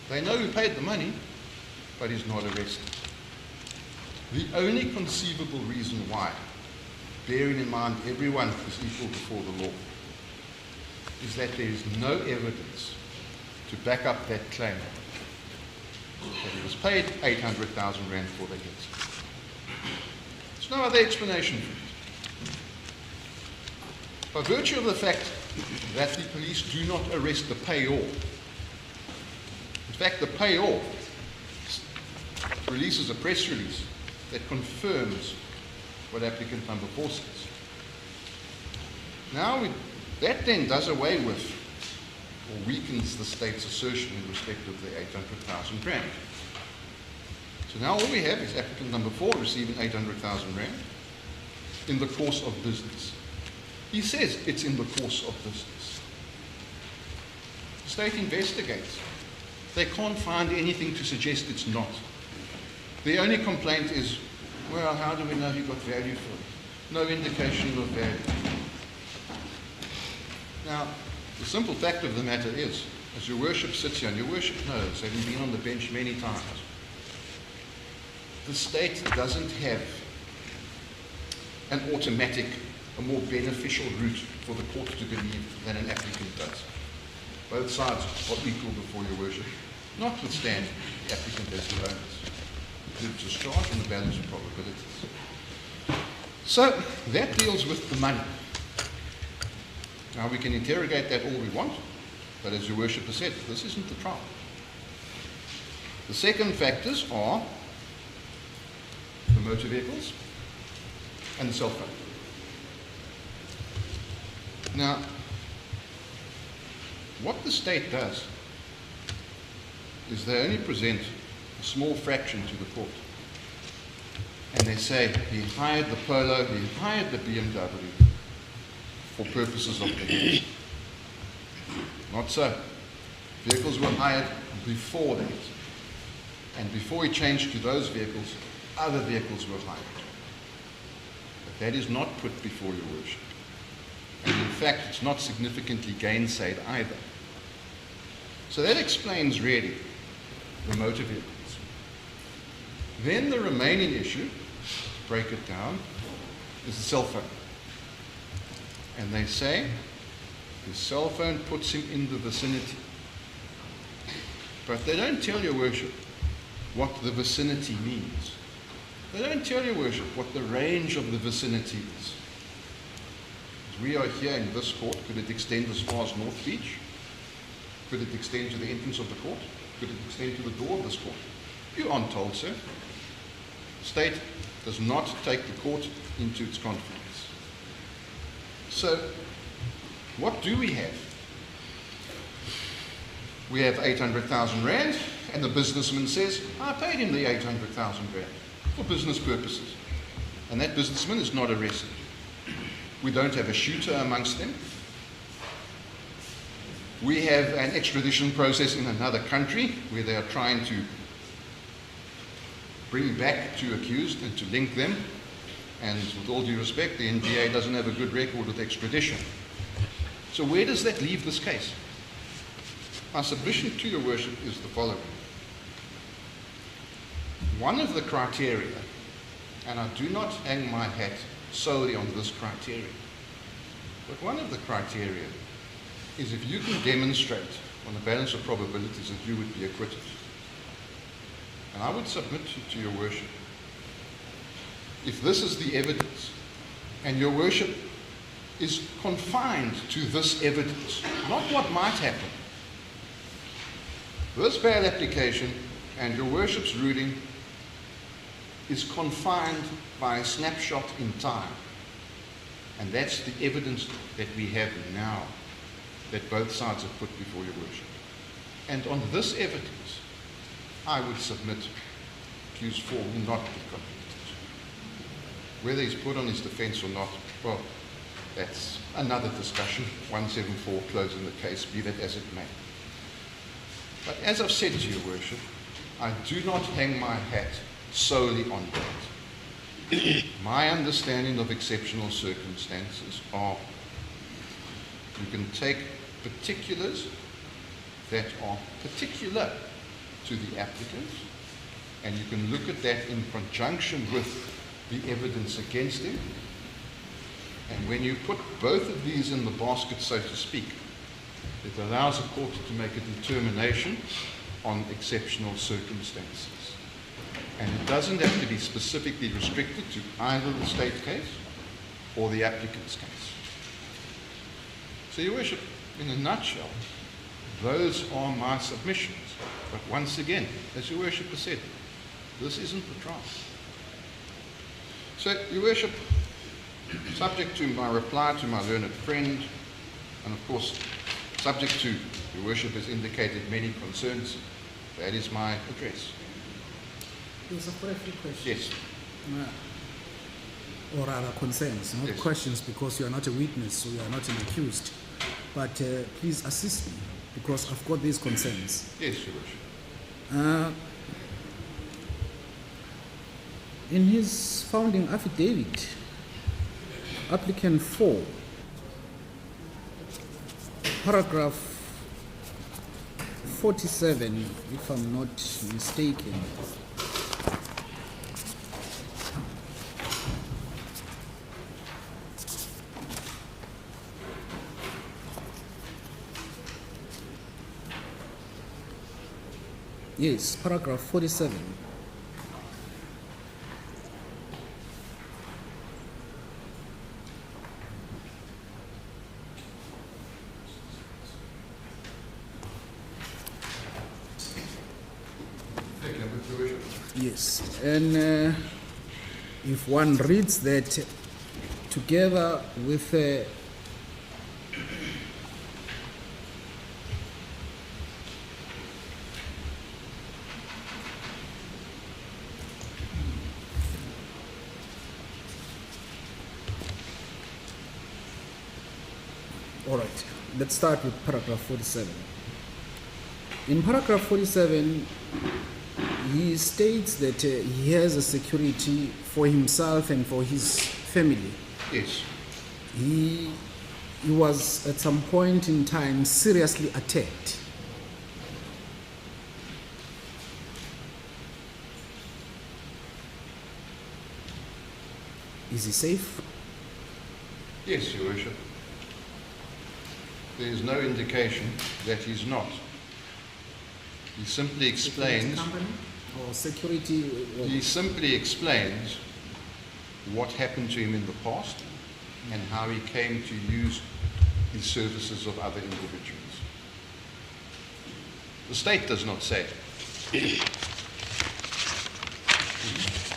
They know who paid the money, but is not arrested. The only conceivable reason why, bearing in mind everyone is equal before the law, is that there is no evidence to back up that claim that he was paid 800,000 rand for the hit. There's no other explanation for it. By virtue of the fact that the police do not arrest the payor, in fact the payor releases a press release that confirms what applicant number 4 says. Now that then does away with or weakens the state's assertion in respect of the 800,000 rand. So now all we have is applicant number 4 receiving 800,000 rand in the course of business. He says it's in the course of business. The state investigates. They can't find anything to suggest it's not. The only complaint is, well, how do we know he got value for it? No indication of value. Now, the simple fact of the matter is, as Your Worship sits here, and Your Worship knows, having been on the bench many times, the state doesn't have an automatic, a more beneficial route for the court to believe than an applicant does. Both sides are equal before Your Worship, notwithstanding the applicant as the owners. The discharge and the balance of probabilities. So that deals with the money. Now we can interrogate that all we want, but as Your Worship has said, this isn't the trial. The second factors are the motor vehicles and the cell phone. Now, what the state does is they only present a small fraction to the court. And they say he hired the Polo, he hired the BMW for purposes of the hit. Not so. Vehicles were hired before that. And before he changed to those vehicles, other vehicles were hired. But that is not put before Your Worship. And in fact, it's not significantly gainsaid either. So that explains really the motor vehicles. Then the remaining issue, break it down, is the cell phone. And they say the cell phone puts him in the vicinity. But they don't tell Your Worship what the vicinity means. They don't tell Your Worship what the range of the vicinity is. As we are here in this court, could it extend as far as North Beach? Could it extend to the entrance of the court? Could it extend to the door of this court? You aren't told, sir. The state does not take the court into its confidence. So, what do we have? We have 800,000 rand, and the businessman says, I paid him the 800,000 rand for business purposes. And that businessman is not arrested. We don't have a shooter amongst them. We have an extradition process in another country where they are trying to bring back two accused and to link them. And with all due respect, the NPA doesn't have a good record with extradition. So where does that leave this case? My submission to Your Worship is the following. One of the criteria, and I do not hang my hat solely on this criteria, but one of the criteria is if you can demonstrate on the balance of probabilities that you would be acquitted. And I would submit to Your Worship, if this is the evidence, and Your Worship is confined to this evidence, not what might happen, this bail application and Your Worship's ruling is confined by a snapshot in time. And that's the evidence that we have now that both sides have put before Your Worship. And on this evidence, I would submit accused 4 will not be convicted. Whether he's put on his defense or not, well, that's another discussion. 174 closing the case, be that as it may. But as I've said to Your Worship, I do not hang my hat solely on that. My understanding of exceptional circumstances are you can take particulars that are particular to the applicant, and you can look at that in conjunction with the evidence against him. And when you put both of these in the basket, so to speak, it allows a court to make a determination on exceptional circumstances. And it doesn't have to be specifically restricted to either the state case or the applicant's case. So, Your Worship, in a nutshell, those are my submissions. But once again, as Your Worship has said, this isn't the trial. So, Your Worship, subject to my reply to my learned friend, and of course, subject to Your Worship has indicated many concerns, that is my address. Yes, I've got a few questions. Yes. Or rather concerns, not Yes. questions, because you are not a witness, so you are not an accused. But please assist me, because I've got these concerns. Yes, Your Worship. In his founding affidavit, applicant 4, paragraph 47, if I'm not mistaken, yes, paragraph 47. Yes, and if one reads that together with all right, let's start with paragraph 47. In paragraph 47, he states that he has a security for himself and for his family. Yes. He was at some point in time seriously attacked. Is he safe? Yes, Your Worship. There is no indication that he's not. He simply explains. Company or security? He simply explains what happened to him in the past and how he came to use the services of other individuals. The state does not say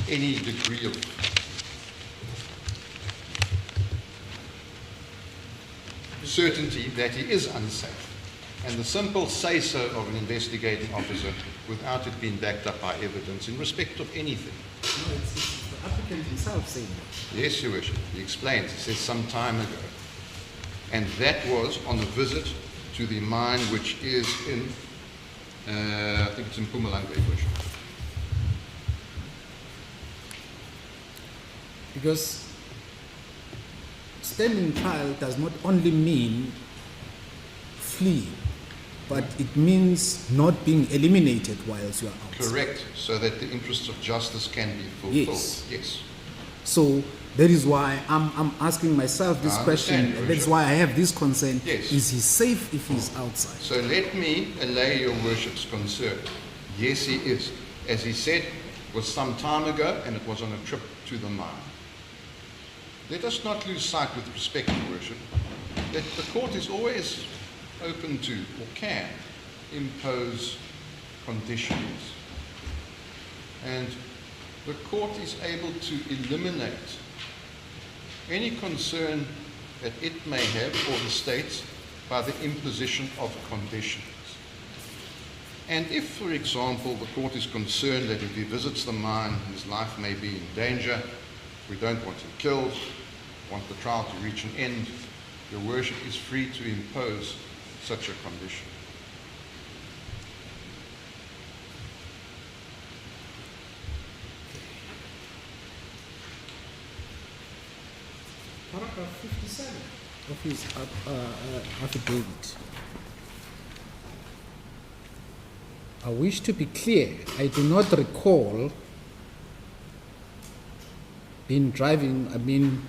any degree of certainty that he is unsafe. And the simple say-so of an investigating officer without it being backed up by evidence in respect of anything. No, it's the applicant himself saying that. Yes, Your Worship. He explains. He says some time ago. And that was on a visit to the mine which is in, I think it's in Mpumalanga, Your Worship. Because standing trial does not only mean flee. but it means not being eliminated whilst you are outside. Correct, so that the interests of justice can be fulfilled. Yes. Yes. So that is why I'm asking myself this I question. understand, Your That's Worship. why I have this concern. Yes. Is he safe if he's outside? So let me allay your worship's concern. Yes, he is. As he said, it was some time ago and it was on a trip to the mine. Let us not lose sight with respect to worship that the court is always open to or can impose conditions. And the court is able to eliminate any concern that it may have or the state by the imposition of conditions. And if, for example, the court is concerned that if he visits the mine, his life may be in danger, we don't want him killed, want the trial to reach an end, your worship is free to impose such a condition. Paragraph 57 of his affidavit. I wish to be clear, I do not recall being driving,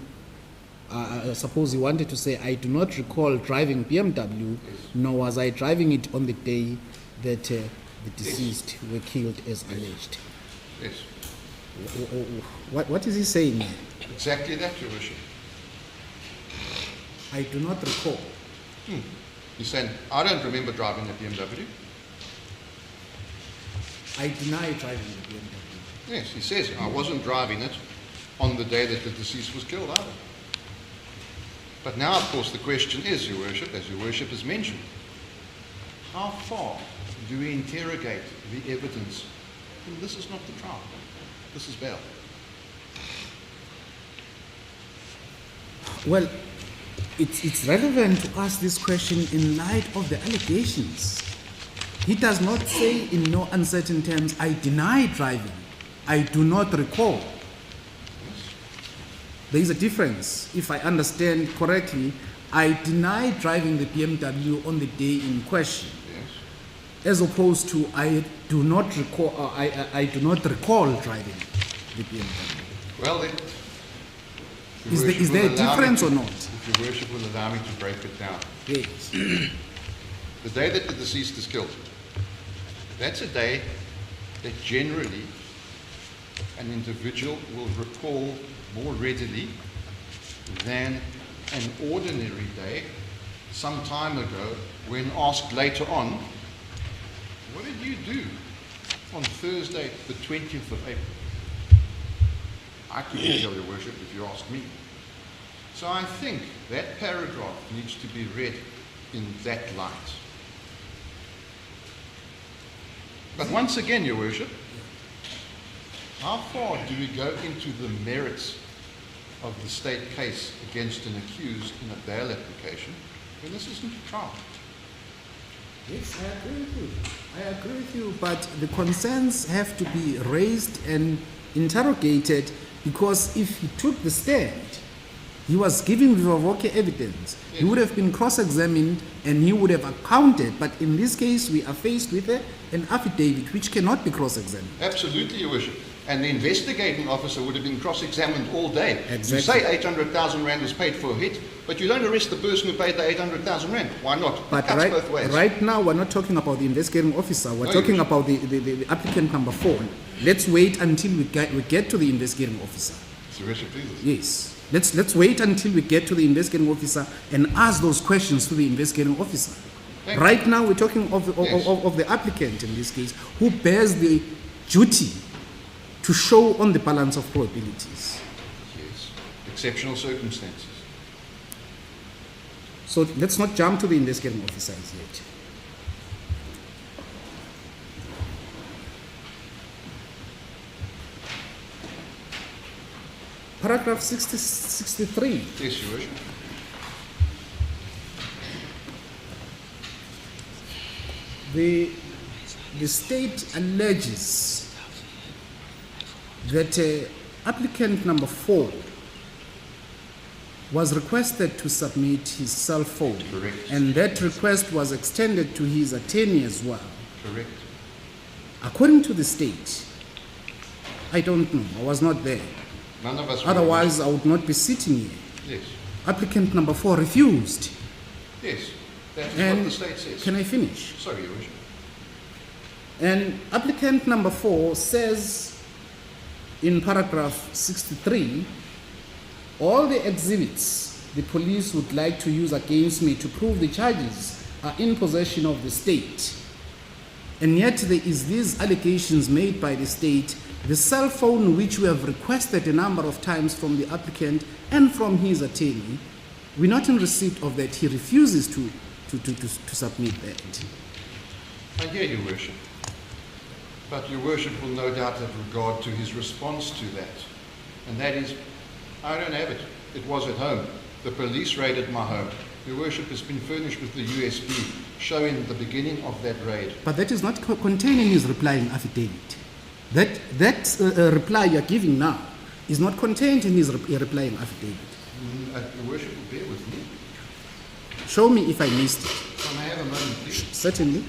I suppose he wanted to say, I do not recall driving BMW, nor was I driving it on the day that the deceased were killed as alleged. Yes, What is he saying here? exactly that, your worship. I do not recall. He's saying, I don't remember driving a BMW. I deny driving the BMW. Yes, he says, I wasn't driving it on the day that the deceased was killed either. But now, of course, the question is, your worship, as your worship has mentioned, how far do we interrogate the evidence? And this is not the trial. This is bail. Well, it's relevant to ask this question in light of the allegations. He does not say in no uncertain terms, I deny driving. I do not recall. There is a difference. If I understand correctly, I deny driving the BMW on the day in question, Yes. as opposed to I do not recall. I do not recall driving the BMW. Well, Is there a difference or not? If your worship will allow me to break it down. Yes. The day that the deceased is killed, that's a day that generally an individual will recall more readily than an ordinary day some time ago when asked later on, what did you do on Thursday the 20th of April? I couldn't tell your worship if you asked me. So I think that paragraph needs to be read in that light. But once again, your worship, how far do we go into the merits of the state case against an accused in a bail application when this isn't a trial? Yes, I agree with you. I agree with you, but the concerns have to be raised and interrogated, because if he took the stand, he was giving viva voce evidence. He would have been cross-examined and he would have accounted. But in this case, we are faced with an affidavit which cannot be cross-examined. Absolutely, your worship. And the investigating officer would have been cross-examined all day. Exactly. You say 800,000 rand was paid for a hit, but you don't arrest the person who paid the 800,000 rand. Why not? But It cuts both ways. right now, we're not talking about the investigating officer. We're No, talking you- about the applicant number 4. Let's wait until we get to the investigating officer. Your worship, please. Yes. Let's wait until we get to the investigating officer and ask those questions to the investigating officer. Thank you. Right now, we're talking of Yes. of the applicant in this case, who bears the duty to show on the balance of probabilities. Yes. Exceptional circumstances. So let's not jump to the investigating officer as yet. Paragraph 63. Yes, your worship. The state alleges that applicant number 4 was requested to submit his cell phone. Correct. And that request was extended to his attorney as well. Correct. According to the state, I don't know, I was not there. None of us were. Otherwise, I would not be sitting here. Yes. Applicant number 4 refused. Yes. That is And what the state says. can I finish? Sorry, Your Worship. And applicant number 4 says in paragraph 63, all the exhibits the police would like to use against me to prove the charges are in possession of the state. And yet there is these allegations made by the state, the cell phone which we have requested a number of times from the applicant and from his attorney, we're not in receipt of that. He refuses to submit that. I hear you, Worship. But Your Worship will no doubt have regard to his response to that. And that is, I don't have it. It was at home. The police raided my home. Your Worship has been furnished with the USB showing the beginning of that raid. But that is not contained in his replying affidavit. That reply you are giving now is not contained in his replying affidavit. Your Worship will bear with me. Show me if I missed it. Can I have a moment, please? Certainly.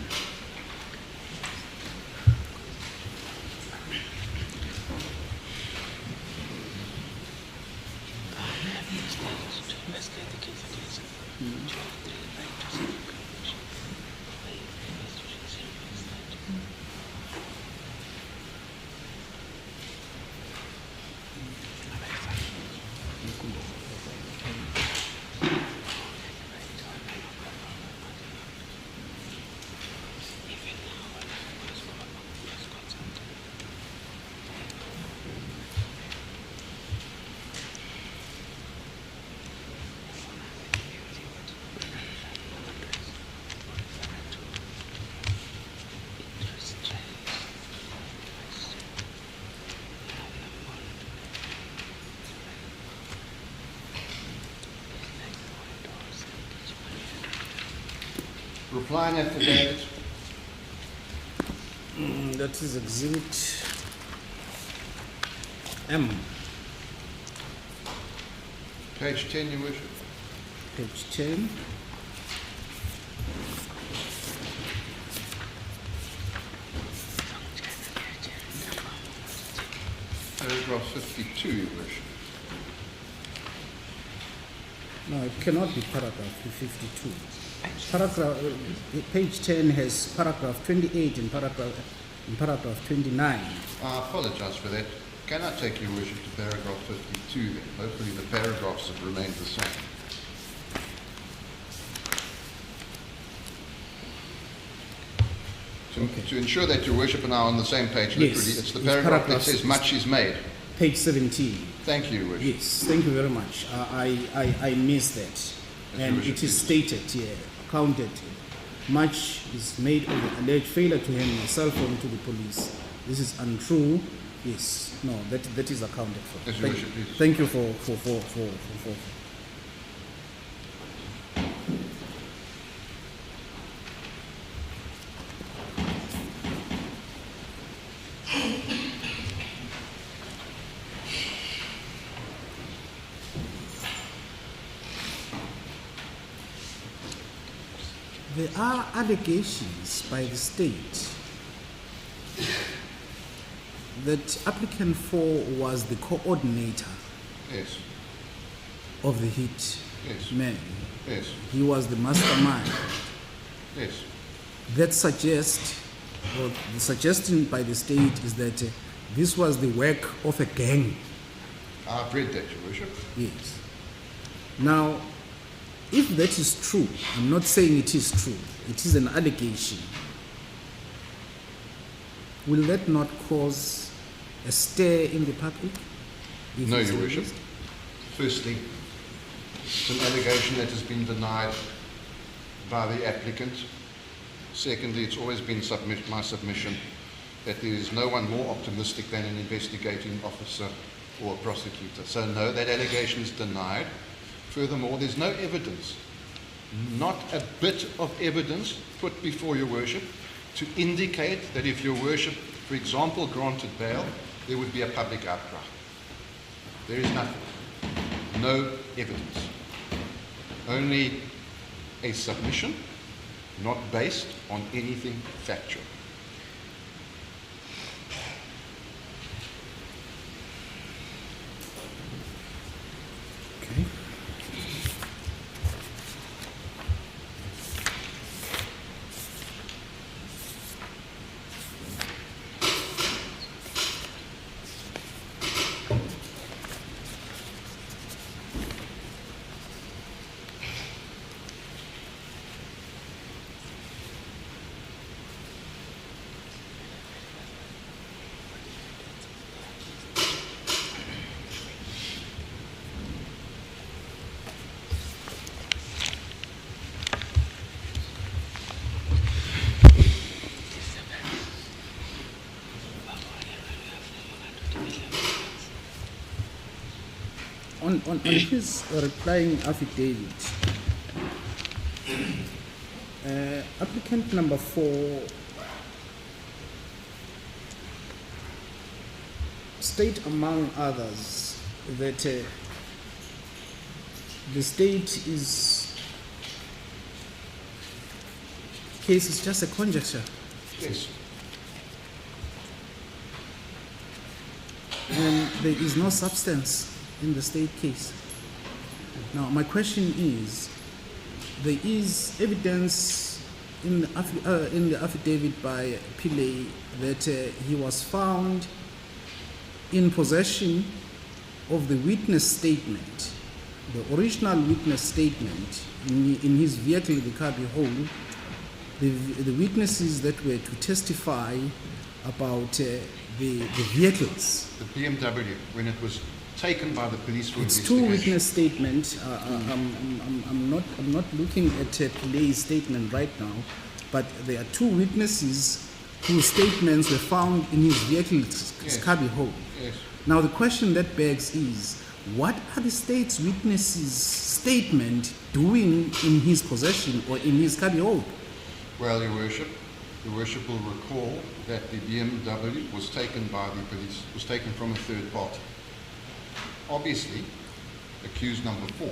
Replying affidavit. That is exhibit M, Page 10, Your Worship. page 10. Paragraph 52, Your Worship. No, it cannot be paragraph 52. Page 10 has paragraph 28 and paragraph 29. I apologize for that. Can I take Your Worship to paragraph 52 then? Hopefully the paragraphs have remained the same. To ensure that Your Worship and I are on the same page, literally, Yes, it's the it's paragraph that paragraph says much is made. Page 17. Thank you, Your Worship. Yes, thank you very much. I missed that. As And Your it Worship is stated here, accounted, much is made of the alleged failure to hand my cell phone to the police. This is untrue. Yes, no, that is accounted for. As Your Worship, please. Thank you for There are allegations by the state that applicant 4 was the coordinator Yes, of the hit yes, man. yes, He was the mastermind. yes. That suggests, or the suggestion by the state is that this was the work of a gang. I've read that, Your Worship. Yes. Now, if that is true, I'm not saying it is true, it is an allegation, will that not cause a stir in the public? If No, it's Your Worship. released? Firstly, it's an allegation that has been denied by the applicant. Secondly, it's always been my submission that there is no one more optimistic than an investigating officer or a prosecutor. So no, that allegation is denied. Furthermore, there's no evidence, not a bit of evidence put before Your Worship to indicate that if Your Worship, for example, granted bail, there would be a public outcry. There is nothing. No evidence. only a submission, not based on anything factual. Okay. On his replying affidavit, applicant number 4 state among others that the state case is just a conjecture. Yes. And there is no substance in the state case. Now, my question is, there is evidence in the affidavit by Pillay that he was found in possession of the witness statement, the original witness statement in his vehicle, the car behold, the witnesses that were to testify about the vehicles. The BMW, when it was taken by the police for It's investigation. two witness statements. I'm not looking at Pillay's statement right now, but there are two witnesses whose statements were found in his vehicle's cabby hole. Yes. Now the question that begs is, what are the state's witnesses' statement doing in his possession or in his cabby hole? Well, Your Worship will recall that the BMW was taken by the police, was taken from a third party. Obviously, accused number 4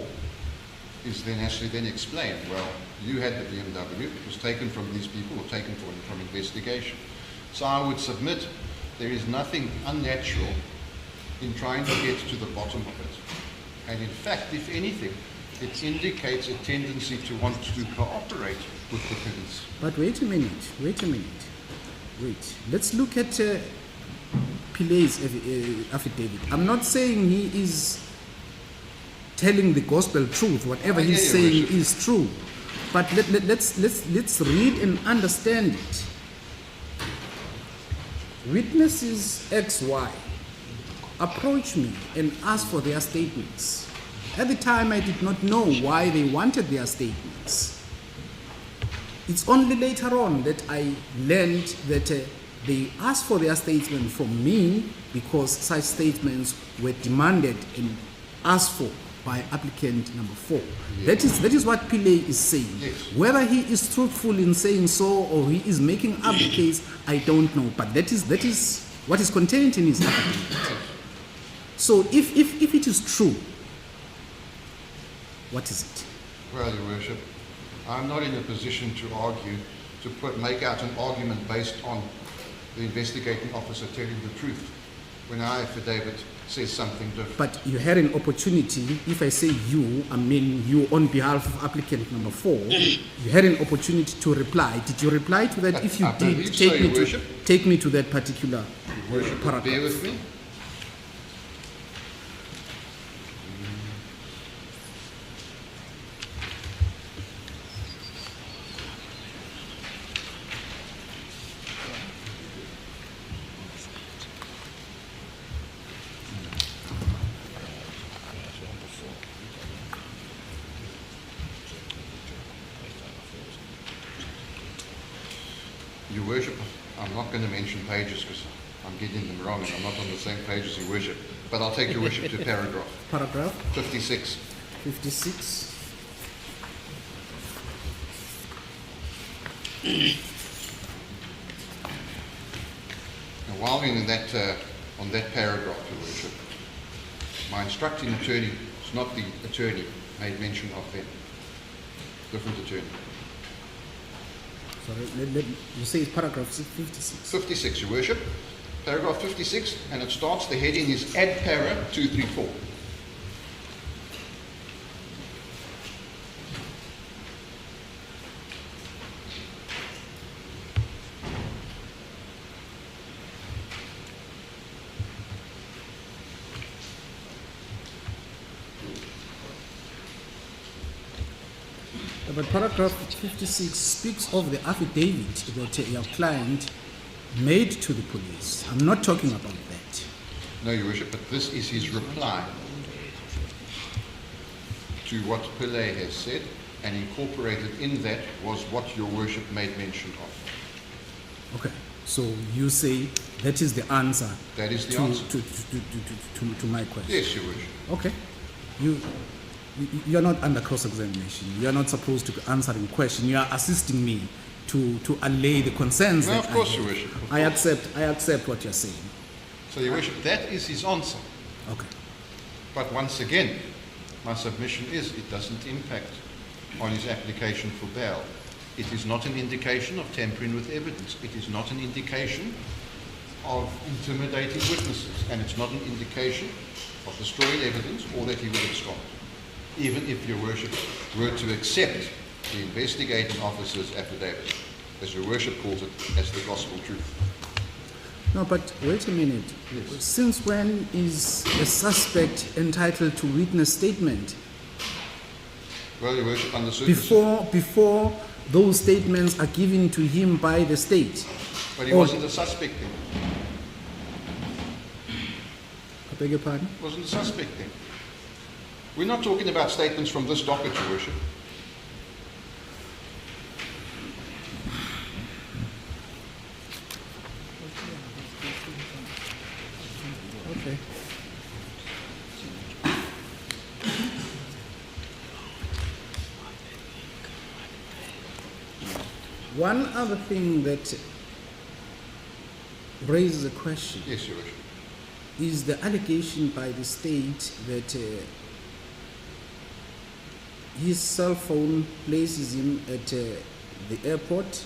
is then has to then explain, well, you had the BMW, it was taken from these people or taken from investigation. So I would submit there is nothing unnatural in trying to get to the bottom of it. And in fact, if anything, it indicates a tendency to want to cooperate with the police. But wait a minute. Let's look at Pillay's affidavit. I'm not saying he is telling the gospel truth. Whatever he's saying is true. But let's read and understand it. Witnesses XY approached me and asked for their statements. At the time, I did not know why they wanted their statements. It's only later on that I learned that they asked for their statement from me because such statements were demanded and asked for by applicant number 4. Yes. That is what Pillay is saying. Yes. Whether he is truthful in saying so or he is making up the case, I don't know. But that is what is contained in his affidavit. So if it is true, what is it? Well, Your Worship, I'm not in a position to argue, make out an argument based on the investigating officer telling the truth when our affidavit says something different. But you had an opportunity, if I say you, I mean you on behalf of applicant number 4, you had an opportunity to reply. Did you reply to that? If you did, take me to that particular paragraph. Bear with me. Your Worship, I'm not going to mention pages because I'm getting them wrong and I'm not on the same page as Your Worship. But I'll take Your Worship to paragraph. Paragraph 56. 56. Now, while we're in that, on that paragraph, Your Worship, my instructing attorney, it's not the attorney, made mention of them. Different attorney. Sorry, you say it's paragraph 56. 56, Your Worship. Paragraph 56, and it starts, the heading is Ad Para 234. But paragraph 56 speaks of the affidavit that your client made to the police. I'm not talking about that. No, Your Worship, but this is his reply to what Pillay has said, and incorporated in that was what Your Worship made mention of. Okay, so you say that is the answer. That is the to, answer. To my question. Yes, Your Worship. Okay, you're not under cross-examination. You're not supposed to be answering question. You are assisting me to allay the concerns. No, that of course, I Your have. Worship. I accept what you're saying. So, Your Worship, that is his answer. Okay. But once again, my submission is it doesn't impact on his application for bail. It is not an indication of tampering with evidence. It is not an indication of intimidating witnesses. And it's not an indication of destroying evidence or that he will abscond. Even if Your Worship were to accept the investigating officer's affidavit, as Your Worship calls it, as the gospel truth. No, but wait a minute. Yes. Since when is a suspect entitled to witness statement? Well, Your Worship, under circumstances. Before those statements are given to him by the state. But he wasn't a suspect then. I beg your pardon? He wasn't a suspect then. We're not talking about statements from this docket, Your Worship. Okay. One other thing that raises a question Yes, Your Worship. is the allegation by the state that his cell phone places him at the airport.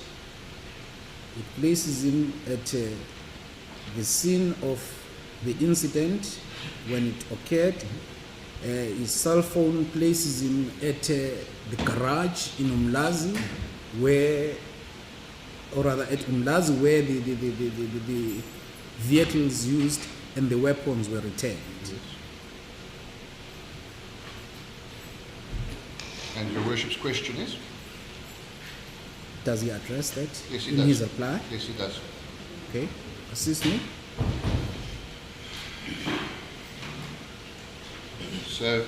It places him at the scene of the incident when it occurred. His cell phone places him at the garage in Umlazi, where the vehicles used and the weapons were returned. Yes. And Your Worship's question is? Does he address that Yes, he in does. his reply? Yes, he does. Okay, assist me. So,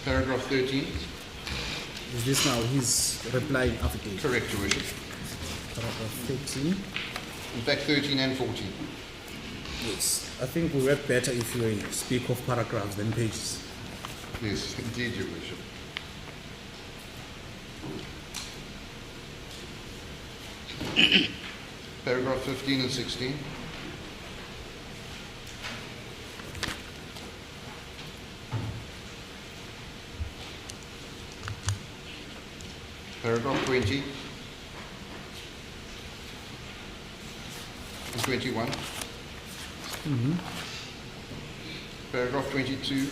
paragraph 13. Is this now his reply affidavit? Correct, Your Worship. Paragraph 13. In fact, 13 and 14. Yes. I think we work better if we speak of paragraphs than pages. Yes, indeed, Your Worship. Paragraph 15 and 16. Paragraph 20 and 21. Paragraph 22.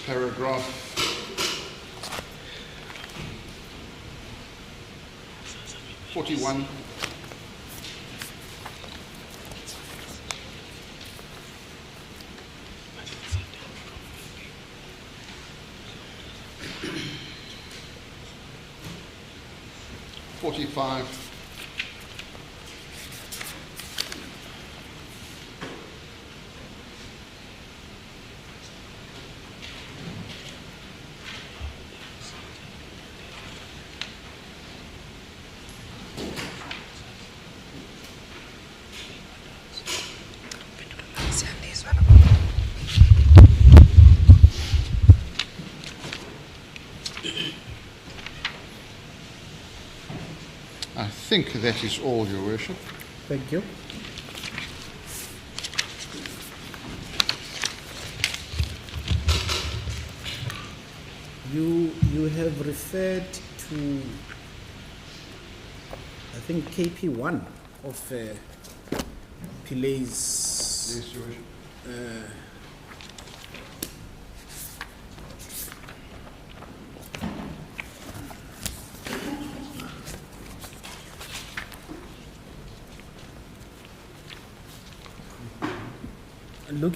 Paragraph 41. 45. I think that is all, Your Worship. Thank you. You have referred to, I think, KP1 of Pillai's. Yes, Your Worship.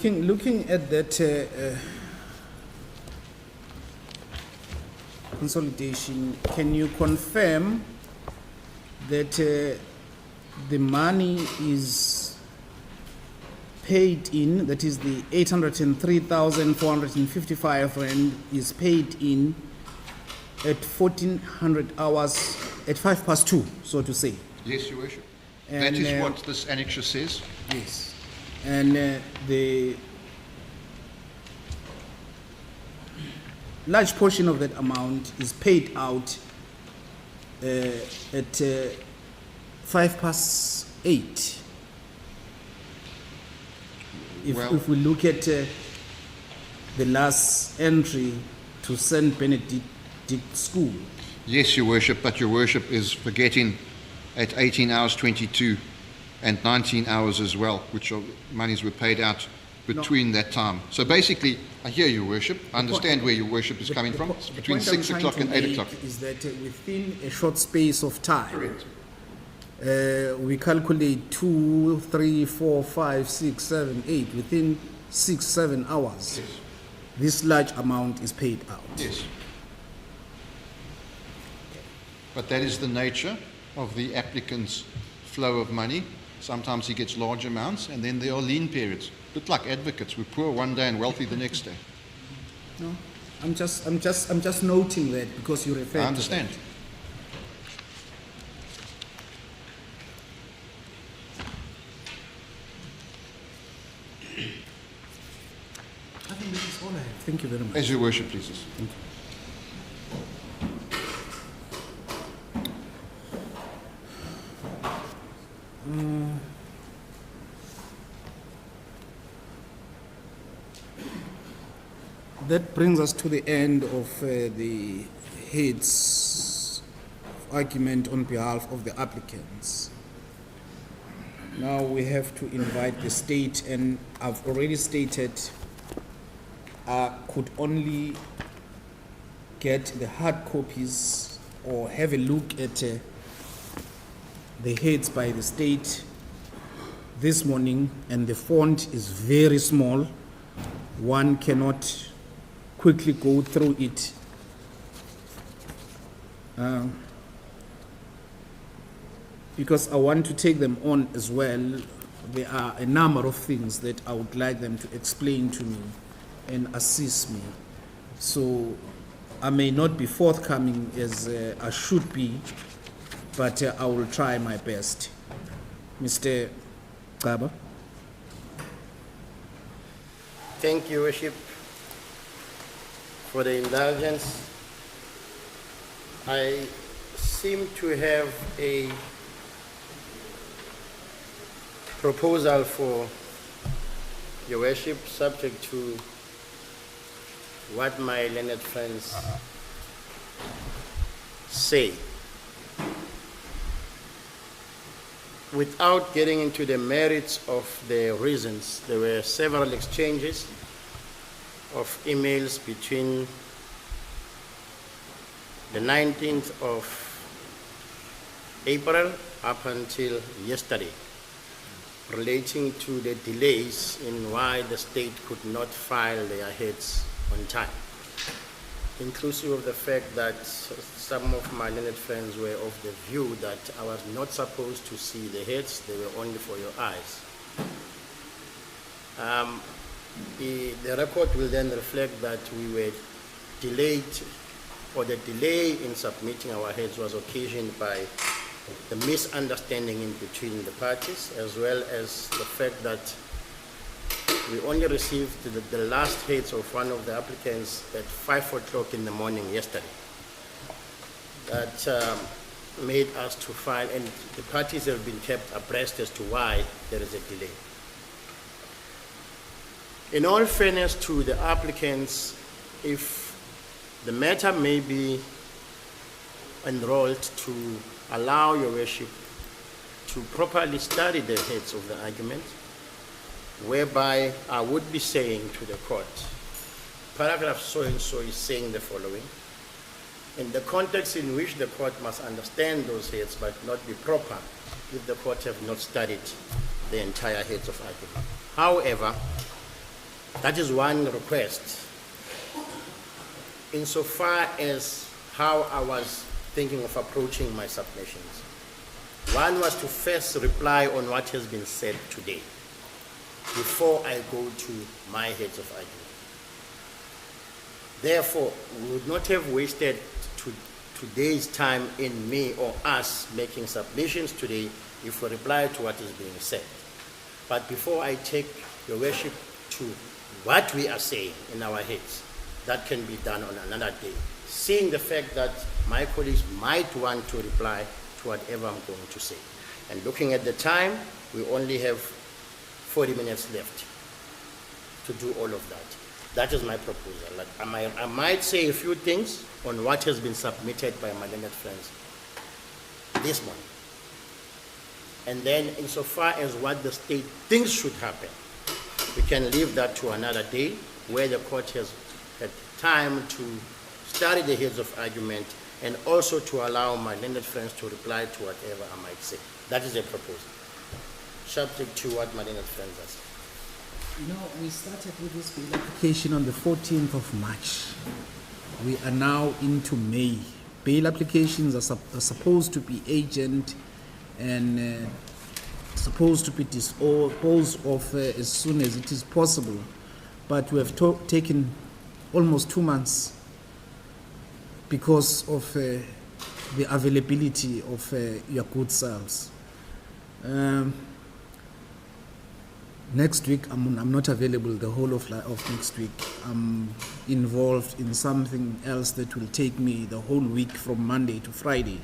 Looking at that consolidation, can you confirm that the money is paid in, that is the 803,455 rand is paid in at 1400 hours at 2:05, so to say? Yes, Your Worship. And, that is what this annexure says. Yes. And the large portion of that amount is paid out at 8:05. If we look at the last entry to St. Benedict School. Yes, Your Worship, but Your Worship is forgetting at 18 hours 22 and 19 hours as well, which are monies were paid out between that time. So basically, I hear Your Worship, I understand where Your Worship is coming from. It's between 6 o'clock and 8 o'clock. Is that within a short space of time, we calculate 2, 3, 4, 5, 6, 7, 8, within 6, 7 hours, Yes. this large amount is paid out. Yes. But that is the nature of the applicant's flow of money. Sometimes he gets large amounts, and then there are lean periods. A bit like advocates, we're poor one day and wealthy the next day. No, I'm just noting that because you referred I understand. to that. I think this is all I have. Thank you very much. As Your Worship pleases. Thank you. That brings us to the end of the head's argument on behalf of the applicants. Now we have to invite the state, and I've already stated I could only get the hard copies or have a look at the heads by the state this morning, and the font is very small. One cannot quickly go through it. Because I want to take them on as well. There are a number of things that I would like them to explain to me and assist me. So I may not be forthcoming as I should be, but I will try my best. Mr. Kaba. Thank you, Worship, for the indulgence. I seem to have a proposal for Your Worship, subject to what my learned friends say. Without getting into the merits of the reasons, there were several exchanges of emails between the 19th of April up until yesterday, relating to the delays in why the state could not file their heads on time. inclusive of the fact that some of my learned friends were of the view that I was not supposed to see the heads, they were only for your eyes. The record will then reflect that we were delayed, or the delay in submitting our heads was occasioned by the misunderstanding in between the parties, as well as the fact that we only received the last heads of one of the applicants at 5 o'clock in the morning yesterday. That made us to file, and the parties have been kept abreast as to why there is a delay. In all fairness to the applicants, if the matter may be enrolled to allow your worship to properly study the heads of the argument, whereby I would be saying to the court, paragraph so and so is saying the following, in the context in which the court must understand those heads but not be proper if the court have not studied the entire heads of argument. However, that is one request. Insofar as how I was thinking of approaching my submissions, one was to first reply on what has been said today before I go to my heads of argument. Therefore, we would not have wasted today's time in me or us making submissions today if we reply to what is being said. But before I take your worship to what we are saying in our heads, that can be done on another day, seeing the fact that my colleagues might want to reply to whatever I'm going to say. And looking at the time, we only have 40 minutes left to do all of that. That is my proposal. Like, I might say a few things on what has been submitted by my learned friends this morning. And then insofar as what the state thinks should happen, we can leave that to another day where the court has had time to study the heads of argument and also to allow my learned friends to reply to whatever I might say. That is a proposal, subject to what my learned friends are saying. You know, we started with this bail application on the 14th of March. We are now into May. Bail applications are supposed to be urgent and supposed to be disposed of as soon as it is possible. But we have taken almost 2 months because of the availability of your good selves. Next week, I'm not available the whole of next week. I'm involved in something else that will take me the whole week from Monday to Friday.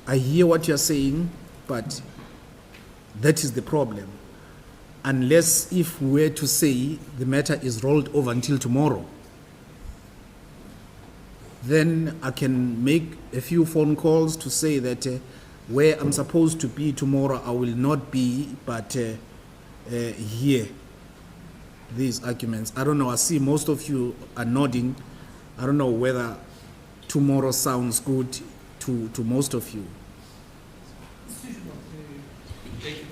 I hear what you're saying, but that is the problem. Unless if we were to say the matter is rolled over until tomorrow, then I can make a few phone calls to say that where I'm supposed to be tomorrow, I will not be, but hear these arguments. I don't know, I see most of you are nodding. I don't know whether tomorrow sounds good to most of you.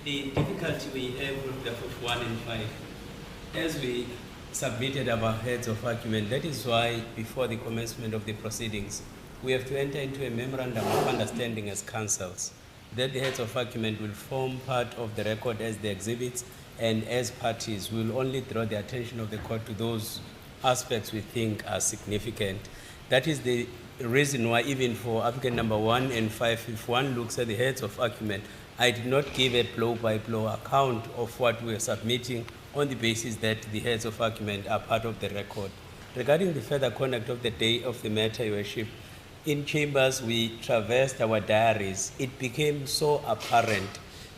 The difficulty we have with the 1 and 5, as we submitted our heads of argument, that is why before the commencement of the proceedings, we have to enter into a memorandum of understanding as councils that the heads of argument will form part of the record as the exhibits, and as parties we will only draw the attention of the court to those aspects we think are significant. That is the reason why even for applicant number 1 and 5, if one looks at the heads of argument, I did not give a blow-by-blow account of what we are submitting on the basis that the heads of argument are part of the record. Regarding the further conduct of the day of the matter, Your Worship, in chambers we traversed our diaries. It became so apparent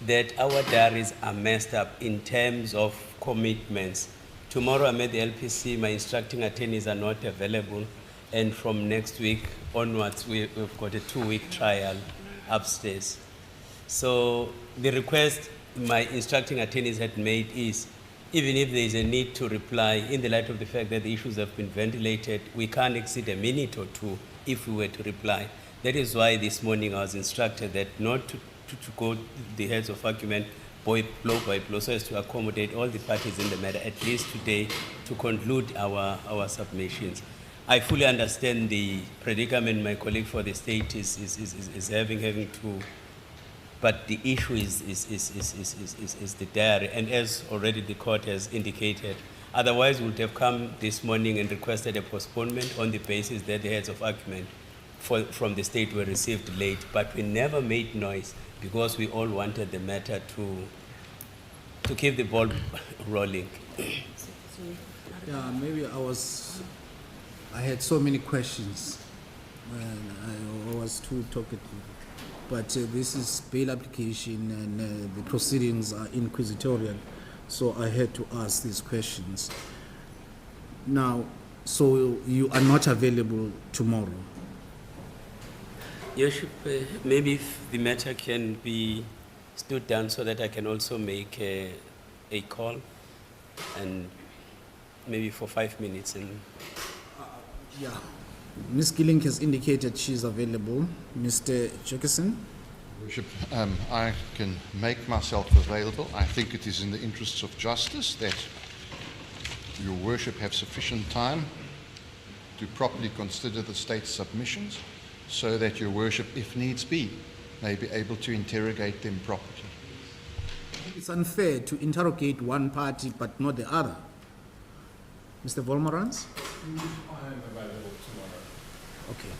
that our diaries are messed up in terms of commitments. Tomorrow I'm at the LPC, my instructing attorneys are not available, and from next week onwards we've got a 2-week trial upstairs. So the request my instructing attorneys had made is, even if there is a need to reply, in the light of the fact that the issues have been ventilated, we can't exceed a minute or two if we were to reply. That is why this morning I was instructed that not to go to the heads of argument, blow by blow so as to accommodate all the parties in the matter, at least today, to conclude our submissions. I fully understand the predicament my colleague for the state is having to, but the issue is the diary, and as already the court has indicated, otherwise we would have come this morning and requested a postponement on the basis that the heads of argument from the state were received late, but we never made noise because we all wanted the matter to keep the ball rolling. Yeah, maybe I had so many questions and I was too talkative. But this is bail application and the proceedings are inquisitorial, so I had to ask these questions. Now, so you are not available tomorrow? Your Worship, maybe if the matter can be stood down so that I can also make a call, and maybe for 5 minutes. And Yeah. Ms. Gilling has indicated she's available. Mr. Jacobson? Worship, I can make myself available. I think it is in the interests of justice that Your Worship have sufficient time to properly consider the state's submissions so that Your Worship, if needs be, may be able to interrogate them properly. It's unfair to interrogate one party but not the other. Mr. Volmarans? I am available tomorrow. Okay.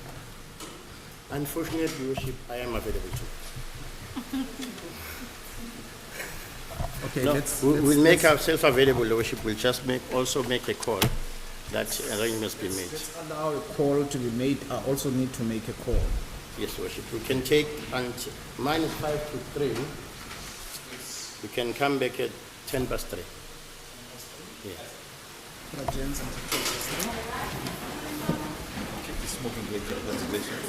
Unfortunately, Your Worship, I am available too. Okay, No, let's we'll make ourselves available, Your Worship. We'll just also make a call that arrangements be made. Let's allow a call to be made. I also need to make a call. Yes, Your Worship. We can take until -5 to 3. We can come back at 3:10. Yeah. Keep the smoking later, that's later.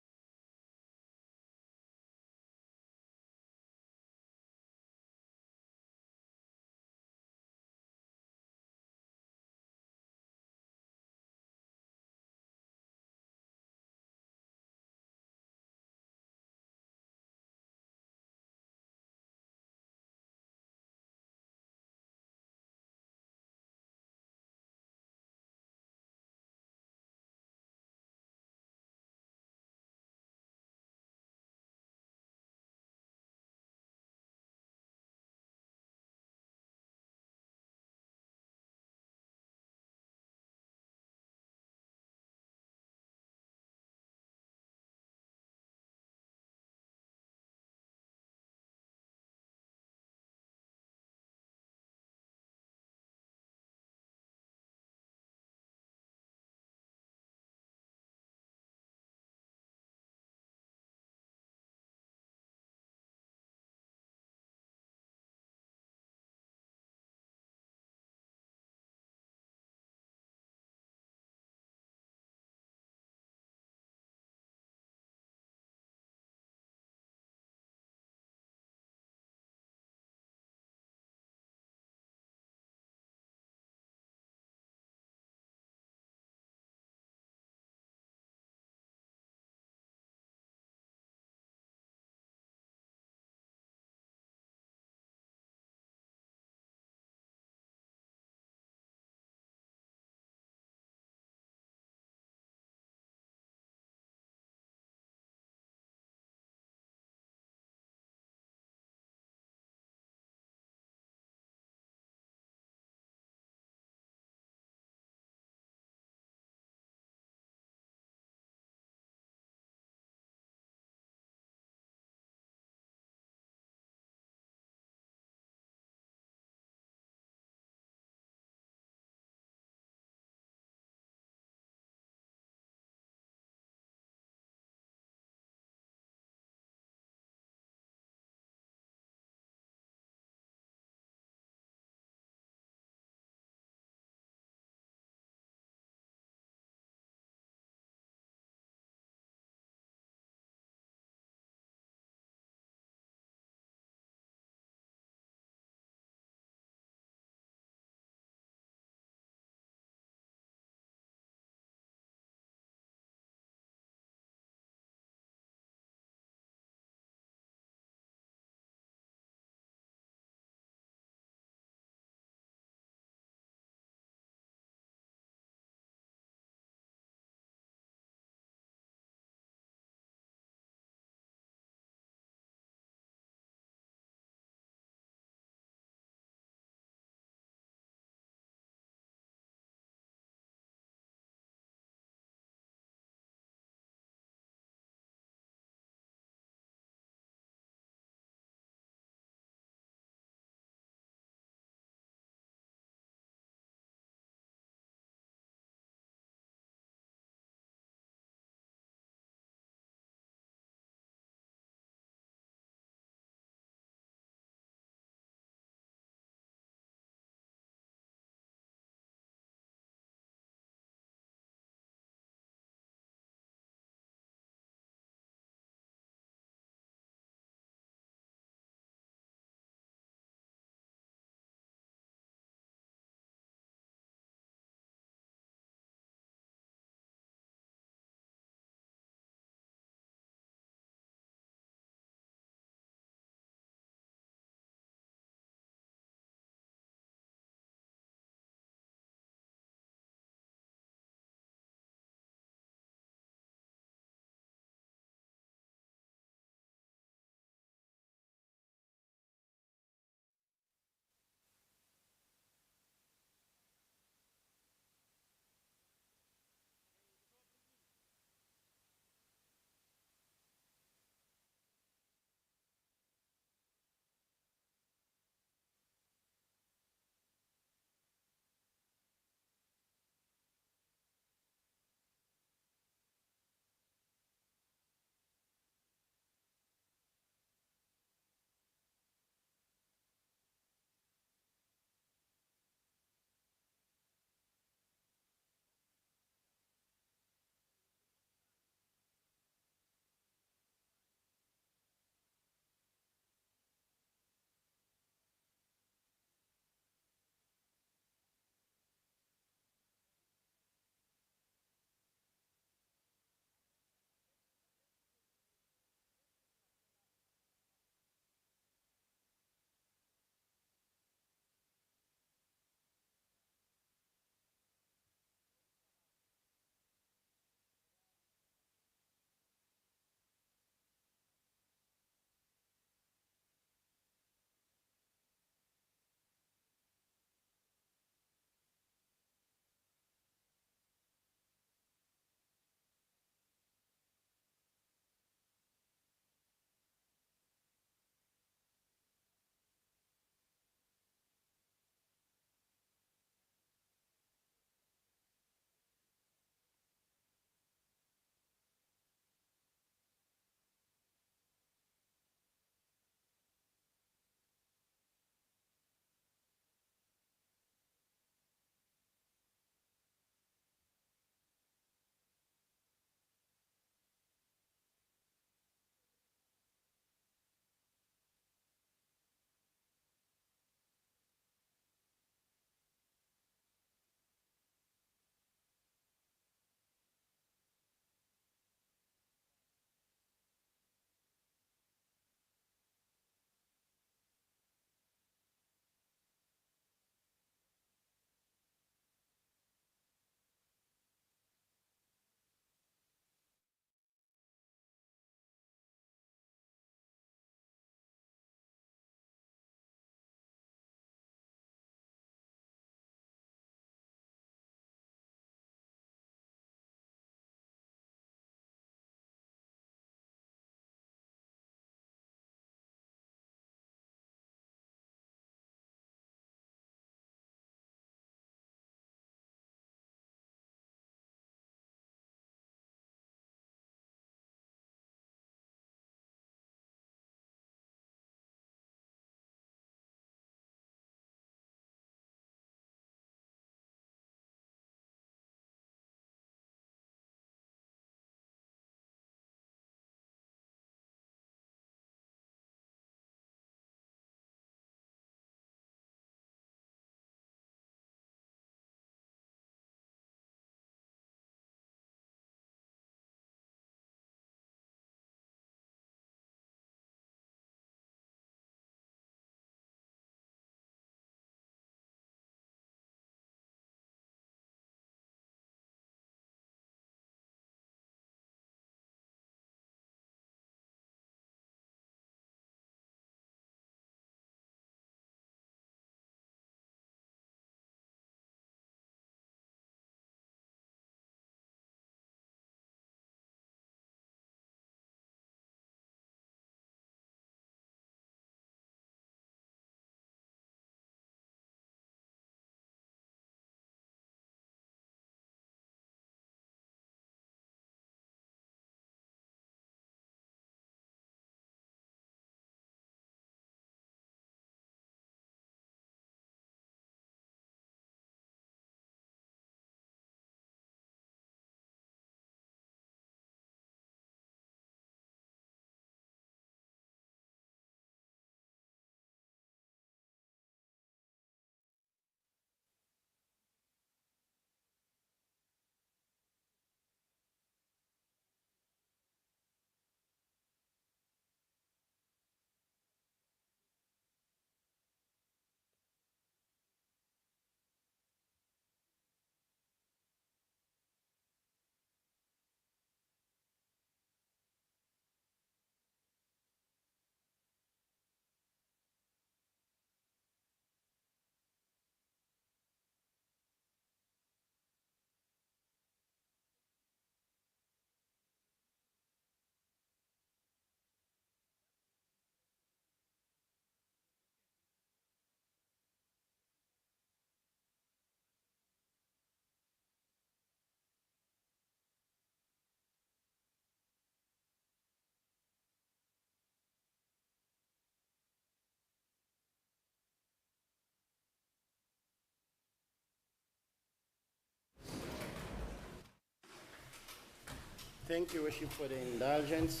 Thank you, Worship, for the indulgence.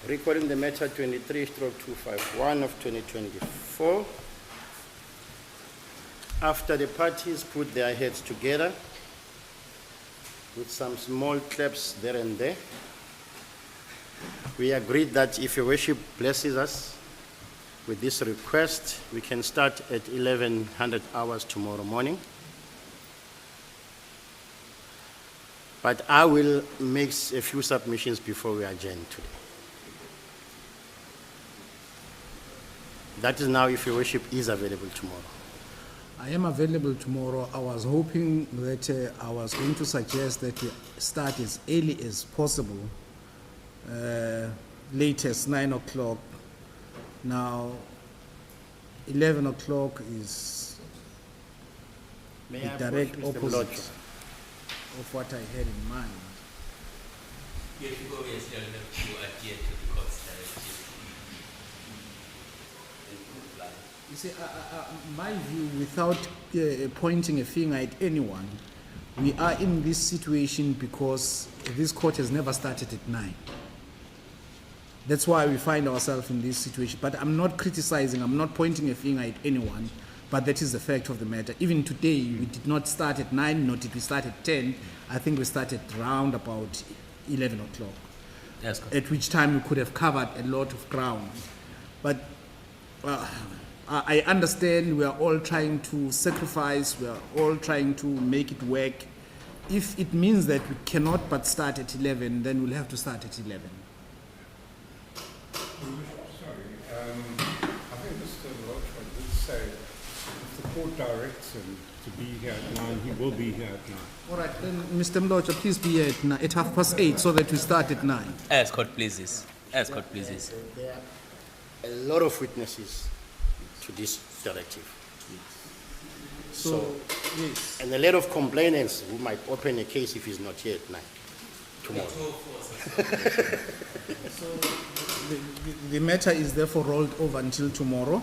Recording the matter 23/251 of 2024. After the parties put their heads together with some small claps there and there, we agreed that if Your Worship blesses us with this request, we can start at 1100 hours tomorrow morning. But I will make a few submissions before we adjourn today. That is now if Your Worship is available tomorrow. I am available tomorrow. I was hoping that I was going to suggest that we start as early as possible, latest 9 o'clock. Now, 11 o'clock is May the I direct approach Mr. opposite Mlotshwa? of what I had in mind. You have to go and still have to adhere to the court's directive and comply. You see, my view, without pointing a finger at anyone, we are in this situation because this court has never started at 9. That's why we find ourselves in this situation. But I'm not criticizing, I'm not pointing a finger at anyone, but that is the fact of the matter. Even today, we did not start at 9, nor did we start at 10. I think we started around about 11 o'clock. Yes, At which time we could have covered a lot of ground. But I understand we are all trying to sacrifice, we are all trying to make it work. If it means that we cannot but start at 11, then we'll have to start at 11. Sorry, I think Mr. Mlotshwa did say if the court directs him to be here at 9, he will be here at 9. All right, then, Mr. Mlotshwa, please be here at 8:30 so that we start at 9. As court pleases. As court pleases. There are a lot of witnesses to this directive. So, yes. And a lot of complainants who might open a case if he's not here at 9 tomorrow. So the matter is therefore rolled over until tomorrow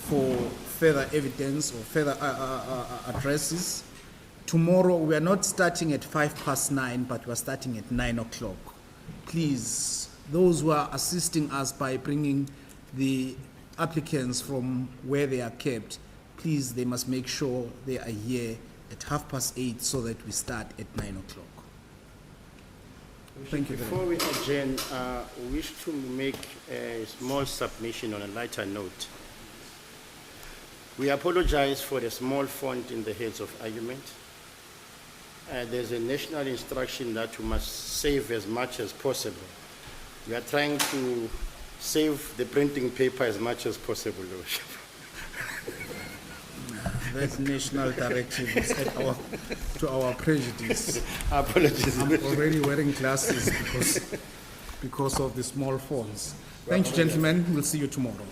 for further evidence or further addresses. Tomorrow we are not starting at 9:05, but we are starting at 9 o'clock. Please, those who are assisting us by bringing the applicants from where they are kept, please, they must make sure they are here at 8:30 so that we start at 9 o'clock. Thank you very Before we adjourn, we wish to make a small submission on a lighter note. We apologize for the small font in the heads of argument. There's a national instruction that we must save as much as possible. We are trying to save the printing paper as much as possible, Your Worship. That national directive is to our prejudice. Apologies. I'm already wearing glasses because of the small phones. Thank you, gentlemen. We'll see you tomorrow.